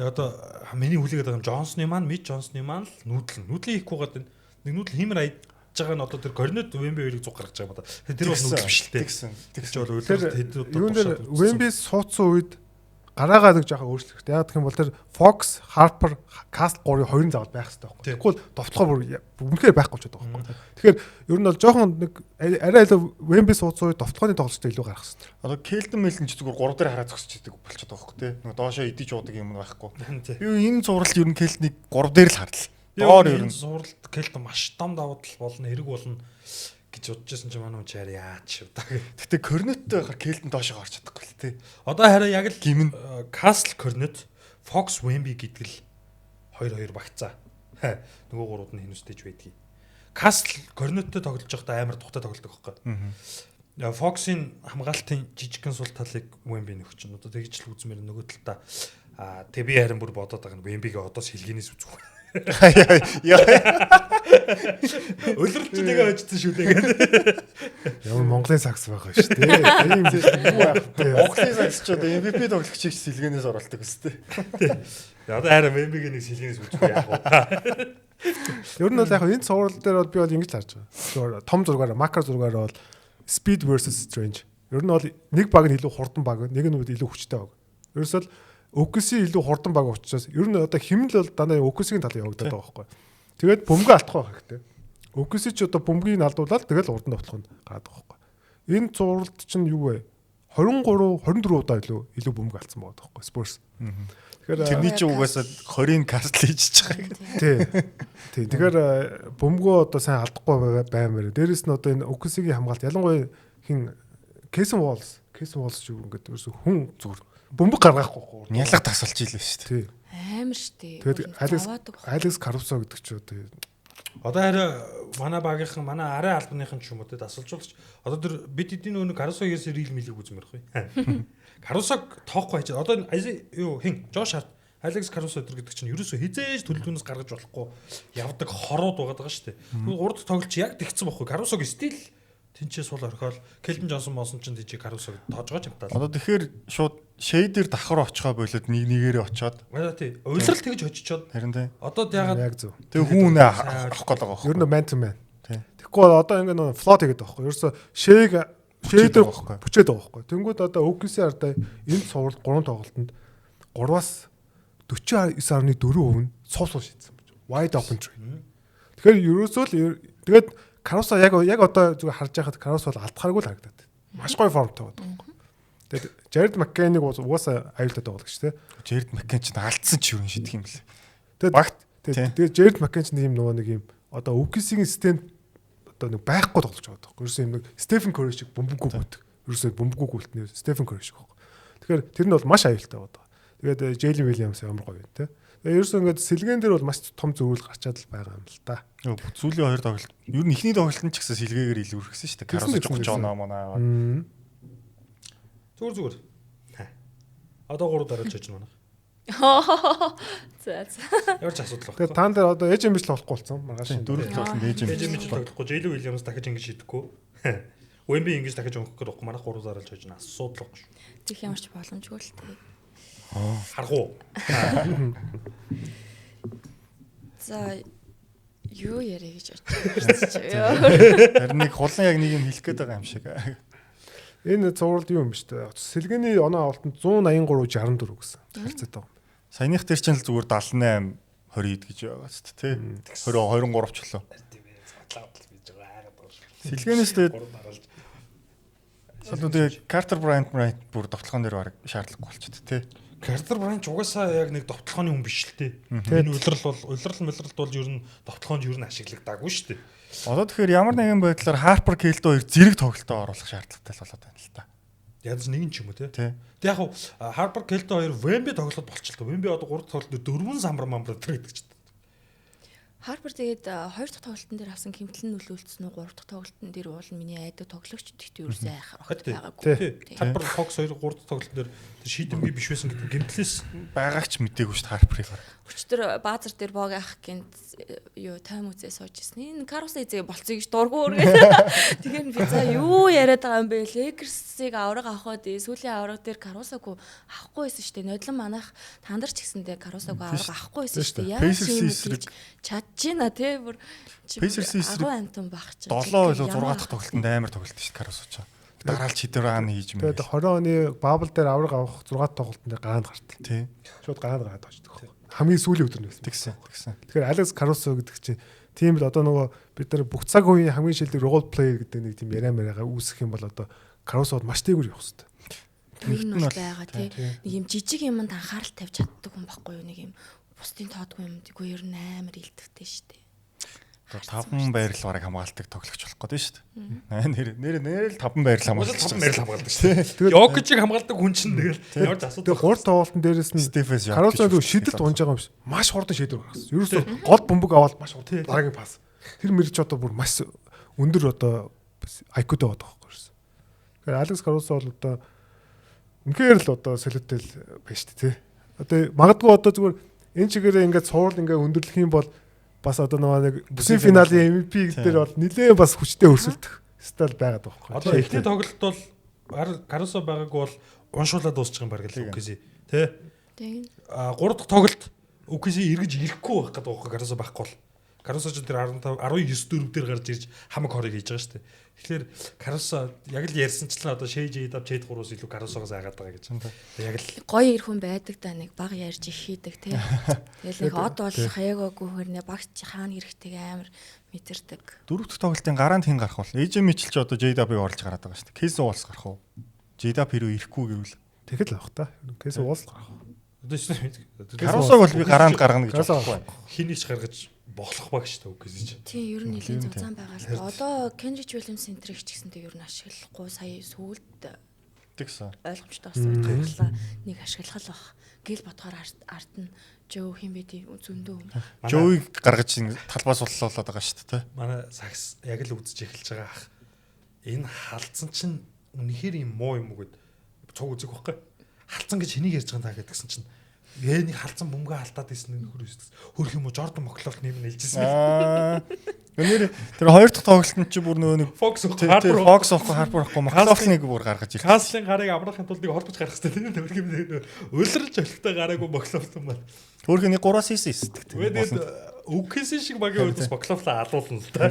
Speaker 4: Одоо миний хүлээгээд байгаа юм Джонсны маань, Мид Джонсны маань л нүүдлэн хийхгүй байгаа юм. Нэг нүүдэл хэмэр аяж байгаа нь одоо тэр корнет Вемби хоёрыг зуг гаргаж байгаа юм да. Тэр бол нүүдэл биш л дээ. Тэгж бол үйлдэл
Speaker 3: юун дээр Вемби суудсан үед гараагаа нэг жоохон өөрчлөлттэй. Яг гэх юм бол тэр Fox, Harper, Castle 3-ын хоёрын заавал байх хэрэгтэй байхгүй. Тэгэхгүй бол довтлохоо бүр үнэхээр байхгүй ч байдаг байхгүй. Тэгэхээр ер нь бол жоохон нэг арай илүү Wemby суудсан үед довтлохооны тоглолттой илүү гарах хэрэгтэй.
Speaker 1: Одоо Келден Мэлэн ч зүгээр 3 дээр хараа зогсож идэг болчиход байгаа байхгүй тий. Нөгөө доошоо идэж уудаг юм байхгүй. Би энэ зуралт ер нь Келднийг 3 дээр л харлаа. Доор ер нь
Speaker 4: зуралт Келден маш том давуу тал болно, хэрэг болно гэж бодчихсон ч манай хүн чаар яач шүү.
Speaker 1: Гэтэ корнеттэй гар Келден доошоо гарч чадахгүй л тий.
Speaker 4: Одоо хараа яг л
Speaker 1: гимн
Speaker 4: Castle Cornet, Fox Wemby гэдэг л 2-2 багцаа. Нөгөө гурууд нь хинүстэж байдгийг. Castle Cornet-тэй тоглож байхдаа амар тухтай тоглодог байхгүй. Fox-ийн хамгаалтын жижигхэн сул талыг Wemby нөхч нь. Одоо тэгж л үзмээр нөгөө талдаа тэг би харин бүр бодоод байгаа нь Wemby-гээ одоос хилгэнээс үзэх. Өлөрч тэгээ очсон шүү дээ.
Speaker 3: Ямар Монголын сакс байгаа шүү дээ. Тийм
Speaker 1: Монголын сакс ч одоо MVP тоглогчийг сэлгэнээс оруулдаг өстэй.
Speaker 4: Одоо хараа Wemby-гээ нэг сэлгэнээс үзэх яах вэ?
Speaker 3: Ер нь бол яг энэ цуврал дээр бол би бол ингэж харж байгаа. Том зургаараа, макро зургаараа бол Speed versus Strange. Ер нь бол нэг баг нь илүү хурдан баг, нэг нь илүү хүчтэй баг. Ерөөсөл OKC илүү хурдан баг учраас ер нь одоо хэмнэл бол дандаа OKC-ийн талын явагдаад байгаа байхгүй. Тэгээд бөмбөг алдах байх хэрэгтэй. OKC ч одоо бөмбөгийг алдуулаад тэгэл урдан тоглох нь гараад байгаа байхгүй. Энэ цувралд чинь юу вэ? 23 24 удаа илүү бөмбөг алдсан байгаа байхгүй Spurs. Тэгэхээр
Speaker 1: тэрний чинь угаасаа 20-ын Castle хийж байгаа.
Speaker 3: Тий. Тэгэхээр бөмбөгөө одоо сайн алдахгүй баймаар. Дээрээс нь одоо энэ OKC-ийн хамгаалт ялангуяа хин Casey Walls ч юу ингээд ерөөсө хүн зүгээр бөмбөг гаргахгүй.
Speaker 1: Нялга тасалж ийлээ шүү дээ.
Speaker 2: Амар шүү дээ.
Speaker 3: Тэгээд Alex Caruso гэдэг ч одоо
Speaker 4: хараа манай багийнхан манай арай албаныхан ч юм уу те дасалжуулагч одоо тэр бид эдийн нөгөө Caruso-гээс рил мэлийг үзмээр байхгүй. Caruso-г тоохгүй хайж одоо юу хин Josh Hart Alex Caruso гэдэг чинь ерөөсөө хизээж төлөвлөнөөс гаргаж болохгүй явдаг хорууд байгаа шүү дээ. Урд тоглолч яг тэгсэн байхгүй. Caruso-г стил тэнцээ сул орхиол Келден Джонсон мосон ч тийч Caruso тоож байгаа ч юм таа.
Speaker 1: Одоо тэгэхээр шууд шейдер давхар очихоо болоод нэгээрээ очоод.
Speaker 4: Тий. Уйлрал тэгж очичоод.
Speaker 1: Харин тий.
Speaker 4: Одоо ягаад
Speaker 3: яг зөв.
Speaker 1: Тэгээ хүн авах гээд байгаа байхгүй.
Speaker 3: Ер нь man to man. Тэгэхгүй одоо ингэ нэг флот хийгээд байгаа байхгүй. Ерөөсө шейдер бүчээд байгаа байхгүй. Тэнгүүд одоо OKC ардаа энэ цуврал 3 тоглолтод 3-аас 49.4% нь суус шийдсэн байна. Wide open tree. Тэгэхээр ерөөсөө л тэгээд Caruso яг одоо зүгээр харж байхад Caruso бол алдахааргүй л харагдаад. Маш гоё формтой байдаг. Тэгээд Jared McCann-ыг угаасаа аюултай тоглогч тий.
Speaker 1: Jared McCann ч алдсан ч юу шийдэх юм бэлээ.
Speaker 3: Тэгээд багт тэгээд Jared McCann ч нэг юм нөгөө нэг юм одоо OKC-ийн систем одоо нэг байхгүй тоглож байгаа байхгүй. Ерөөсөө юм нэг Stephen Curry шиг бөмбөггүй гүйтг. Ерөөсөө бөмбөггүй гүйтнэ Stephen Curry шиг байхгүй. Тэгэхээр тэр нь бол маш аюултай байдаг. Тэгээд Jalen Williams ямар гоё юм тий. Ерөөсөө ингээд сэлгэн дээр бол маш том зөвлөл гарчаад л байгаа юм л та.
Speaker 1: Сүүлийн 2 тоглолт. Ер нь эхний тоглолт нь ч гэсэн сэлгээгээр илүүрхсэн шүү дээ. Caruso ч жооноо манаа.
Speaker 4: Зүгээр. Одоо 3 дараач хийж байна.
Speaker 2: За за.
Speaker 4: Ямар ч асуудал
Speaker 3: Тэгээ
Speaker 4: байхгүй.
Speaker 3: таан дээр одоо ээж юм биш л болохгүй болсон маргааш.
Speaker 1: Дөрөвт тоглолтод ээж юм.
Speaker 4: Ээж мэж тоглохгүй. Жэйлүү Уильямс дахиж ингэж хийдэггүй. Wemby ингэж дахиж өнгөх гээд байхгүй. Манайх 3 заралж байж на асуудал байхгүй шүү.
Speaker 2: Тэгэх ямар ч боломжгүй л тээ.
Speaker 4: Харах уу?
Speaker 2: За юу яриа гэж бодчих.
Speaker 1: Харин нэг хулан яг нэг юм хэлэх гээд байгаа юм шиг.
Speaker 3: Энэ зурвалд юу юм бэ штэ. Сэлгэний оноо авалтанд 183-64 гэсэн харьцаатай байна.
Speaker 1: Саяных тэр чинь л зүгээр 78 20 гэж байгаа шүү дээ, тий. 20 23 ч лөө. Сэлгэнээс тэгээд Картер Брайант бүр довтлогон дээр баг шаардлагагүй болчиход тий.
Speaker 4: Картер Брайант угаасаа яг нэг довтлооны хүн биш л дээ. Энэ улирал бол ер нь довтлоонд ер нь ашиглагдаагүй шүү дээ.
Speaker 1: Одоо тэгэхээр ямар нэгэн байдлаар Harper Kelto хоёр зэрэг тоглолтоо оруулах шаардлагатай л болоод байна л та.
Speaker 4: Ядаж нэг нь ч юм уу те.
Speaker 1: Тий.
Speaker 4: Тэг яг Harper Kelto хоёр Wemby тоглоод болчихлоо. Wemby одоо 3 дахь тоглолтод 4 самбар гэдэг ч.
Speaker 2: Харпер тэгээд 2 дахь тоглолтын дээр авсан хэмтлэн нөлөөлсөн үү 3 дахь тоглолтын дээр уул миний айдаг тоглогч гэхдээ юу сайхан байгаагүй.
Speaker 4: Harper Fox 2 3 дахь тоглолтын дээр тэр шийдэмгий биш байсан гэдэг гэмтлээс
Speaker 1: Байгаагч мдээгүй шүү дээ Harper-ыг.
Speaker 2: Өчтөр баазар дээр боог ах гинт юу тайм үзээ сууж ирсэн. Энэ Каруса эзээ болцсон гэж дургуур гэдэг. Тэгэхээр би за юу яриад байгаа юм бэ? Lakers-ыг авраг авахад сүүлийн авраг дээр Карусагүй авахгүй байсан шүү дээ. Нодлон манайх тандар ч гэсэндээ Карусагүй авраг авахгүй байсан шүү дээ. Яаж юм чадчихна те бүр
Speaker 1: Pacers-ийн эсрэг
Speaker 2: 10 амтан баг чи.
Speaker 1: 7 болоо 6 дахь тоглолтод амар тоглолт шүү дээ Caruso ч. Дараалч хидраан хийж юм.
Speaker 3: Тэгээд 20 оны бабл дээр авраг авах 6 тоглолтын дээр гаанд гарт.
Speaker 1: Тий.
Speaker 3: Шууд гаанд гараад очдог. Хамгийн сүүлийн өдөр нь байсан.
Speaker 1: Тэгсэн.
Speaker 3: Тэгэхээр Алекс Карусо гэдэг чинь тийм л одоо нөгөө бид нар бүх цаг үеийн хамгийн шилдэг role player гэдэг нэг тийм яриа үүсэх юм бол одоо Карусод маш дээгүүр явах хэрэгтэй.
Speaker 2: Нэг нь бол байгаа тий. Нэг юм жижиг юмд анхаарал тавьж чаддаг хүн байхгүй юу? Нэг юм бусдын тоодгүй юм. Тэггүй ер нь амар илтгэдэг шүү дээ.
Speaker 1: 5 байрал бараг хамгаалдаг тоглогч болох гэдэг шүү дээ. Нэр л 5 байрал хамгаалдаг.
Speaker 4: 5 байрал хамгаалдаг шүү дээ. Тэгээд Йокичийг хамгаалдаг хүн чинь тэгэл ямар ч асуудал.
Speaker 3: Тэгээд 3 тоглолтын дээрээс нь
Speaker 1: Стефес
Speaker 3: Карусо зөв шидэлт унж байгаа юм биш. Маш хурдан шийдвэр гаргасан. Ерөөсөө гол бөмбөг аваад маш хурдан дараагийн пас. Тэр мэрч одоо бүр маш өндөр одоо IQ-тэй байгаа байхгүй юу. Тэгэхээр Алекс Карусо бол одоо үнэхээр л одоо солиотой байна шүү дээ тий. Одоо магадгүй одоо зүгээр энэ чигээрээ ингээд цуврал ингээд өндөрлөх юм бол бас одоо нэг бүсийн финалийн MVP дээр бол нэлээд бас хүчтэй өрсөлдөх стил байгаад байгаа байхгүй.
Speaker 4: Одоо эхний тоглолт бол Карусо байгаагүй бол уншуулаад дуусчих юм баг л үкэсэ тий.
Speaker 2: Тийм.
Speaker 4: 3 дахь тоглолт үкэсэ эргэж ирэхгүй байх гэдэг байгаа Карусо байхгүй бол. Карусо ч тэр 15 19 4 дээр гарч ирж хамаг хорыг хийж байгаа шүү дээ. Тэгэхээр Карусо яг л ярьсанчлан одоо шээж дав чэд 3-аас илүү Карусогоос айгаад байгаа гэж. Яг л
Speaker 2: гоё ир хүн байдаг да нэг баг ярьж их хийдэг тий. Тэгэл нэг од болох хаяагаагүй хөрнө багч хаана хэрэгтэй амар мэдэрдэг.
Speaker 1: 4 дахь тоглолтын гараанд хин гарах бол AJ Mitchell ч одоо JW-ыг орлож гараад байгаа шүү дээ. Case Walls гарах уу? JW хэрэг ирэхгүй гэвэл
Speaker 3: тэгэхэд л авах та. Case Walls гарах.
Speaker 1: Карусог бол би гараанд гаргана гэж бодлоо.
Speaker 4: Хинийч гаргаж болох баг шүү дээ үкэсэ чи.
Speaker 2: Тийм ер нь нэлийн зузаан байгаа л да. Одоо Kendrick Williams центрийг ч гэсэнтэй ер нь ашиглахгүй сая сүүлд
Speaker 1: тэгсэн.
Speaker 2: ойлгомжтой болсон тоглолоо нэг ашиглах л бах. Гэл бодохоор арт нь Жоо хин бэ тийм зөндөө юм.
Speaker 1: Жөөийг гаргаж талбаас боллоолоод байгаа шүү дээ.
Speaker 4: Манай сакс яг л үзэж эхэлж байгаа ах. Энэ халдсан чинь үнэхээр юм муу юм уу гэд цуг үзэх байхгүй. Халдсан гэж хэнийг ярьж байгаа даа гэдгсэн чинь нэг халдсан бөмбөгөө алдаад исэн нөхөр өсдөс. Хөрх юм уу Jordan Moklov нэм нэлжсэн.
Speaker 1: Гэнээр тэр хоёр дахь тоглолтод чи бүр нөгөө нэг
Speaker 4: Fox
Speaker 1: Harper ахгүй Moklov-ыг бүр гаргаж ирсэн.
Speaker 4: Каслын гарыг амрахын тулд нэг холбож гаргах хэрэгтэй тийм. Улирч олигтой гараагүй Moklov юм байна.
Speaker 1: Хөрх нэг 3-аас 9 эсдэг.
Speaker 4: Тэгээд үкэсийн шиг багийн үйлдэл Moklov-лаа алуулна л та.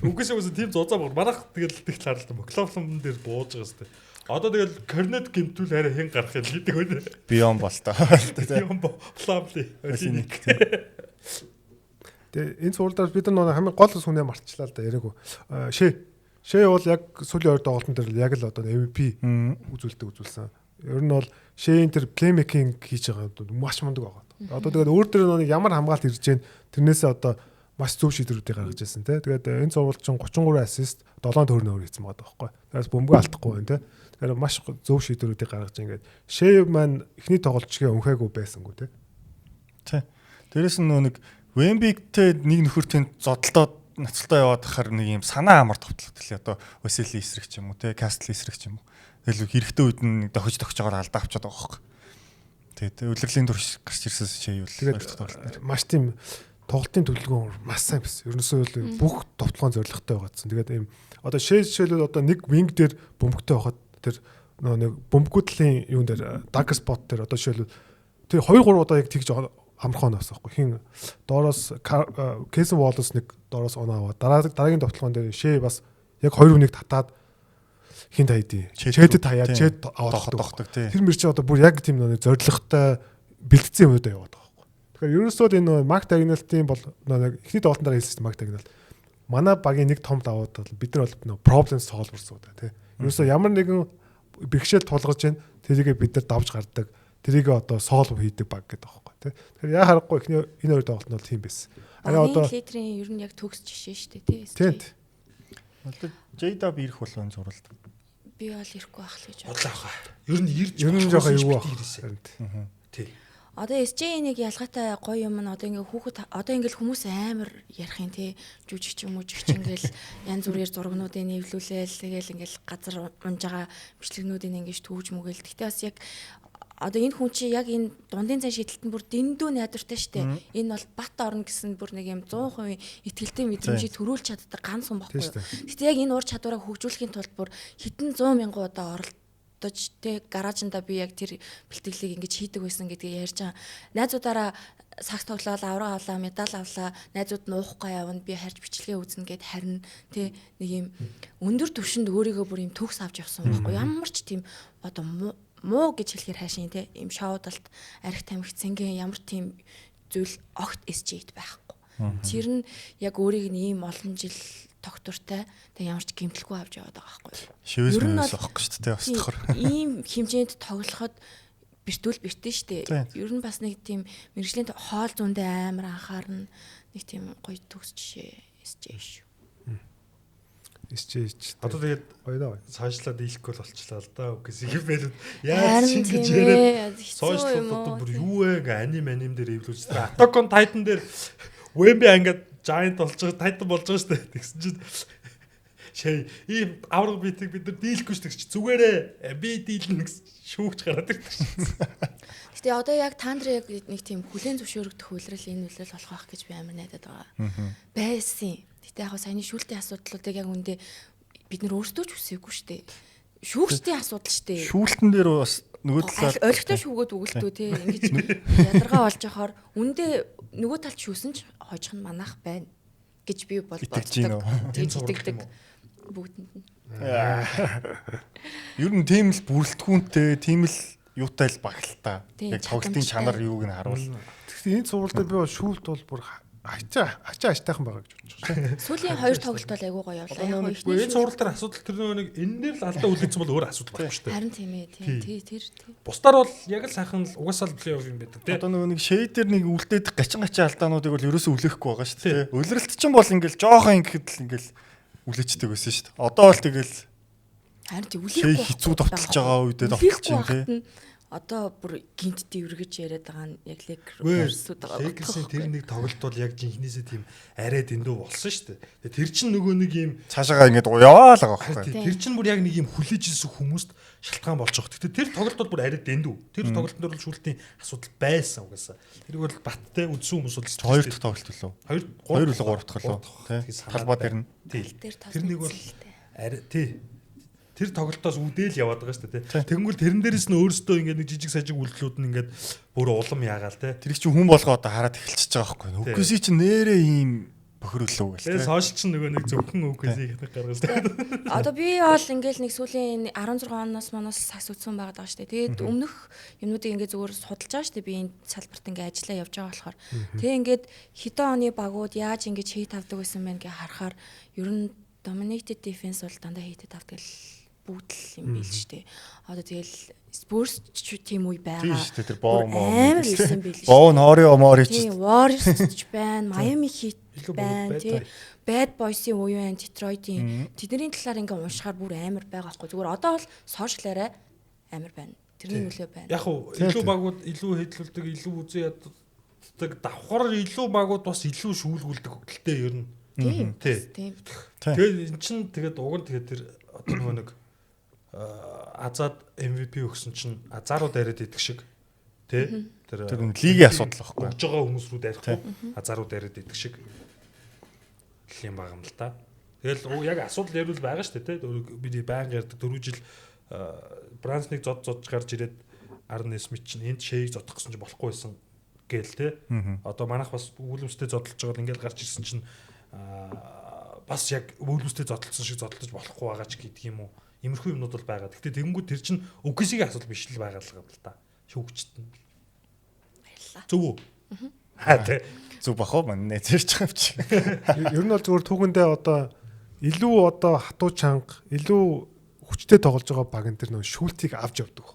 Speaker 4: Үкэсээ үгүй тийм зузаа бүр манайх тэгэл тэгт харалт Moklov-ын дээр бууж байгаа сте. Одоо тэгэл корнет гэмтүүл арай хэн гарах юм гэдэг үү?
Speaker 1: Бион бол та.
Speaker 4: Бион Плавли.
Speaker 3: Тэгээ энэ цувралдаар бид нар хамгийн гол сүнээ мартчихлаа л да яриаггүй. Шээ бол яг сүүлийн 2 тоглолтын дээр яг л одоо MVP үзүүлсэн. Ер нь бол Шээийн тэр плеймейкинг хийж байгаа маш мундаг байгаа. Одоо тэгээд өөр дээр нэг ямар хамгаалт ирж гэн тэрнээсээ одоо маш зөв шийдвэрүүдийг гаргаж ирсэн тий. Тэгээд энэ цувралд чинь 33 ассист 7 төрнөөр хийсэн байгаа байхгүй. Тэгээс бөмбөг алдахгүй байна тий. Тэгэхээр маш зөв шийдвэрүүдийг гаргаж ингээд Шээ маань эхний тоглолтчгийн өнхөөгүй байсангүй тий.
Speaker 1: Тий. Дээрээс нь нэг Wemby-тэй нэг нөхөр тэнд зодтолдоо нацалтаа яваад хахаар нэг юм санаа амар товтлогдол одоо Wesley эсрэг ч юм уу тий, Castle эсрэг ч юм уу. Тэгэл хэрэгтэй үед нь дохиж байгаа алдаа авчаад байгаа байхгүй. Тэгээд удирдлагын турш гарч ирсэн шээ юу л
Speaker 3: тэгээд маш тийм тоглолтын төлөвлөгөө маш сайн байсан. Ерөнхийдөө бүх товтлогоон зорилготой байгаадсан. Тэгээд ийм одоо жишээлбэл одоо нэг wing дээр бөмбөгтэй байхад тэр нэг бөмбөгүүдлийн юун дээр dark spot дээр одоо жишээлбэл тэр 2-3 удаа яг тэгж амархан оноос байхгүй. Хин доороос Кейсэн Wallace нэг доороос оноо аваад дараагийн товтлогоон дээр шээ бас яг 2 хүнийг татаад хин тайдیں۔ Чэдэд таяад чэд аваад тогтдог. Тэр мөр чи одоо бүр яг тийм нэг зорилготой бэлтгэсэн юмудаа яваад байгаа байхгүй. Тэгэхээр ерөөсөө энэ Mark Dagnall-ийн бол нэг ихний тоглолтын дараа хэлсэн Mark Dagnall манай багийн нэг том даваад бол бид нар бол problem solvers уу тий. Ерөөсөө ямар нэгэн бэрхшээл тулгарч байна. Тэрийгээ бид нар давж гардаг. Тэрийгээ одоо solve хийдэг баг гэдэг байхгүй тий. Тэгэхээр яа харахгүй ихний энэ хоёр тоглолт нь бол тийм байсан.
Speaker 2: Аа одоо литрийн ер нь яг төгс жишээ шүү дээ тий.
Speaker 1: Тийм. Одоо J-Dub ирэх болов энэ зуралд.
Speaker 2: Би бол ирэхгүй байх л гэж
Speaker 4: бодлоо. Ер нь ирж
Speaker 3: жоохон юу байна.
Speaker 4: Тий.
Speaker 2: Одоо SJ-ийг ялгаатай гоё юм нь одоо ингээ хүүхэд одоо ингээл хүмүүс амар ярих юм тий жүжигч юм уу жүжигч ингээл янз бүрээр зургнуудыг нэвлүүлээл тэгэл ингээл газар унж байгаа бичлэгнүүдийг ингэж түүж мүгээл. Гэхдээ бас яг одоо энэ хүн чи яг энэ дундын цай шийдэлтэн бүр дэндүү найдвартай штэ. Энэ бол бат орно гэсэн бүр нэг юм 100% итгэлтэй мэдрэмжийг төрүүлж чаддаг ганц хүн баггүй. Гэхдээ яг энэ ур чадвараа хөгжүүлэхийн тулд бүр хэдэн 100,000 удаа оролдож тэ гаражинда би яг тэр бэлтгэлийг ингэж хийдэг байсан гэдгийг ярьж байгаа. Найзуудаараа сакс тоглоод авраг авлаа, медаль авлаа, найзууд нь уухгүй явна, би харж бичлэгээ үзнэ гэд харин тэ нэг юм өндөр түвшинд өөрийгөө бүр юм төгс авч явсан байхгүй. Ямар ч тийм одоо муу гэж хэлэхээр хайшин те им шоудалт арх тамхи цэнгийн ямар тийм зүйл огт SJ-д байхгүй. Тэр нь яг өөрийг нь ийм олон жил тогтвортой тэг ямар ч гэмтэлгүй авч яваад байгаа байхгүй.
Speaker 1: Шивээс мэнээс авахгүй шүү дээ бас тохор.
Speaker 2: Ийм хэмжээнд тоглоход бэртүүл бэртэн шүү дээ. Ер нь бас нэг тийм мэрэгжлийн хоол зүүндээ амар анхаарна. Нэг тийм гоё төгс жишээ SJ шүү.
Speaker 3: SJ.
Speaker 4: Одоо тэгээд
Speaker 3: гоё
Speaker 4: цаашлаад дийлэхгүй болчихлоо л да. Үгүйс их байл. Яаж ингэж яриад сошиал одоо бүр юу вэ гэ аним дээр эвлүүлж тэр Attack on Titan дээр Wemby ингээд giant болж байгаа Titan болж байгаа шүү дээ. Тэгсэн чинь шээ ийм авраг битийг бид нар дийлэхгүй шүү дээ. Зүгээрээ би дийлнэ гэсэн шүүгч гараад ирдэг.
Speaker 2: Гэтэ одоо яг тандр яг нэг тийм хүлэн зөвшөөрөгдөх үйлрэл энэ үйлрэл болох байх гэж би амар найдаад байгаа. Байсан. Гэтэ яг саяны шүүлтийн асуудлуудыг яг үндэ бид нар өөрсдөө ч үсээгүй шүү дээ. Шүүгчдийн асуудал шүү дээ.
Speaker 1: Шүүлтэн дээр бас нөгөө талаар
Speaker 2: ойлгохтой шүүгөөд үгэлтүү те ингэж ядаргаа болж яхаар үндэ нөгөө талд шүүсэн ч хожих нь манайх байна гэж би бол боддог. Тэгж итгэдэг бүгдэнд нь.
Speaker 1: Ер нь тийм л бүрэлдэхүүнтэй, тийм л юутай л багталтаа. Яг тоглолтын чанар юуг нь харуул.
Speaker 3: Тэгэхээр энэ цувралдаа би бол шүүлт бол бүр ачаатайхан байгаа гэж бодож байна.
Speaker 2: Сүүлийн 2 тоглолт бол айгүй гоё явлаа. Яг
Speaker 4: нь энэ цуврал дээр асуудал тэр нэг энэ дээр л алдаа үлдсэн бол өөр асуудал байхгүй шүү дээ.
Speaker 2: Харин тийм ээ. Тэр.
Speaker 4: Бусдаар бол яг л сайхан л угаасаа л плей-офф юм байдаг тий.
Speaker 1: Одоо нөгөө нэг шейдер нэг үлдээд гачин алдаануудыг бол ерөөсөө үлээхгүй байгаа шүү дээ. Улиралт чинь бол ингээл жоохон ингэхэд л ингээл үлээчдэг байсан шүү дээ. Одоо бол тэгэл
Speaker 2: харин тийм үлээхгүй
Speaker 1: хэцүү товтлж байгаа үедээ товтлж чинь тий.
Speaker 2: Одоо бүр гинтд өргөж яриад байгаа нь яг
Speaker 4: Лейкерсүүд байгаа. Лейкерсийн тэр нэг тоглолт бол яг жинхнээсээ тийм арай дэндүү болсон шүү дээ. Тэр чинь нөгөө нэг юм
Speaker 1: цаашаагаа ингэж уяа л байгаа байхгүй.
Speaker 4: Тэр чинь бүр яг нэг юм хүлээж ирсэн хүмүүст шалтгаан болж байгаа. Гэтэ тэр тоглолт бол бүр арай дэндүү. Тэр тоглолтын дээр бол шүүлтийн асуудал байсан угаасаа. Тэрийг бол баттай үдсэн хүмүүс бол
Speaker 1: хоёр дахь тоглолт лөө. Хоёр үлээ гурав дахь лөө. Тий. Талбай дээр нь.
Speaker 4: Тэр нэг бол арай тий. Тэр тоглолтоос үдээл яваад байгаа шүү дээ. Тэгэнгүүт тэрэн дээрээс нь өөрөөсөө ингээд нэг жижиг сажиг үйлдэлүүд нь ингээд бүр улам яагаал те.
Speaker 1: Тэр их чи хүн болгоо одоо хараад эхэлчихэж байгаа байхгүй. Үгүйсий чи нэрээ ийм бохирлоо гэл те.
Speaker 4: Сошиал чинь нөгөө нэг зөвхөн үгүйсийг гаргаж те.
Speaker 2: Одоо би бол ингээд нэг сүүлийн 16 оноос манаас сакс үтсэн байгаа даа шүү дээ. Тэгээд өмнөх юмнуудыг ингээд зүгээр судалж байгаа шүү дээ. Би энэ салбарт ингээд ажиллаа явж байгаа болохоор. Тэгээ ингээд хэдэн оны багууд яаж ингээд хейт авдаг байсан бэ гэж харахаар ер нь dominated defense бол дандаа хейтэд авдаг л бүгд л юм биш үү. Одоо тэгэл Spurs тийм үе байгаа.
Speaker 1: Тийм шүү дээ. Тэр боо
Speaker 2: амар ирсэн байл шүү.
Speaker 1: Боо Норио Морич.
Speaker 2: Тийм Warriors ч байна, Miami Heat байна, тийм Bad Boys-ийн үе байна, Detroit-ийн. Тэдний талаар ингээ уншихаар бүр амар байгаа хгүй. Зүгээр одоо бол сошиалаараа амар байна. Тэрний нөлөө байна.
Speaker 4: Яг уу илүү багууд илүү хэдлүүлдэг, илүү үзээ яддаг, давхар илүү багууд бас илүү шүүлгүүлдэг хөлтэй ер нь.
Speaker 2: Тийм.
Speaker 4: Тэгээд эн чин тэгээд уг нь тэгээд тэр одоо нөгөө нэг Азад MVP өгсөн чинь азарууд яриад идэх шиг Тэ?
Speaker 1: Тэр лигийн асуудал байхгүй.
Speaker 4: Өгж байгаа хүмүүс рүү дайрахгүй. Азаруу дайраад идэх шиг л юм байгаа юм л та. Тэгэл яг асуудал ярил байгаа шүү дээ, тэ? Бид байнга ярьдаг 4 жил Брансныг зодж гарч ирээд Арн Смит чинь энд шэйг зодох гэсэн чинь болохгүй байсан гээл, тэ? Одоо манайх бас үүлэмстэй зодолж байгаа л ингээд гарч ирсэн чинь бас яг үүлэмстэй зодолсон шиг зодолж болохгүй байгаа ч гэдэг юм уу. Имерхүү юмнууд бол байгаа. Гэхдээ тэгэнгүүт тэр чинь үгсийн асуудал биш л байгаа л та. Шүүгчт нь.
Speaker 2: Баярлалаа.
Speaker 4: Зөв үү? Тэ.
Speaker 1: Зүг бахав манай нээзэрч байгаа юм чи.
Speaker 3: Ер нь бол зүгээр түүхэндээ одоо илүү одоо хатуу чанга, илүү хүчтэй тоглож байгаа баг энэ тэр нөө шүүлтийг авч явдаг.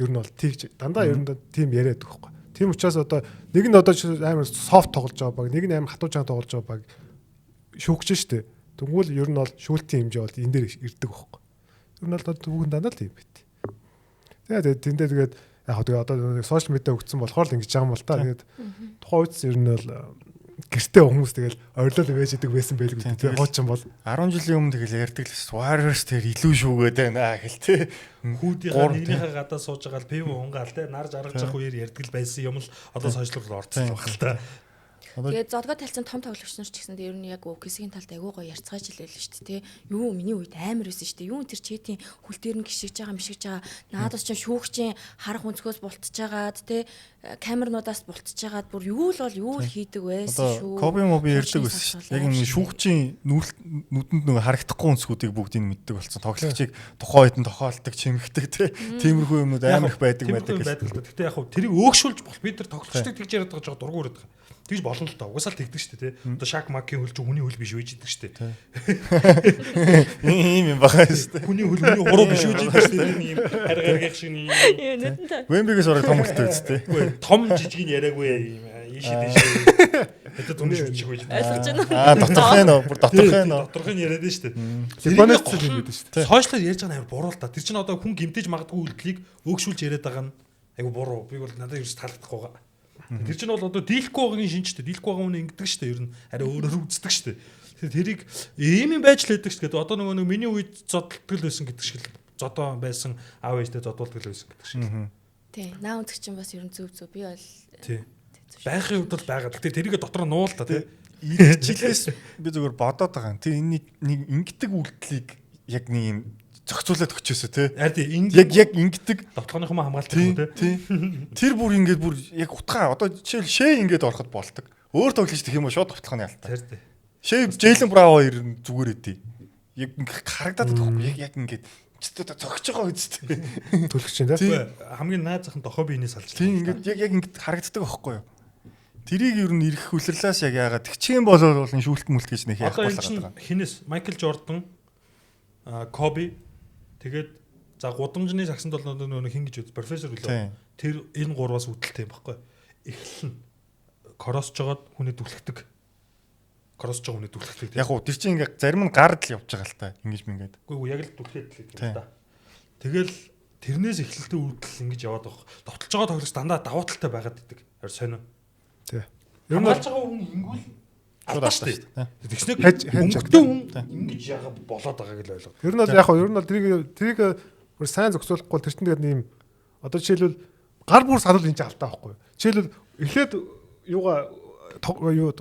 Speaker 3: Ер нь бол тийч дандаа ер нь тийм яриад байгаа байхгүй. Тийм учраас одоо нэг нь одоо амар софт тоглож байгаа баг, нэг нь амар хатуу чанга тоглож байгаа баг шүүгч штэ. Тэгвэл ер нь бол шүүлтийн хэмжээ бол энэ дээр ирдэг байхгүй. Ер нь бол түүхэн дандаа л юм байт. Тэгээд тэндээ тэгээд яг тэгээ одоо сошиал медиа өгсөн болохоор л ингэж байгаа юм бол та тэгээд тухайн үед ер нь бол гэртээ хүмүүс тэгэл ойрлол байж идэг байсан байлгүй тийм хоочин бол
Speaker 1: 10 жилийн өмнө тэгэл ярьдаг л Warriors тэр илүү шүүгээд байна гэл тий.
Speaker 4: Хүүдийнхаа нэгнийхээ гадаа сууж байгаа л пив унгаал те нарж аргаж явах үеэр ярьдаг л байсан юм л одоо сошиал руу орцсон баг л та.
Speaker 2: Тэгээд зодгоо талцсан том тоглогч нар ч гэсэн ер нь яг ОКС-ийн талд айгүй гоё ярьцгааж илээ л шүү дээ. Юу миний үед амар байсан шүү дээ. Юу тэр чэтийн хүл дээр нь гიშгэж байгаа мишгэж байгаа. Наадас чинь шүүгчийн харах өнцгөөс бултж байгаад те камернуудаас бултж байгаад бүр юу л хийдэг байсан шүү.
Speaker 1: Коби моби ярьдаг байсан шүү. Яг энэ шүүгчийн нүдэнд нөгөө харагдахгүй өнцгүүдийг бүгдийг мэддэг болсон. Тоглогчийг тухайн үед нь тохиолдог, чимэгдэг те. Тиймэрхүү юмнууд амар их байдаг гэдэг.
Speaker 4: Гэтэ яг хөө тэрийг өөгшүүлж болох. Бид нар тоглогчдыг тэгж яриад байгаа дургу яриад байгаа. Тэгж болно л та. Угсаал тэгдэг шүү дээ, тэ. Одоо Шак Макийн хөл чи хүний хөл биш үеж идэг шүү дээ.
Speaker 1: Ийм юм байгаа шүү дээ.
Speaker 4: Хүний хөл хүний уруу биш үеж идэг шүү дээ. Ийм харгаргах шиг ийм.
Speaker 1: Вембигээс орог том хөлтэй үстэй.
Speaker 4: Үгүй том жижиг нь яриаггүй ийм ийшээ. Хэдэ түнш үчих байж байна.
Speaker 2: Ойлгож байна.
Speaker 1: Доторх нь бүр доторх нь.
Speaker 4: Доторх нь яриад шүү дээ.
Speaker 3: Японоос л юм байдаг шүү дээ.
Speaker 4: Сошиалаар ярьж байгаа нь буруу л та. Тэр чинь одоо хүн гимтэж магадгүй үйлдэлийг өөгшүүлж яриад байгаа нь айгу буруу. Би бол надад ерөөс таалагдахгүй байгаа. Тэр чинь бол одоо дийлэхгүй байгаагийн шинжтэй. Дийлэхгүй байгаа хүн ингэдэг шүү дээ. Ер нь арай өөрөөр үздэг шүү дээ. Тэгэхээр тэрийг ийм юм байж л байдаг шүү дээ. Одоо нөгөө миний үед зодтолтгол байсан гэдэг шиг л зодоо байсан аав ээжтэй зодуултгал байсан гэдэг шиг.
Speaker 2: Тий. Наа үзэх чинь бас ер нь зөв. Би бол
Speaker 4: тий. Байхын хувьд бол байгаа. Гэтэ тэрийг дотор нь нуул та тий.
Speaker 1: Жилээс би зүгээр бодоод байгаа юм. Тэр энэ нэг ингэдэг үйлдэлийг яг нэг юм зохицуулаад өгчөөсөө тий. Яг ингэдэг
Speaker 4: дотлооных юм хамгаалдаг
Speaker 1: тий. Тэр бүр ингээд бүр яг утгаа одоо жишээл шээ ингээд ороход болдог. Өөр тоглож гэх юм уу шууд дотлооны алдаа. Шээ Джейлен Браво хоёр зүгээр өдөө. Яг ингээд харагдаад байгаа. Яг ингээд ч зогсож байгаа үстэй.
Speaker 3: Төлөгч юм тий.
Speaker 4: Хамгийн найзахын дохоо биенээс салж.
Speaker 1: Тий ингээд яг ингээд харагддаг байхгүй юу? Тэрийг ер нь ирэх хүлэрлээс яг яагаад тэгчэн болоод болон шүүлт мүлт гэж нэг яах болоод байгаа.
Speaker 4: Хинээс Майкл Жордан, Коби тэгээд за гудамжны сагсанд бол нөгөө хин гэж үү профессор үлээ. Тэр энэ гурваас үүдэлтэй юм баггүй. Эхлэн кросж жагаад хүнээ дүлхдэг. Кросж байгаа хүнээ дүлхдэг.
Speaker 1: Яг уу тэр чинь ингээ зарим нь гард л явж байгаа л та. Ингэж мингээд.
Speaker 4: Үгүй яг л дүлхээд л гэдэг юм да. Тэгэл тэрнээс эхлэлтэй үүдэл ингэж яваад байгаа. Довтолж байгаа тоглогч дандаа давуу талтай байгаад идэг. Харин сонио.
Speaker 3: Тий.
Speaker 4: Ер нь болж байгаа хүн ингүүл алдаа шүү дээ. Тэгснэг
Speaker 3: хөнгөтэй
Speaker 4: хүн ингэж яага болоод байгааг л ойлгоо.
Speaker 3: Ер нь бол яг ер нь бол тэрийг бүр сайн зохицуулахгүй тэр чинь тэгээд нэм одоо жишээлбэл гар бүр салвал энэ ч алдаа байхгүй. Жишээлбэл эхлээд юугаа юу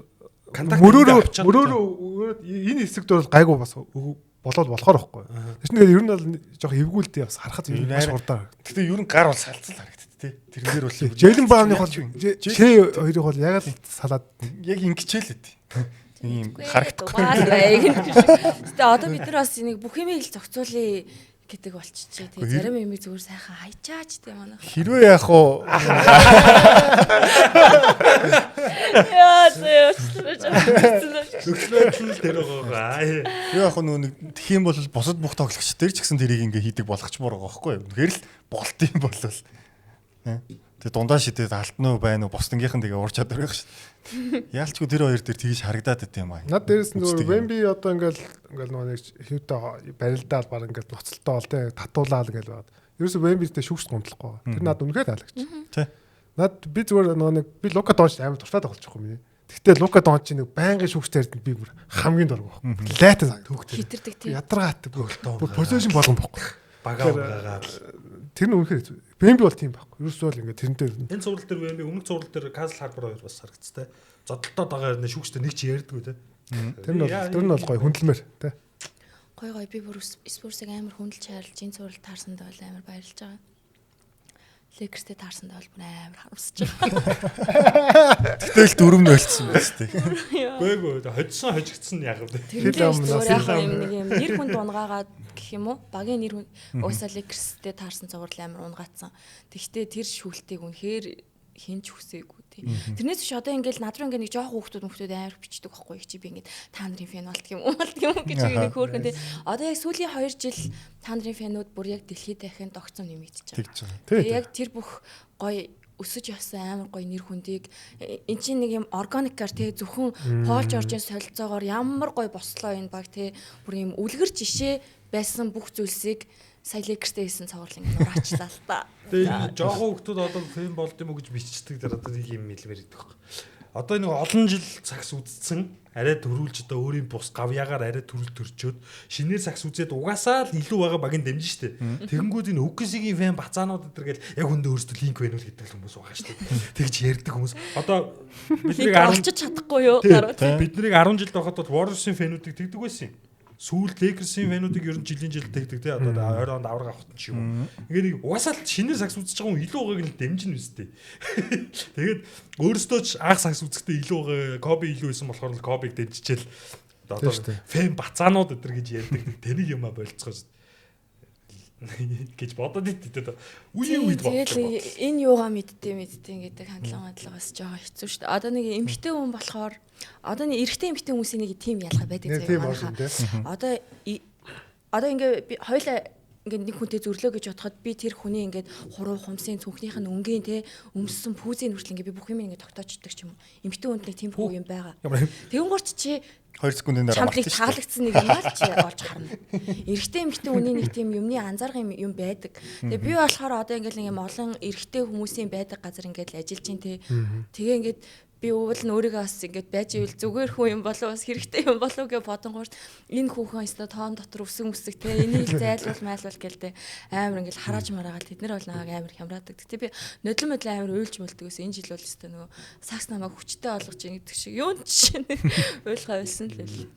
Speaker 3: мөрөөрөө энэ хэсэгт бол гайгүй бас болоод болохоор байхгүй. Тэр чинь тэгээд ер нь бол жоох эвгүүлдэ бас харахад маш хурдаа.
Speaker 1: Гэтэ ер нь гар бол салцал харагддаг тий. Тэрнэр бол
Speaker 3: Джейлен Брауныг бол шээ хоёрыг бол яг л салаад
Speaker 1: яг ингэчээл л ийм харагдахгүй.
Speaker 2: Гэтэ одоо бид нар бас нэг бүх юм ил зохицуулъя гэдэг болчихжээ. Тэгээ зарим юм зүгээр сайхан хайчаач тийм манай.
Speaker 1: Хэрвээ яах уу?
Speaker 2: Яа
Speaker 4: зөвхөн тэр байгаа.
Speaker 1: Яг нэг тэх юм бол бусад бүх тоглогч тэр ч гэсэн тэрийг ингээ хийдэг болгочмоор байгаа байхгүй юу? Тэгэхээр л болт юм бол. Тэгээ дундаа шидэд алтна уу байна уу? Бусдынгийнхан тэгээ ур чадвар байх шүү. Яалчгүй тэр хоёр дээр тгийж харагдаад байт юм аа.
Speaker 3: Над дээрээс нөгөө Вемби одоо ингээл нөгөө нэг хьютэй барилдаал баг ингээл ноцолтой бол тэ татуулаад ингээл баад. Ерөөсө Вембитэй шүүгч гомдлохгүй. Тэр над үнэхээр таалагч.
Speaker 1: Тий.
Speaker 3: Над би зүгээр нөгөө нэг би Лука Донч амар дуртай тоглохгүй миний. Гэхдээ Лука Донч нэг байнгын шүүгчтэй би бүр хамгийн дург байхгүй. Лайтан цаг төгтөө.
Speaker 2: хитэрдэг тийм.
Speaker 3: Ядаргаатай бүр позишн болгон бохгүй.
Speaker 4: Бага угаагаа.
Speaker 3: Тэр нь үнэхээр Бэмби бол тийм байхгүй. Ерөөсөө л ингээд тэрэн дээр
Speaker 4: Энэ цуврал дээр Бэмби өмнөх цуврал дээр Castle Harbor 2 бас харагдцтай. Зодтолтоод байгаа нэ шүүгчтэй нэг ч ярьдгүй те.
Speaker 3: тэр нь бол гоё хүндлэмээр те.
Speaker 2: Гой би бүр спортыг амар хүндэлж хайрлаж энэ цуврал таарсанд бол амар баярлж байгаа. Лекерстэй таарсанд бол амар харамсаж байгаа.
Speaker 1: Гэтэл дөрөв нь болцсон байж тээ.
Speaker 4: Гүй хожигдсан яг вэ.
Speaker 2: Тэр нэг юм нэр хүнд унгаагаад гэх юм уу? Багийн нэр хүнд уусаа лекерстэй таарсан цуврал амар унгаацсан. Тэгвэл тэр шүлтийг үнэхээр хинч хүсээгүй тий. Тэрнээс биш одоо ингээл над руу ингээ нэг жоох хүүхдүүд амар бичдэг байхгүй их чи би ингээ та нарын фэн болт юм уу гэж нэг хөөрхөн тий. Одоо яг сүүлийн 2 жил та нарын фэнүүд бүр яг дэлхийд дахин тогтсон нэмэгдэж байгаа. Тэгээ яг тэр бүх гоё өсөж явсан амар гоё нэр хүндийг эн чинь нэг юм органикаар тий зөвхөн Пол Жоржийн солилцоогоор ямар гоё бослоо энэ баг тий бүр юм үлгэр жишээ байсан бүх зүйлсийг сая лекертэй хийсэн цаврал ингэ нураачлаа л та.
Speaker 4: Тэгээ жоохон хүмүүс одоо фэн болд юм уу гэж бичдэг дээр одоо нэг юм хэлмээр идэх байхгүй. Одоо нэг олон жил цагс үдцсэн арай төрүүлж одоо өөрийн бус гавьяагаар арай төрөл төрчөөд шинээр цагс үзээд угаасаа л илүү байгаа багийн дэмжин штэ. Тэгэнгүүт энэ үксигийн фэн бацаанууд өдр гэл яг өндөө өөрсдөө линк байна уу гэдэг хүмүүс байгаа штэ. Тэгж ярьдаг хүмүүс. Одоо биднийг
Speaker 2: олчиж чадахгүй юу гараа.
Speaker 4: Биднийг 10 жил байхад бол Warriors-ийн фэнүүдийг тэгдэг байсан юм. Сүүлд Lakers-ийн фэнүүдийг ер нь жилийн жил тэгдэг те одоо 20 онд авраг авахт ч юм уу. Ингээд нэг угаасаа шинээр сакс үзэж байгаа хүн илүү байгааг нь дэмжин үстэй. Тэгээд өөрөөсөө ч анх сакс үзэхдээ илүү байгаа Kobe илүү байсан болохоор л Kobe-г дэмжижээл одоо фэн бацаанууд өдр гэж ярьдаг. Тэнийг юм а болцгоо гэж бодоод идэв. Үе үед бодлоо.
Speaker 2: Тэгээд энэ юугаа мэдтээ гэдэг хандлага бас жоохон хэцүү шүү дээ. Одоо нэг эмэгтэй хүн болохоор одоо нэг эрэгтэй эмэгтэй хүмүүсийн нэг тийм ялгаа байдаг зэрэг манайхаа. Одоо ингээ хоёлаа ингээд нэг хүнтэй зөвлөө гэж бодоход би тэр хүний ингээд хуруу хумсын цүнхнийх нь өнгийн те өмссөн пүүзийн хүртэл ингээд би бүх юм ингээд тогтоочдөг ч юм уу. Эмэгтэй хүнд нэг тийм бүх юм байгаа. Тэгэн гурч чи
Speaker 1: 2 секундын дараа
Speaker 2: мартчих. Таалагдсан нэг юм аа чи олж харна. Эрэгтэй эмэгтэй хүний нэг тийм юмны анзаарах юм байдаг. Тэгээ би болохоор одоо ингээд нэг юм олон эрэгтэй хүмүүсийн байдаг газар ингээд ажиллаж чинь те. Тэгээ ингээд би уул нь өөрийгөө бас ингээд байж ивэл зүгээр хүн юм болов бас хэрэгтэй юм болов гэж бодонгоорт энэ хүүхэн өстө тоон дотор өсөн өсөг те энийг зайлуул майлуул гэлтэй амар ингээд харааж мараагаад тэд нар бол нааг амар хямраадаг. Тэгтээ би нодлон модлон амар уйлж мөлдөг гэсэн энэ жил бол өстө нөгөө сакс намайг хүчтэй олгож ийн гэдэг шиг юун ч уйлгаа байсан л л.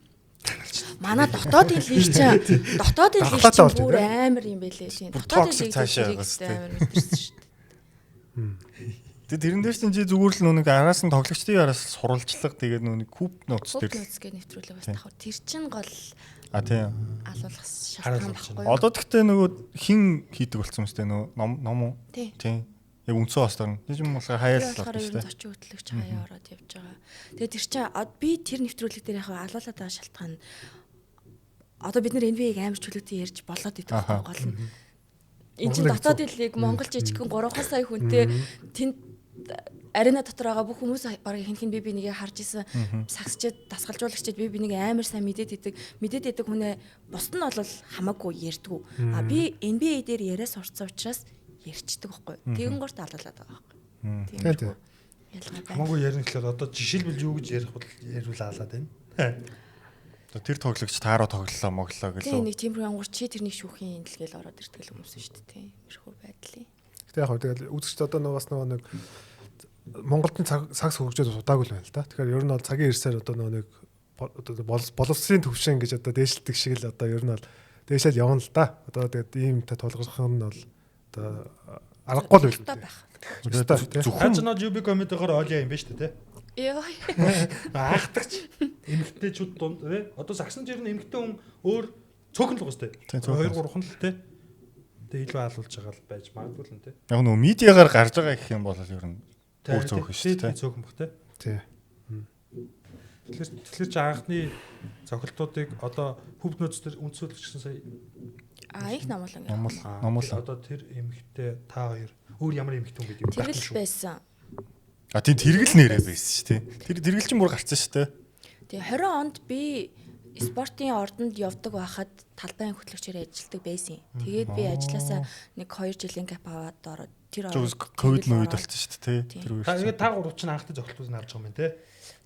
Speaker 2: Манай дотоодын лиг чинь бүр амар юм байлээ тийм. Дотоодын лиг амар мэдэрсэн шүү дээ.
Speaker 1: Тэгээ тэрэн дээр чинь зүгээр л нэг араас нь тоглогчдын араас сурвалжлага тэгээд нэг куб нууц дээр
Speaker 2: гэх нэвтрүүлэг бас тахав. Тэр чинь гол
Speaker 1: тийм
Speaker 2: алуулах шалтгаан байхгүй.
Speaker 1: Одоо тэгтээ нөгөө хин хийдэг болсон юм шүү дээ нөгөө ном уу? Тийм. Яг үндсэн хостор нь. Тийм болохоор хаяаллаа
Speaker 2: шүү дээ. Зочин хөтлөгч хаяа ороод явж байгаа. Тэгээд тэр чинь би тэр нэвтрүүлэг дээр яг алуулаад байгаа шалтгаан одоо бид нар NBA-г амар чөлөөтэй ярьж болоод идэх гол нь. Энд чинь дотоодын лиг Монгол жижигхэн 3 сая хүнтэй тэнд арена дотор байгаа бүх хүмүүс бараг хин би нэгээ харж исэн сагсчид дасгалжуулагчид би нэг амар сайн мэдээд идэг хүнээ бусд нь бол хамаагүй ярьдгүй. А би NBA дээр яриас орцсон учраас ярьчдаг байхгүй. Тэгэн горт алуулаад байгаа байхгүй. Тийм.
Speaker 4: Хамаагүй ярина гэхэлээ одоо жишээлбэл юу гэж ярих бол яриул аалаад байна.
Speaker 1: Тэр тоглогч таараа тоглолоо моглоо гэлөө.
Speaker 2: Тийм нэг тиймэрхүү ангуур чи тэрний шүүхийн инлгээл ороод ирдэг хүмүүс шүү дээ. Тэрхүү байдлаа.
Speaker 3: Гэтэ яг тэгэл үзэгчд одоо нэг Монголын цагс хөгжөөд удаагүй л байна л да. Тэгэхээр ер нь бол цагийн ирсээр одоо нэг боловсрын төвшин гэж одоо дээшилдэг шиг л одоо ер нь бол дээшэл явна л да. Одоо тэгээд иймтэй тулгах нь бол одоо аргагүй л
Speaker 2: байх.
Speaker 4: Зөвхөн нь UB комитетээр олё юм байна шүү дээ.
Speaker 2: Яа.
Speaker 4: Ахтагч эмэгтэйчүүд дунд тий. Одоо сагсан жирэн эмэгтэй хүн өөр цөөхөн л гоос тий. 2 3 хон л тий. Тэгээ илүү хаалуулж байгаа л байж магадгүй л тий.
Speaker 1: Яг нөгөө медиагаар гарч байгаа гэх юм бол ер нь өөр цөөхөн шүү дээ.
Speaker 4: Цөөхөн бах тий.
Speaker 3: Тий.
Speaker 4: Тэгэхээр чи анхны цохилтуудыг одоо хөв нөөцдөр үндэслэгчсэн сая
Speaker 2: их намуулан.
Speaker 1: Намуул.
Speaker 4: Одоо тэр эмэгтэй та хоёр өөр ямар эмэгтэй хүн гэдэг юм
Speaker 2: байна шүү. Байсан.
Speaker 1: Тийм тэргэл нэрээ байсан шүү дээ. Тэр тэргэл чинь бүр гарцсан шүү дээ.
Speaker 2: Тэгээ 20 онд би спортын ордонд явдаг байхад талбайн хөтлөгчөөр ажилладаг байсан. Тэгээд би ажилласаа нэг 2 жилийн гап аваад ороод тэр
Speaker 1: ковид үед болсон шүү дээ. Тэр үеэр.
Speaker 4: Та гурав чинь анхны зохилтууд нь харж байгаа юм те.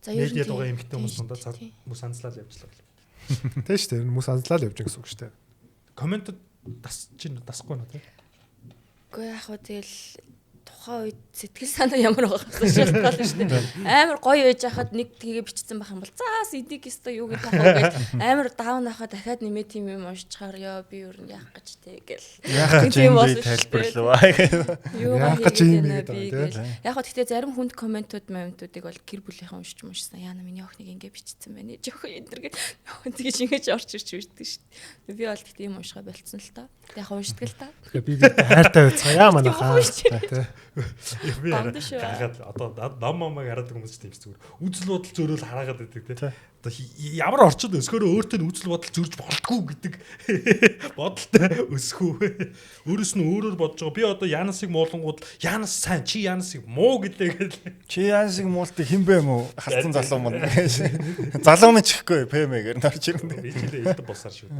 Speaker 2: За ер нь
Speaker 4: байгаа эмэгтэй хүмүүс дундаа хүмүүс анзлаад явжлаа.
Speaker 3: Тийм шүү дээ. Хүмүүс анзлаад явж байгаа гэсэн үг шүү дээ.
Speaker 4: Комментод дасахгүй нэ те.
Speaker 2: Гэхдээ яг хөө тэгэл тухайн үед сэтгэл санаа ямар байгаа шалтгаална шүү дээ. Амар гоё ээж хахад нэг тгээ бичсэн байх юм бол заас эдик өстой юу гэдэг тахаа гэж амар даун хахад дахиад нэмээ тийм юм уншчихаар ёо би юу яах гэж тэг гэл.
Speaker 1: Яах гэж юм бэ тайлбарлаа.
Speaker 2: Юу
Speaker 3: Яах гэж юм бэ
Speaker 2: гэдэг. Яг хөө гэхдээ зарим хүнд комментууд моментуудыг бол гэр бүлийнхэн уншсан. Яна миний охиныг ингэ бичсэн байна. Жоох энэ төр гэж тэгэж ингэж орч ирж үйдэг шүү дээ. Би бол тэгтээ юм уншгаа болцсон л та. Яг уншдаг л та.
Speaker 3: Тэгэхээр би хайртай байцгаая манайхаа. Тэ.
Speaker 4: Би гахаад одоо наммамаг хараад хүмүүс тийм зүгээр үзэл бодол зөөрөл хараагаад байдаг те. Одоо ямар орчод өсгөөрөө өөртөө үзэл бодол зөрж болтгүй гэдэг бодолтой өсгөө. Өөрөөс нь өөрөөр бодож байгаа. Би одоо Янасыг муулангууд Янас сайн чи Янасыг муу гэдэг.
Speaker 1: Чи Янасыг муултыг хэн бэ мө халтан залуу мөн. Залуу минь чихгүй пэмэгээр нарч ирнэ.
Speaker 4: Би ч л элдэ босаар шүү.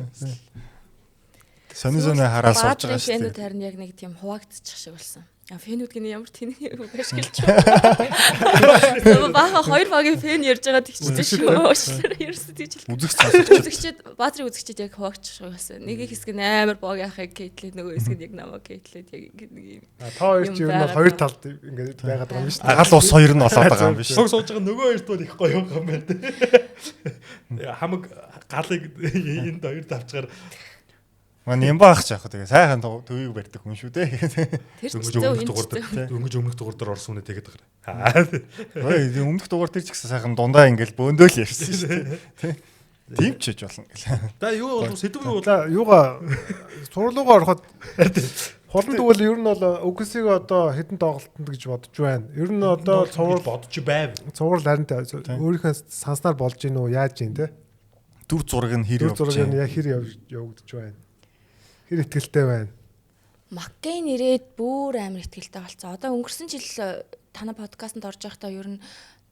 Speaker 1: Сони хараад сууж байгаа шүү.
Speaker 2: Фэнүүд харин яг нэг тийм хуваагдчих шиг болсон. Фэнүүд гинэ ямар тэний ашиглаж байгаа. Бааха хоёр багийн фэн ярьж байгаа тэгчтэй шүү. Ерөөсөө тийж л. Үзэгчд баатрын үзэгчд яг хуваагдчих шиг болсон. Нэг хэсэг нь амар бог яхахыг кейтлээд нөгөө хэсэг нь яг намайг кейтлээд яг ингэ нэг юм.
Speaker 3: Та хоёр ч ер нь хоёр талд ингээд байгаад байгаа юм шүү дээ.
Speaker 1: Гал ус хоёр нь болоод байгаа юм биш.
Speaker 4: Сууж байгаа нөгөө хоёрт бол их гоё юм байна. Хамаг галыг энд хоёр тавчгаар
Speaker 1: Мань юм баах ч яах тэгээ сайхан төвийг барьдаг хүн шүү дээ.
Speaker 4: Дөнгөж өмнөх дугаар дээр орсон үнэ тэгээд байгаа.
Speaker 1: Ой, өмнөх дугаар дээр ч гэсэн сайхан дундаа ингээл бөөндөөл ярьсан шүү дээ. Тийм ч хийж болно гэл.
Speaker 4: За юу бол сэдв юу
Speaker 3: За юугаа сургуулиугаа ороход холон тэгвэл ер нь бол үгсийг одоо хэдэн тоглолтонд гэж бодож байна. Ер нь одоо цуврал
Speaker 4: бодож байв.
Speaker 3: Цуврал харин өөрийнхөө санснаар болж гин үү яаж гин те.
Speaker 1: Дүр зураг нь хэр явж
Speaker 3: байна. Дүр зураг нь яг хэр явагдаж байна. Хэр ихтгэлтэй байна.
Speaker 2: Маккейн ирээд бүр амар ихтгэлтэй болцсон. Одоо өнгөрсөн жил танай подкастт орж байхдаа ер нь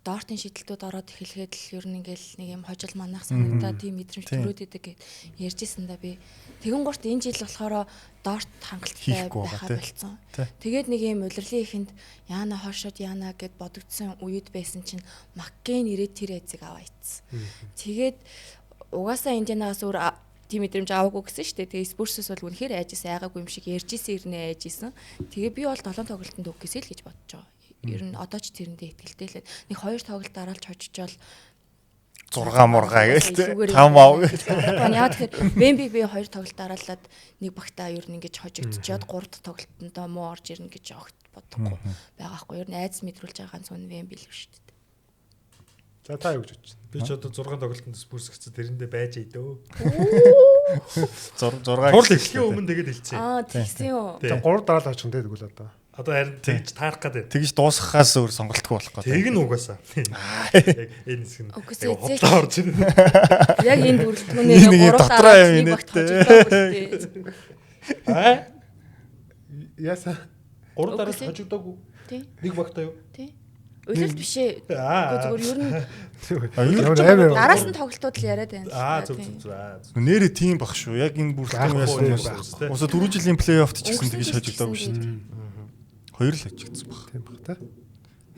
Speaker 2: доортын шийдэлтүүд ороод эхлэхэд л ер нь ингээл нэг юм хожил манах санагдаа тийм мэдрэмж төрөөд идэг гэж ярьжсэн да би. Тэгэн гурт энэ жил болохоор доорт хангалттай байхаа болцсон. Тэгээд нэг юм улирлын ихэнд яана хошоод яана гэд бодогдсон үед байсан чинь Маккейн ирээд тэр эзэг аваа ицсэн. Тэгээд угаасаа Индианаас өөр тийм мэдрэмж аваагүй гэсэн шүү дээ. Тэгээ Спурсус бол үнэхээр айжсэн айгаагүй юм шиг ярьжсэн ирнэ айжсэн. Тэгээ би бол 7 тоглолтод өгөхөөсэй л гэж бодож байгаа. Ер нь одоо ч тэрэндээ ихтэлтэй л. Нэг 2 тоглолт дараалж хожижол
Speaker 1: 6 мургаа гээл 5 ав гээл.
Speaker 2: Яа тэгэхээр Вембиг би 2 тоглолт дараалаад нэг багтаа ер нь ингэж хожигдчиход 3 тоглолтод муу орж ирнэ гэж бодохгүй байгаа хгүй. Ер нь айц мэдрүүлж байгаа ганц хүн Вемби л шүү дээ.
Speaker 3: За та юу гэж бодож байна?
Speaker 4: Би ч одоо 6 тоглолтод Спурс гэсэн тэрэндээ байж идөө.
Speaker 1: 6
Speaker 4: Турл эхлэхийн өмнө тэгээд хэлсэн.
Speaker 2: Тэгсэн юу.
Speaker 3: За 3 дараалал очих юм тэгвэл одоо.
Speaker 4: Одоо харин тэгж таарах гэдэг.
Speaker 1: Тэгж дуусгахаас өөр сонголтгүй болох гэдэг.
Speaker 4: Тэг нь угаасаа. Яг энэ хэсэг нь. Хотлоо орж ирнэ.
Speaker 2: Яг энэ бүрэлдэхүүнээр 3 дараа нэг багт хожигдоо.
Speaker 3: Яса
Speaker 4: 3 дараа хожигдоогүй. Нэг багтаа юу?
Speaker 2: Тий. Өөлөлт биш ээ. Зүгээр ер нь дараас нь тоглолтууд л яриад байна.
Speaker 4: Зүг.
Speaker 1: Нэрээ тийм баг шүү. Яг энэ бүрэлдэхүүн яасан. Уусаа 4 жилийн плей-оффт ч гэсэн тэгж хожигдоогүй шүү дээ. Хоёр л хожигдсан баг.
Speaker 3: Тийм баг та.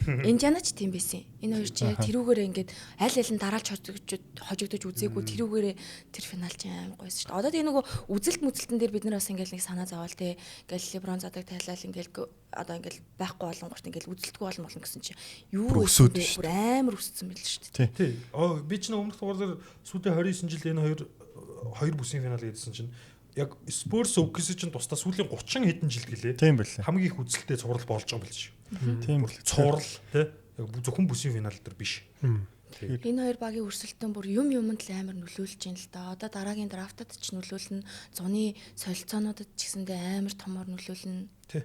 Speaker 2: Индианач тийм байсан. Энэ хоёр чи яг тэрүүгээрээ ингээд аль аль нь дараалж хожигдож үзээгүй тэрүүгээрээ тэр финал чинь амар гойсон шүү дээ. Одоо тийм нөгөө үзэлт мүзэлтэн дээр бид нар бас ингээд нэг санаа зовоол те. Ингээл леброн задаг тайлал ингээл одоо ингээл байхгүй болонгорт ингээл үзэлтгүй болно гэсэн чинь юу бүр амар өссөн байл шүү дээ.
Speaker 4: Тий. Би ч өмнөх дугаар дээр сүүлийн 29 жил энэ хоёр бүсийн финал хийдсэн чинь яг Spurs OKC чинь тусдаа сүүлийн 30 хэдэн жилд гэлээ.
Speaker 1: Тийм байлээ.
Speaker 4: Хамгийн их үзэлтэй цуврал болж байгаа юм биш үү?
Speaker 1: Тийм л.
Speaker 4: Цуврал тий. Яг зөвхөн бүсийн финал дээр биш.
Speaker 2: Энэ хоёр багийн өрсөлдөөн бүр юмд л амар нөлөөлж байна л да. Одоо дараагийн драфтад ч нөлөөлнө, зуны солилцоонуудад ч гэсэндээ амар томор нөлөөлнө.
Speaker 4: Тий.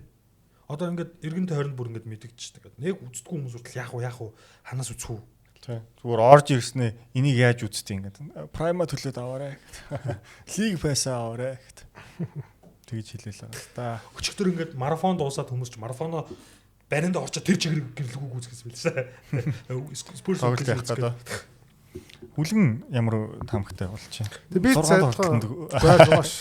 Speaker 4: Одоо ингээд эргэн тойронд бүр ингээд мэдэгдчихдэг. Нэг үздэггүй хүмүүс үртэл яах вэ? Ханаас үцхүү.
Speaker 1: Тий. Зүгээр орж ирснээ энийг яаж үзтээ ингээд прайма төлөөд аваарэ. Лиг пайсаа аваарэ гэт. Тэгж хэлээл байгаа л та.
Speaker 4: Өчигдөр ингээд марафон дуусаад хүмүүс ч марафоно баринд орчоо тэр чигээр гэрлэгүүг үзгэс байлаа. Спорт
Speaker 1: тоглолт байх гэдэг. Хүлгэн ямар таамагтай болж байна.
Speaker 3: Тэг би зайлтгоо байгааш.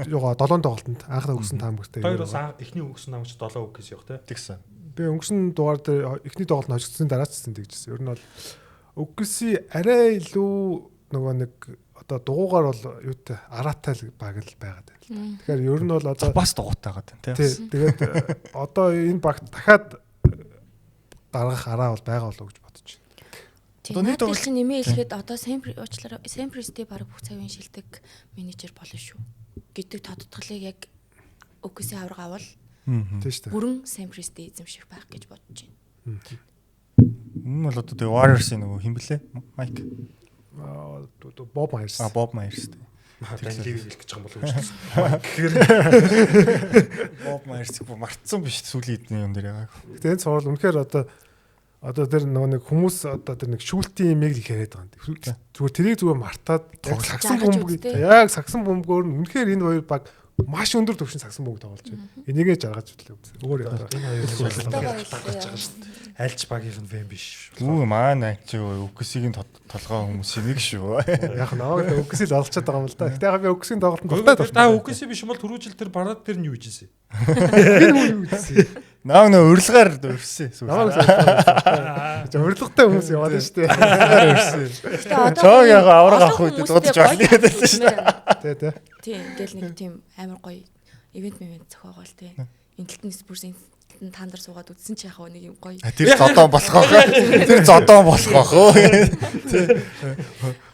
Speaker 3: Йога 7 тоглолтод анхны өгсөн таамагтай.
Speaker 4: Хоёр бас эхний өгсөн таамагч 7 үг гэсэн юм те.
Speaker 1: Тэгсэн.
Speaker 3: Би өнгөрсөн дугаар дээр эхний тоглолт хожигдсан дараач гэсэн тэгжсэн. Ер нь бол өгсөн арай илүү нөгөө нэг одоо дугуугаар бол юутай араатай баг л байгаад байна. Тэгэхээр ер нь бол одоо
Speaker 1: бас дугуйтайгаад байна тийм.
Speaker 3: Тэгээд одоо энэ багт дахиад гаргах араа бол байгаа болоо гэж бодож байна.
Speaker 2: Одоо нэг тоглолт нэмээ хэлэхэд одоо Sempresti баг бүх цагийн шилдэг менежер болно шүү гэдэг тодтголыг яг өгсөн авраг авал
Speaker 3: Тийм шүү дээ.
Speaker 2: бүрэн Sempresti эзэмших байх гэж бодож байна.
Speaker 1: Энэ бол одоо тэгээ Warriors-ийн нөгөө хин блэ? Майк.
Speaker 3: Боб Майерс.
Speaker 1: Боб Майерс.
Speaker 4: Дан ливийг хэлэх гэж байгаа юм болов уу? Тэгэхээр
Speaker 1: Боб Майерс мартсан биш сүүлийн эдний юм дээр яг.
Speaker 3: Тэгээд энэ цуврал үнэхээр одоо тэр нөгөө нэг хүмүүс одоо тэр нэг шүүлтийн имийг л яриад байгаа юм. Зүгээр тэрийг зүгээр мартаад яг сагсан бөмбөгөөр нь үнэхээр энэ хоёр баг маш өндөр түвшин сагсан бөмбөг тоглож байна. Энийгээ жаргаж хөтлөө. Өөр
Speaker 4: энэ хоёр талгаж байгаа шүү дээ. Альч багийнх нь фэн биш.
Speaker 1: Үгүй маань чи үгсийг толгоо хүмүүсийн нэг шүү.
Speaker 3: Яг наваг үгсийг олцоод байгаа юм л да. Гэтэ яг би үгсийн тоглолтод дуртай байна.
Speaker 4: Та үгсийг биш юм бол түрүү жил тэр бараад тэр нь юу хийжсэн?
Speaker 3: Энэ үү гэсэн.
Speaker 1: Наа нөө урилгаар өрсөн.
Speaker 3: Урилгатай хүмүүс яваад байна шүү дээ.
Speaker 1: Чоо яг авраг авах үед дуудаж байна гэдэг шүү дээ.
Speaker 2: Тийм, ингээл нэг тийм амар гоё ивент зохиогоол тий. Энтэлтэн спортын тандар суугаад үдсэн чи яхаа нэг юм гоё.
Speaker 1: Тэр зодон болох аа. Тэр зодон болох аа.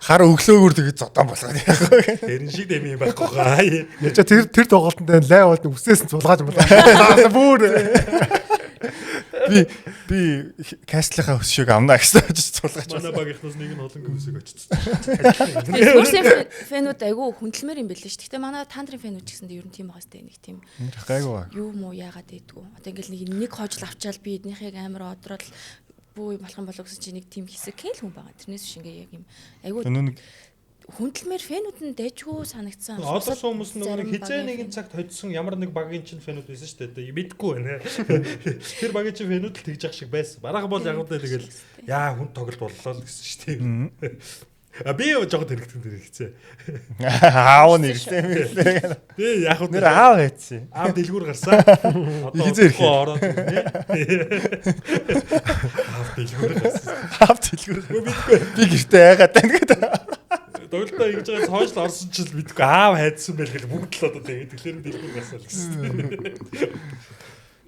Speaker 1: Хар өглөөгөр тэгээд зодон болгоод яах вэ?
Speaker 4: Тэрэн шиг дэм юм байхгүй хаа.
Speaker 3: Яа тэр тоглолтод лай болд үсээс нь цулгааж юм байна. Бүр
Speaker 1: би кастлийнхаа өсшөөг амнаа гэсэн очиж цулгаач.
Speaker 4: Манай багийнхнаас нэг нь олон хүмүүсийг очсон.
Speaker 2: Спортын фэнүүд айгүй хүндлэмээр юм билээ шүү. Гэтэ манай тандрын фэнүүд ч гэсэндээ ер нь тийм байгаа сте нэг тийм.
Speaker 1: Гайгүй.
Speaker 2: Юу муу яагаад байдгүй. Одоо ингээл нэг хожил авчаал би эднийхийг амар одрол бүү болох юм болов гэсэн чи нэг тийм хэсэг хэл хүн байгаа. Тэрнээс биш ингээ яг юм айгүй хүндлэмээр фэнүүд нь дэжгүй санагдсан.
Speaker 4: Одорсон хүмүүс нөгөө хизээ нэгэн цагт хоцсон ямар нэг багийн чинь фэнүүд байсан шүү дээ. Мэдгүй байна. Тэр багийн чинь фэнүүд л тэгж явах шиг байсан. Бараг бол яг үдэ тэгэл яа хүн тоглолт боллоо л гэсэн шүү дээ. А би жоо тэрэгтэн дээр хэцээ.
Speaker 1: Аав нэрсэн юм лээ.
Speaker 4: Тэ яг үдэ
Speaker 1: нэр аав хэцээ.
Speaker 4: Аав дэлгүүр гарсан. Одоо ороод ирнэ. Аав дэлгүүр гарсан.
Speaker 1: Аав дэлгүүр. Би гэртээ айгаад байна гэдэг.
Speaker 4: Тоглолтоо ингэж байгаа хойшлол орсон ч л мэдгүй аав хайдсан байл гэл бүгд л одоо тэгээд тэгэхээр дэлгүүр гарсан л гэсэн.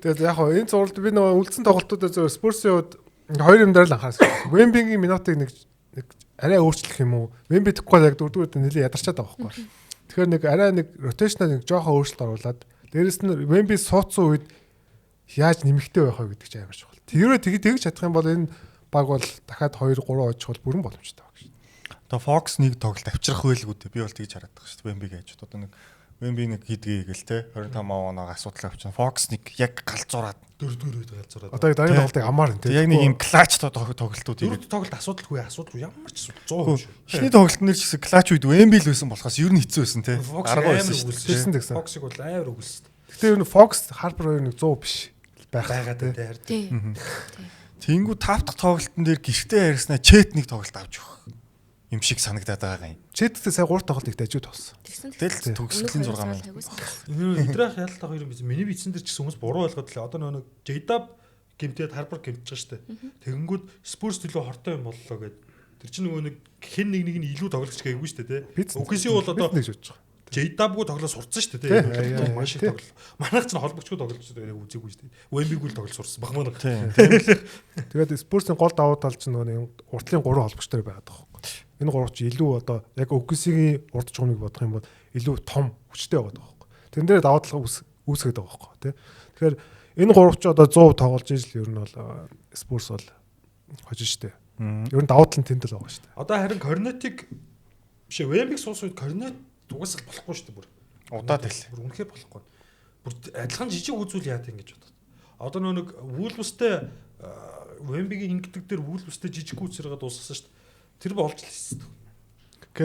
Speaker 3: Тэгээд яг хоо энэ зурлд би нөгөө үлдсэн тоглолтуудаа зөв Спурсын хувьд хоёр юм дээр л анхаарсан. Вембигийн минутыг нэг арай өөрчлөх юм уу? Вемби тэгэхгүй яг дөрөвдүгээр нэлээд ядарчаад байгаа байхгүй. Тэгэхээр нэг арай нэг ротейшнаар нэг жоохон өөрчлөлт оруулаад дээрэс нь Вемби суудсан үед яаж нэмэгтэй байх вэ гэдэг чинь амар чухал. Тэрөө тэгж чадах юм бол энэ баг бол дахиад 2 3 очих бол бүрэн боломжтой баг шүү.
Speaker 1: Одоо Fox нэг тоглолт авчрах байлгүй дээ. Би бол тэгж хараад байгаа шүү дээ. Вемби гэж. Одоо нэг Вемби нэг хийдгээ гээл те 25 оноо асуудал авчихсан. Fox нэг яг галзуураад
Speaker 4: дөрөвдүгээр галзуураад.
Speaker 3: Одоо дараагийн тоглолтыг амаар энэ.
Speaker 1: Яг нэг юм клач тоглолтууд
Speaker 4: ийм тоглолт асуудалгүй ямар ч 100%.
Speaker 1: Эхний тоглолт нэр ч гэсэн клач үед Вемби л байсан болохоос ер нь хэцүү байсан те.
Speaker 4: Арга байсан
Speaker 3: шүү дээ.
Speaker 4: Fox-ыг бол амар өгүүлсэн.
Speaker 3: Гэтэ ер нь Fox Harper хоёр нэг 100 биш
Speaker 4: байгаад дээр.
Speaker 2: Тийм.
Speaker 1: Тэнгүү 5 дахь тоглолтын дээр гэртээ ярьснаа чэт нэг тоглолт авч өгөх юм шиг санагдаад байгаа юм.
Speaker 3: Чэдтэй сая 3 тоглолт их дажууд болсон.
Speaker 1: Тэгэл төгсгөлийн 6 мянга.
Speaker 4: Идрах ялтаа хоёр юм биш. Миний бичсэн дээр ч гэсэн хүмүүс буруу ойлгоод л одоо нэг J-Dub гэмтээд Harper гэмтэж байгаа шүү дээ. Тэгэнгүүт Spurs төлөө хортой юм боллоо гэд. Тэр чинь нөгөө нэг хэн нэг нь илүү тоглогч гээгүй шүү дээ. OKC бол одоо
Speaker 3: нэг шүүж байгаа.
Speaker 4: J-Dub-гоо тоглож сурцсан шүү дээ. Маш их тоглол. Манайх ч холбогчгүй тоглож байгаа үзээгүй шүү дээ. Wemby-ггүй л тоглож сурсан баг манайх.
Speaker 3: Тэгээд Spurs-ийн гол давуу тал чинь нөгөө уртлын 3 холбогчтой байгаад байгаа. Энэ гуравч илүү одоо яг OKC-ийн урд чугмыг бодох юм бол илүү том хүчтэй байгаад байгаа байхгүй. Тэрэн дээр давуу тал үүсгээд байгаа байхгүй тий. Тэгэхээр энэ гуравч одоо 100% тоглож ижил ер нь бол Spurs бол хожиж штэ. Ер нь давуу тал нь тэнд л байгаа штэ.
Speaker 4: Одоо харин Cornet-ийг биш Wemby-г суусууд Cornet угсаал болохгүй штэ бүр.
Speaker 1: Удаад л.
Speaker 4: Бүр үнэхээр болохгүй. Бүр адилхан жижиг үзүүл яат ингэж бодод. Одоо нэг Wolves-тэй Wemby-гийн ингэдэг дээр Wolves-тэй жижиг үзэргээ дуусгасан штэ. Тэр болж л хэлсэн.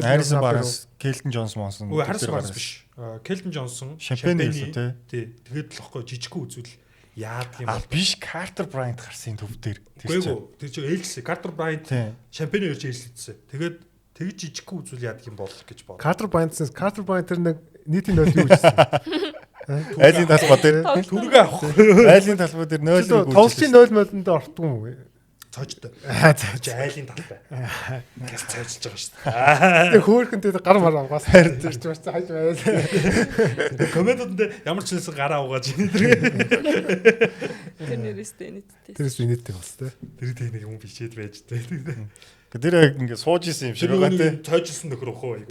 Speaker 1: Harrison Barnes, Kelton Johnson.
Speaker 4: Үгүй Harrison Barnes биш. Kelton Johnson,
Speaker 1: Champagne
Speaker 4: тий. Тэгээд л ихгүй жижигхэн үзүүл яадаг юм бол
Speaker 1: биш Carter Bryant гарсан төв дээр.
Speaker 4: Үгүй тэр чинь Элс Carter Bryant Champagne ярьж Элслээдсэн. Тэгээд тэгж жижигхэн үзүүл яадаг юм бол гэж бод.
Speaker 3: Carter Bryant тэр нэг нийтийн 0 юу гэсэн.
Speaker 1: Айлын талбай дээр
Speaker 4: түргээ авах.
Speaker 1: Айлын талбай дээр 0
Speaker 3: тоглолтын 0 модонд ортгүй юм уу?
Speaker 4: цоожтой.
Speaker 3: Цоож.
Speaker 4: Айлын талтай. Газ цоожж байгаа шүү дээ.
Speaker 3: Тэгээ хөөхөн дээр гар мар авгаас харьж марцсан хайж байл.
Speaker 4: Комментод ямар ч хэлсэн гараа угааж ийн.
Speaker 2: Тэр нэрээстэй нийттэй.
Speaker 3: Тэрс инээдтэй бас те.
Speaker 4: Тэр нэг юм бичээд байж тээ.
Speaker 1: Тэр яг ингээд сууж исэн юм шиг байгаа те.
Speaker 4: Цоожсон нөхөр өхөө.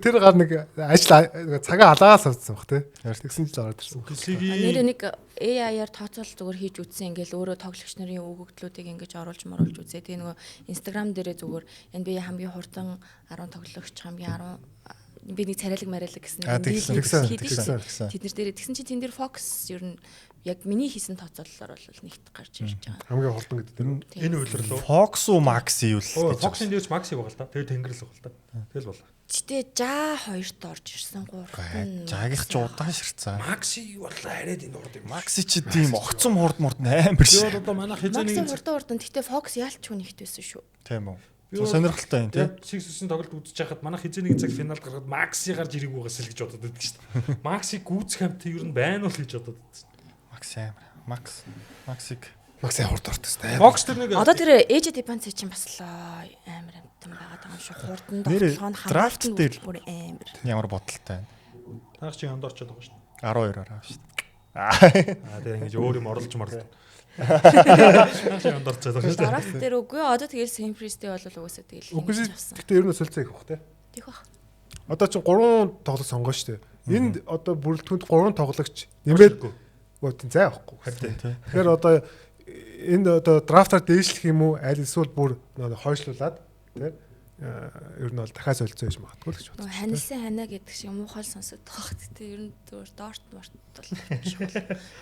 Speaker 3: Тэр гар нэг ажил цагаа алаагаас авсан баг те. Тэгсэн чинь ороод ирсэн.
Speaker 2: Нэр нэг AI-аар тооцоол зүгээр хийж үтсэн ингээл өөрөө тоглогч нарын өгөгдлүүдийг ингэж оруулж моруулж үзээ. Тэгээ нөгөө Instagram дээрээ зүгээр NBA хамгийн хурдан 10 тоглогч хамгийн 10 би нэг царайлаг марайлаг гэсэн
Speaker 1: тэгсэн.
Speaker 2: тэд нар дээр тэгсэн чи тэн дээр Fox ер нь яг миний хийсэн тооцоололоор бол нэгт гарч ирж байгаа.
Speaker 3: Хамгийн хурдан гэдэг тэр нь.
Speaker 4: Энэ үйлрэл үү?
Speaker 1: Fox уу Max юу л гэж.
Speaker 4: Fox-ын дээрч Max-ийг байгаа л та. Тэгээ тэнгэрл байгаа л та. Тэгэл болоо.
Speaker 2: Гэтэ жаа хоёрт орж ирсэн гурав.
Speaker 1: Жаагийнх ч удаан ширцаа.
Speaker 4: Maxi бол арайд энэ урд юм.
Speaker 1: Maxi чи тийм огцом хурд амар шиг.
Speaker 4: Одоо манай
Speaker 2: Maxi
Speaker 4: хизээний
Speaker 2: хурдан гэтэ Fox яалчгүй нэгт байсан шүү.
Speaker 1: Тийм үү. Сонирхолтой юм тий.
Speaker 4: Сикссэн тоглолт үзэж хахад манай хизээний цаг финалд гаргаад Maxi гарч ирэх байгаас л гэж бодоод байдаг шүү дээ. Maxi гүйцэх хамт ер нь байна уу гэж бодоод байсан.
Speaker 1: Maxi амар. Maxig
Speaker 3: Макс хурд ортостай.
Speaker 4: Fox тэр нэг
Speaker 2: Одоо тэр ээж дипанц чинь бас л амар амтан байгаа юм шиг хурдан тоглоом
Speaker 1: драфт дээр
Speaker 2: бүр амар.
Speaker 1: ямар бодолтой байна.
Speaker 4: таах чи хонд орчод байгаа шүү дээ.
Speaker 1: 12-оор аваа шүү дээ.
Speaker 4: Тэгээ ингэж өөр юм орлож марлаа. Таах чи хонд орчод байгаа шүү дээ.
Speaker 2: Драфт дээр үгүй одоо тэгэл Simpress-тэй бол угаасаа тэгэл
Speaker 3: Үгүй
Speaker 2: авсан.
Speaker 3: гэхдээ ер нь солилцоо их бах те.
Speaker 2: Тийх бах.
Speaker 3: Одоо чинь 3 тоглолт сонгоо штэ. Энд одоо бүрэлдэхүүнд 3 тоглогч нэмээд тийм зай авахгүй. Тэгэхээр одоо энэ одоо драфтаар дээшлэх юм уу аль эсвэл бүр хойшлуулад тий ер нь бол дахиад солилцоо хийж магадгүй л гэж бодсон.
Speaker 2: Ханилсан ханаа гэдэг шиг муухай л сонсоод байгаа. Гэтэ ер нь зүгээр дорт морт бол
Speaker 1: Дорч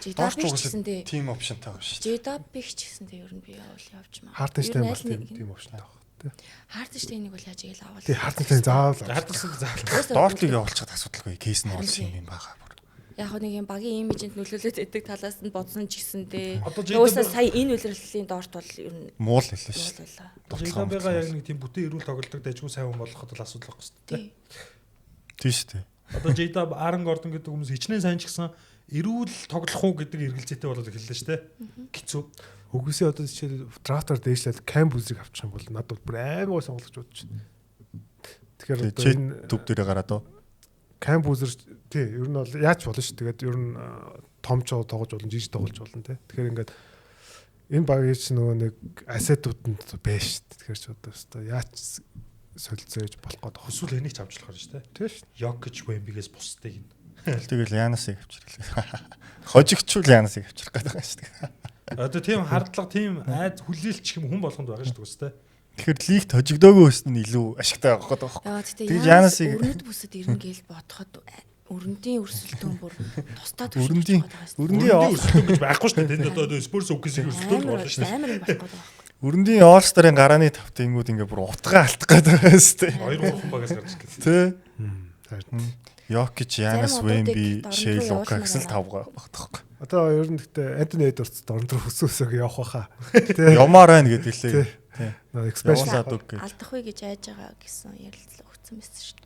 Speaker 2: Жидап гэсэн дээ.
Speaker 1: team option-тай байгаа шүү дээ.
Speaker 2: Жидап гэсэн дээ ер нь би явал явж магадгүй.
Speaker 3: Хартнштай бол тийм option таах.
Speaker 2: Хартнштейнийг бол яаж ийл аваад.
Speaker 3: Тий хартнштай заавал.
Speaker 4: Хардсан заавал.
Speaker 1: Дортлыг явуулчихад асуудалгүй. Кейс нь олсон юм байгаа.
Speaker 2: Яг нэг юм багийн имижэнд нөлөөлөд өгдөг талаас нь бодсон ч гэсэндээ.
Speaker 4: Одоо
Speaker 2: Уусаа сая энэ үлрэлийн дорт бол ер нь
Speaker 1: Муул хэлээ шүү дээ.
Speaker 4: Жигабега яг нэг тийм бүтэн эрүүл тоглолдог дайггүй сайн хүн болоход л асуудал байхгүй шүү дээ.
Speaker 1: Тийм шүү дээ.
Speaker 4: Одоо Jada Aaron Gordon гэдэг хүмүүс хичнээн сайн ч гэсэн эрүүл тоглох уу гэдэг эргэлзээтэй болоод эхэллээ шүү дээ. Хэцүү.
Speaker 3: Үгүйсээ одоо жишээл драфтаар дээшлээд Cam Buzz-ыг авчих юм бол надад бүр аймаг сонголт бодож байна. Тэгэхээр одоо энэ
Speaker 1: төв дээрээ гараад оо.
Speaker 3: Cam Buzz тий ер нь бол яаж болно шүү. Тэгээд ер нь томч тоглож болно, жижиг тоглож болно тий. Тэгэхээр ингээд энэ багийн ч нөгөө нэг ассетууданд байж шүү. Тэгэхээр ч одоо яаж солилцоо хийж болох гэдэг
Speaker 4: Эсвэл энийг ч авч болохоор шүү дээ.
Speaker 3: тий шүү.
Speaker 4: Jokic Wemby-гээс бусдыг нь.
Speaker 1: Тэгэл Янасыг авчирлаа. Хожигчул Янасыг авчрах гэдэг байгаа шүү дээ.
Speaker 4: Одоо тийм хардлага, тийм айд хүлээлч юм хүн болгонд байгаа шүү дээ.
Speaker 1: Тэгэхээр лигт хожигдоогүй өснө нь илүү ашигтай байгаа байхгүй.
Speaker 2: Тэгээ Янасыг өрнөд бүсэд ирнэ гэж бодоход өрөндийн өрсөлдөөн бүр тусдаа
Speaker 1: өрөндийн
Speaker 4: өрсөлдөөн гэж байхгүй шүү дээ. Тэнд одоо Spurs үгээс өрсөлдөөн болно шүү дээ.
Speaker 2: Амар юм болох гэдэг байна.
Speaker 1: Өрөндийн All-Star-ын гарааны тавтынгууд ингээ бүр утгаа алдах гэдэг байгаа шүү дээ.
Speaker 4: 2-3 багаас гарч ирсэн.
Speaker 1: Тэ. Jokic, Giannis, Wemby, Shea Luka гэсэн л 5 багтахгүй.
Speaker 3: Одоо ер нь гэхдээ Антони Эдвардс дорн руу өсөөсөг явах байхаа. Тэ.
Speaker 1: Ямаар байна гэдэг лээ. Тэ.
Speaker 3: Expression
Speaker 2: алдах вэ гэж айж байгаа гэсэн ярилцлага өгсөн байсан шүү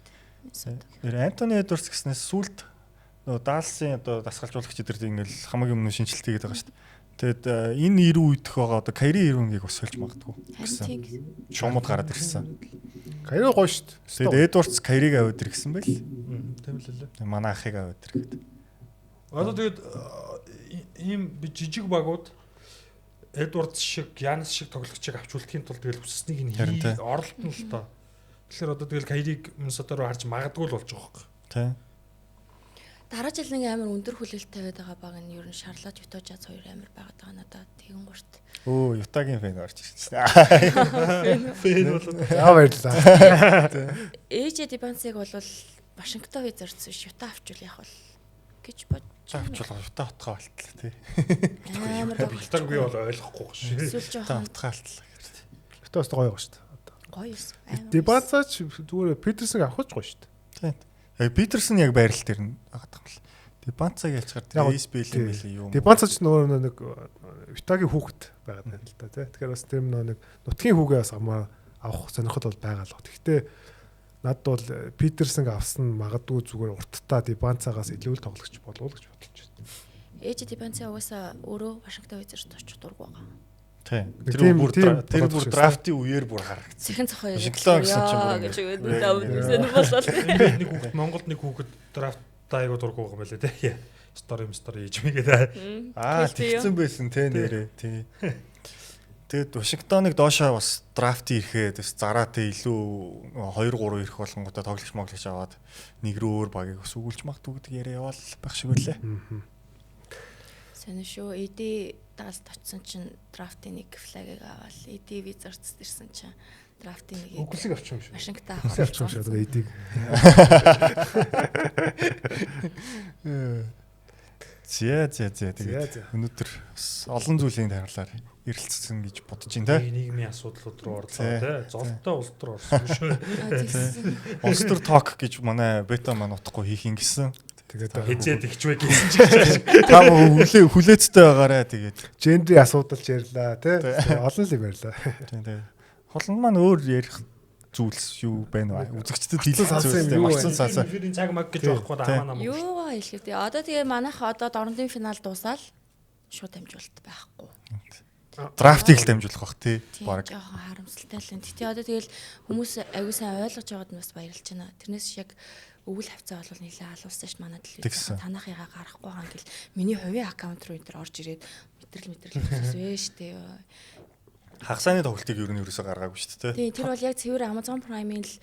Speaker 2: дээ.
Speaker 1: Антони Эдвардс гэснээс сүлд нөгөө Далсын одоо дасгалжуулагч эдэр ингээл хамаагийн өмнө шинжилт хийгээд байгаа шүү дээ. Тэгэд энэ 90 үедх байгаа одоо Кайри Ирвингийг бас сольж магадгүй гэсэн. Шуумд гараад ирсэн.
Speaker 3: Кайри гоё шүү дээ.
Speaker 1: Тэгэд Эдвардс Кайриг аваад ирсэн байл.
Speaker 4: Тийм л лээ.
Speaker 1: Манай ахыг аваад ирэхэд.
Speaker 4: Одоо тэгээд ийм жижиг багууд Эдвардс шиг, Янис шиг тоглогчийг авч үлдэхийн тулд тэгэл хүсснийг нь оролдоно л тоо. Тэгэхээр одоо тэгэл Кайриг Миннесота руу харж магадгүй л болж байгаа хөөх.
Speaker 1: Тийм.
Speaker 2: Дараа жил нэг амар өндөр хүлээлт тавиад байгаа баг нь ер нь Шарлот Юта Жаз хоёр амар байгаад байгаа надад тэгэн гурт.
Speaker 1: Өө Ютагийн фэн орж ирсэн.
Speaker 4: Фэн болоо.
Speaker 3: За баярлалаа.
Speaker 2: Ээж Дибансыг бол Вашингтон Визардс Юта авчвал яах вэ гэж бодож
Speaker 1: авчвал Юта утгаа болтлоо тий.
Speaker 2: Амар
Speaker 4: Бэлтаг би бол ойлгохгүй шүү.
Speaker 2: эсвэл жоохон
Speaker 1: утгаа болтлоо.
Speaker 3: Ютаас гоё байгаа шүү дээ.
Speaker 2: Гоё юм.
Speaker 3: Дибансаач зүгээр Питерсыг авах ч гоё шүү дээ.
Speaker 1: Тийм. Питерсон яг байрал дээр нь байгаа юм л. Дибанцаг ялчгаар Эйсбэл юм билээ юу.
Speaker 3: Дибанцач нөгөө нэг Ютагийн хүүхэд байгаад байна л да тий. Тэгэхээр бас тэр нэг нутгийн хүүгээ бас авах сонирхол бол байгаа л. Гэхдээ надад бол Питерсонг авсан магадгүй зүгээр урттаа Дибанцагаас илүү л тоглогч болов уу гэж бодож байна.
Speaker 2: Ээж Дебанци угаасаа өөрөө Вашингтон Wizards очих дург байгаа.
Speaker 1: Тий.
Speaker 3: тийм
Speaker 1: Тэр бүр драфтын үеэр бүр харагдсан.
Speaker 2: Цэхэн цохоо
Speaker 1: Вашингтон гэсэн чинь бүр
Speaker 2: гэж өгөөд болол.
Speaker 4: Нэг хүүхэд Монголд нэг хүүхэд драфт тайгуу дург байгаа юм байлээ те. Стори хийж мэйгээ.
Speaker 1: Тэгсэн байсан те нэрээ. Тий. Тэгэд Вашингтоныг доошоо бас драфт ирэхэд зараа те илүү 2 3 ирэх болгонгуудаа тоглогч моглогч аваад нэг рүү өөр багийг ус өгүүлж магадгүй гэдэг яриа яваал байх шиг үлээ.
Speaker 2: Сонир шүү. ED Далд очсон чинь драфтын нэг флагийг аваад ED Wizards ирсэн чинь драфтын нэг
Speaker 3: Үглэг авчих юм шүү.
Speaker 2: Вашингтон
Speaker 3: Авчих юм шүү. Эдийг.
Speaker 1: Зэ. Тэгээд өнөөдөр олон зүйлийн тариалаар эрэлцсэн гэж бодож байна те.
Speaker 4: Нийгмийн асуудлууд руу орлоо те. Золтой улс руу орсон шүү.
Speaker 1: Улс төр ток гэж манай бета маань утахгүй хийх юм гисэн.
Speaker 3: Тэгээд
Speaker 4: хизээд ихчвэ гэсэн чинь.
Speaker 1: Та хүлээцтэй байгаарэ тэгээд.
Speaker 3: Гендрийн асуудал ярьлаа тий. Олон л юм ярьлаа.
Speaker 1: Тэгээд холонд маань өөр ярих зүйлс юу байна вэ? Үзэгчдэд хэлсэн зүйлс марцсан цаасаа.
Speaker 4: Эфирийн цаг маг гэж байхгүй да хамаа нам.
Speaker 2: Юу хэлэхдээ одоо тэгээ манайх одоо дорнодын финал дуусаад шууд дамжуулалт байхгүй.
Speaker 1: Драфтыг л дамжуулах бах тий.
Speaker 2: Бараг жоохон харамсалтай л энэ. Гэтэ одоо тэгэл хүмүүс аягүй сайн ойлгож байгаад нь бас баярлж байна. Тэрнээс яг өвөл хавцаа бол нэлээ алуулсан ш манай телевиз. Танахыгаа гарахгүй байгаа гэл миний хувийн аккаунт руу энэ төр орж ирээд мэдрэл хийсэн штэ.
Speaker 1: Хагасааны тоглолтыг ер нь ерөөсөө гаргаагүй шүү дээ.
Speaker 2: Тийм тэр бол яг цэвэр Amazon Prime-ийн л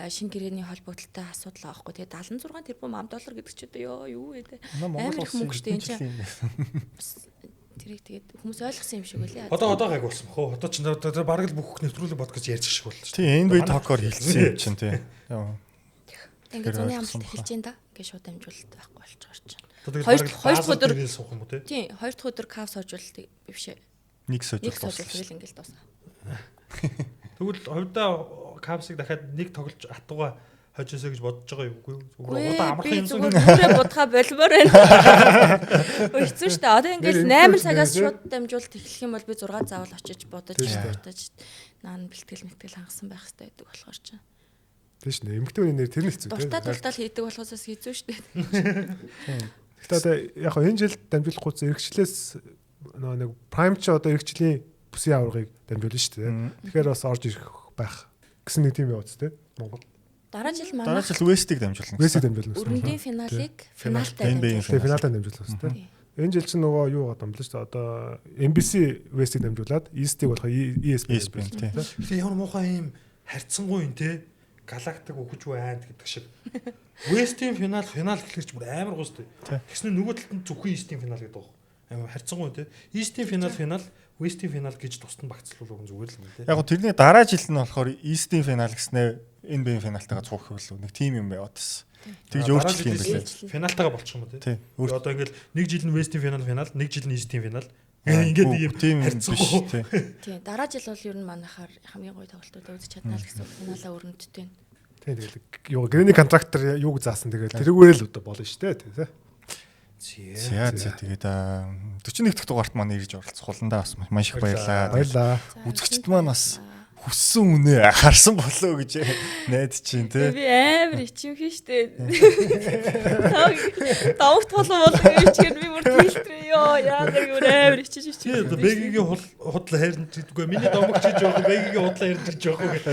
Speaker 2: шинэ гэрээний холбогдлолтой асуудал аахгүй. Тэгээ 76 тэрбум $1 гэдэг ч одоо юу вэ те. Амар их мөнгө шүү дээ энэ чинь. Тэрийг тэгээд хүмүүс ойлгосон юм шиг үлээ.
Speaker 4: Одоо гайг болсон бохоо. Одоо ч бараг л бүх нэвтрүүлэг подкаст ярьж шиг боллоо.
Speaker 1: Тийм NBA Talk-оор хэлсэн юм чинь тий.
Speaker 2: Ингээд зуны амлалт хэлж дээ да. Ингээд шууд дамжуулалт байхгүй болчихоор чинь.
Speaker 4: Хоёр дахь өдөр суух юм уу те?
Speaker 2: Тийм, хоёр дахь өдөр кав соожуулалт бившээ.
Speaker 1: Нэг соожуулалт
Speaker 2: тэгэл ингээд дуусаа.
Speaker 4: Тэгвэл хувьдаа кавсыг дахиад нэг тоглож атуга хожисоо гэж бодож байгаа юу? Үгүй одоо амархан юм шиг
Speaker 2: зүгээр бодхаа болмоор байна. Хэцүү шүү дээ. Одоо ингээд 8 цагаас шууд дамжуулалт эхлэх юм бол би 6 заавал очиж бодож наан бэлтгэл хангасан байх хэрэгтэй гэдэг болохоор чинь.
Speaker 3: Тийш нэ эмгтэн үний нэр тэр нэг хэцүү тийм.
Speaker 2: Дуртал хийдэг болохоос хэцүү шүү дээ.
Speaker 3: Гэхдээ одоо яг энэ жил дамжуулахгүйц эргчлээс нэг Prime ч одоо эргчлийн бүсийн аваргыг дамжуулна шүү дээ. Тэгэхээр бас орж ирэх байх гэсэн нэг тийм явц тийм Монгол.
Speaker 2: Дараа жил
Speaker 1: West-ийг дамжуулна.
Speaker 3: West-ийг дамжуулна.
Speaker 2: Өргөндийн финалыг финалтай дамжуулна.
Speaker 3: Финалтай дамжуулна тийм. Энэ жил чинь нөгөө юу гадаг юм л шүү дээ. Одоо NBC West-ийг дамжуулаад East-ийг болох ESPN
Speaker 1: тийм.
Speaker 4: Тэгээ ямар муухай юм харьцангуй юм те. Галактик өгөж байнд гэдэг шиг. West-ийн финал гэхэрч бүр амар гоо шүү дээ. Тэгснэ нөгөө талд нь зөвхөн East-ийн финал гэдэг баг. Амар харьцангуй те. East-ийн финал West-ийн финал гэж тусдан багцлуулах зүгээр л юм те.
Speaker 1: Яг гоо тэрний дараа жил нь болохоор East-ийн финал гэснээр NBA финалтайгаа цуурах хөлөө нэг тим юм байгаад байсан. Тэгж өөрчлөлт юм байна.
Speaker 4: Финалтайгаа болчих юм уу те. Одоо ингээл нэг жил нь West-ийн финал, нэг жил нь East-ийн финал. Ингээд
Speaker 1: тийм биш те.
Speaker 2: Тийм дараа жил бол ер нь манайхаар хамгийн гоё тоглолтууд үзэж чаднаа л гэсэн финалаа өрнөдтэй.
Speaker 3: Тийм тэгэл юу грэний контрактор юуг заасан тэгэл тэрүүгээр л одоо болно шүү дээ тий.
Speaker 1: За тэгээд 41 дахь дугаарт маань ирж оролцох болондаа бас маш их баярлаа. Үзэгчд маань бас хүссэн үнэ харсан болоо гэж найдаж чинь тий.
Speaker 2: Би амар ичимхэн штэ. Тавхт болоо ичгээр би бүр тийтрээ ёо яагаад юу амар ичиж.
Speaker 4: Бэгийн худлаа хайрнж гэдэггүй. Миний домогч хийж байгаа бэгийн худлаа хайрнж байгаа гэх.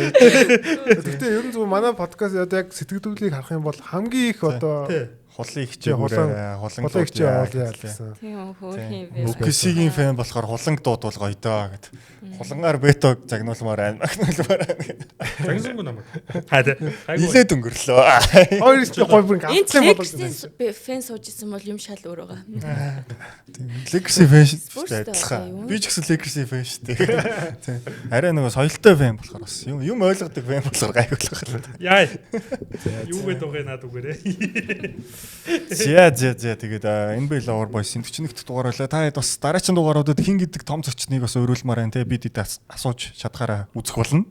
Speaker 3: Гэхдээ ер нь зөв манай подкаст одоо яг сэтгэлдүүлийг харах юм бол хамгийн их одоо
Speaker 1: хулын хичээгүүрээ хулан
Speaker 3: яалсан.
Speaker 2: Тийм хөөх юм бэ.
Speaker 1: Үксигийн фэн болохоор хуланг дуудвал гоё доо гэд. Хулангаар бетог загнуулмаар байна.
Speaker 4: Загнуулгүй намайг. Хаа
Speaker 1: нилээд өнгөрлөө.
Speaker 3: Хоёр ч гоё бүр
Speaker 2: ганцхан болоо. Фэн суужсэн бол юм шал өөр байгаа.
Speaker 1: Legacy фэн шүү. Би ч гэсэн Legacy фэн шүү. Тийм. Арай нөгөө соёлтой фэн болохоор бас юм ойлгодог фэн болохоор гайхуулах.
Speaker 4: Яа. Юу гэдэг вэ наад үгээрээ.
Speaker 1: За тэгээд NBA Lover Boys-ийн 41 дахь дугаар байлаа. Та хэд бас дараагийн дугааруудад хин гэдэг том зочныг бас өөрүүлмээр байна те. Бид асууж чадхаараа үзэх болно.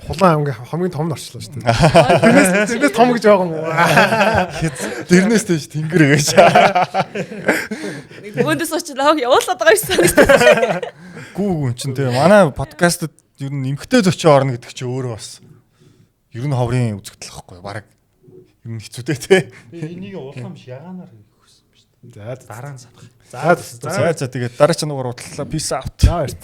Speaker 3: Хулан хамгийн том нь орчлоо шүү дээ. Тэрнээс том гэж байгаа юм уу?
Speaker 1: Тэрнээс тийш тэнгэр гэж.
Speaker 2: Бөөндөөс очиж лав явуулаад байгаа юм санагдав.
Speaker 1: Гүү чинь те. Манай подкастад ер нь эмхтэй зочин орно гэдэг чинь өөрөө бас ер нь ховрын үзэгдэл واخхой. Бараг ер нь хэцүүтэй те.
Speaker 4: Энийг уулам биш ягаанаар хийх гэсэн юм шүү дээ.
Speaker 3: За
Speaker 4: дараа нь санах.
Speaker 3: за
Speaker 1: За тэгээд дараагийн дугаар уутлаа. Peace out.
Speaker 3: за баярт.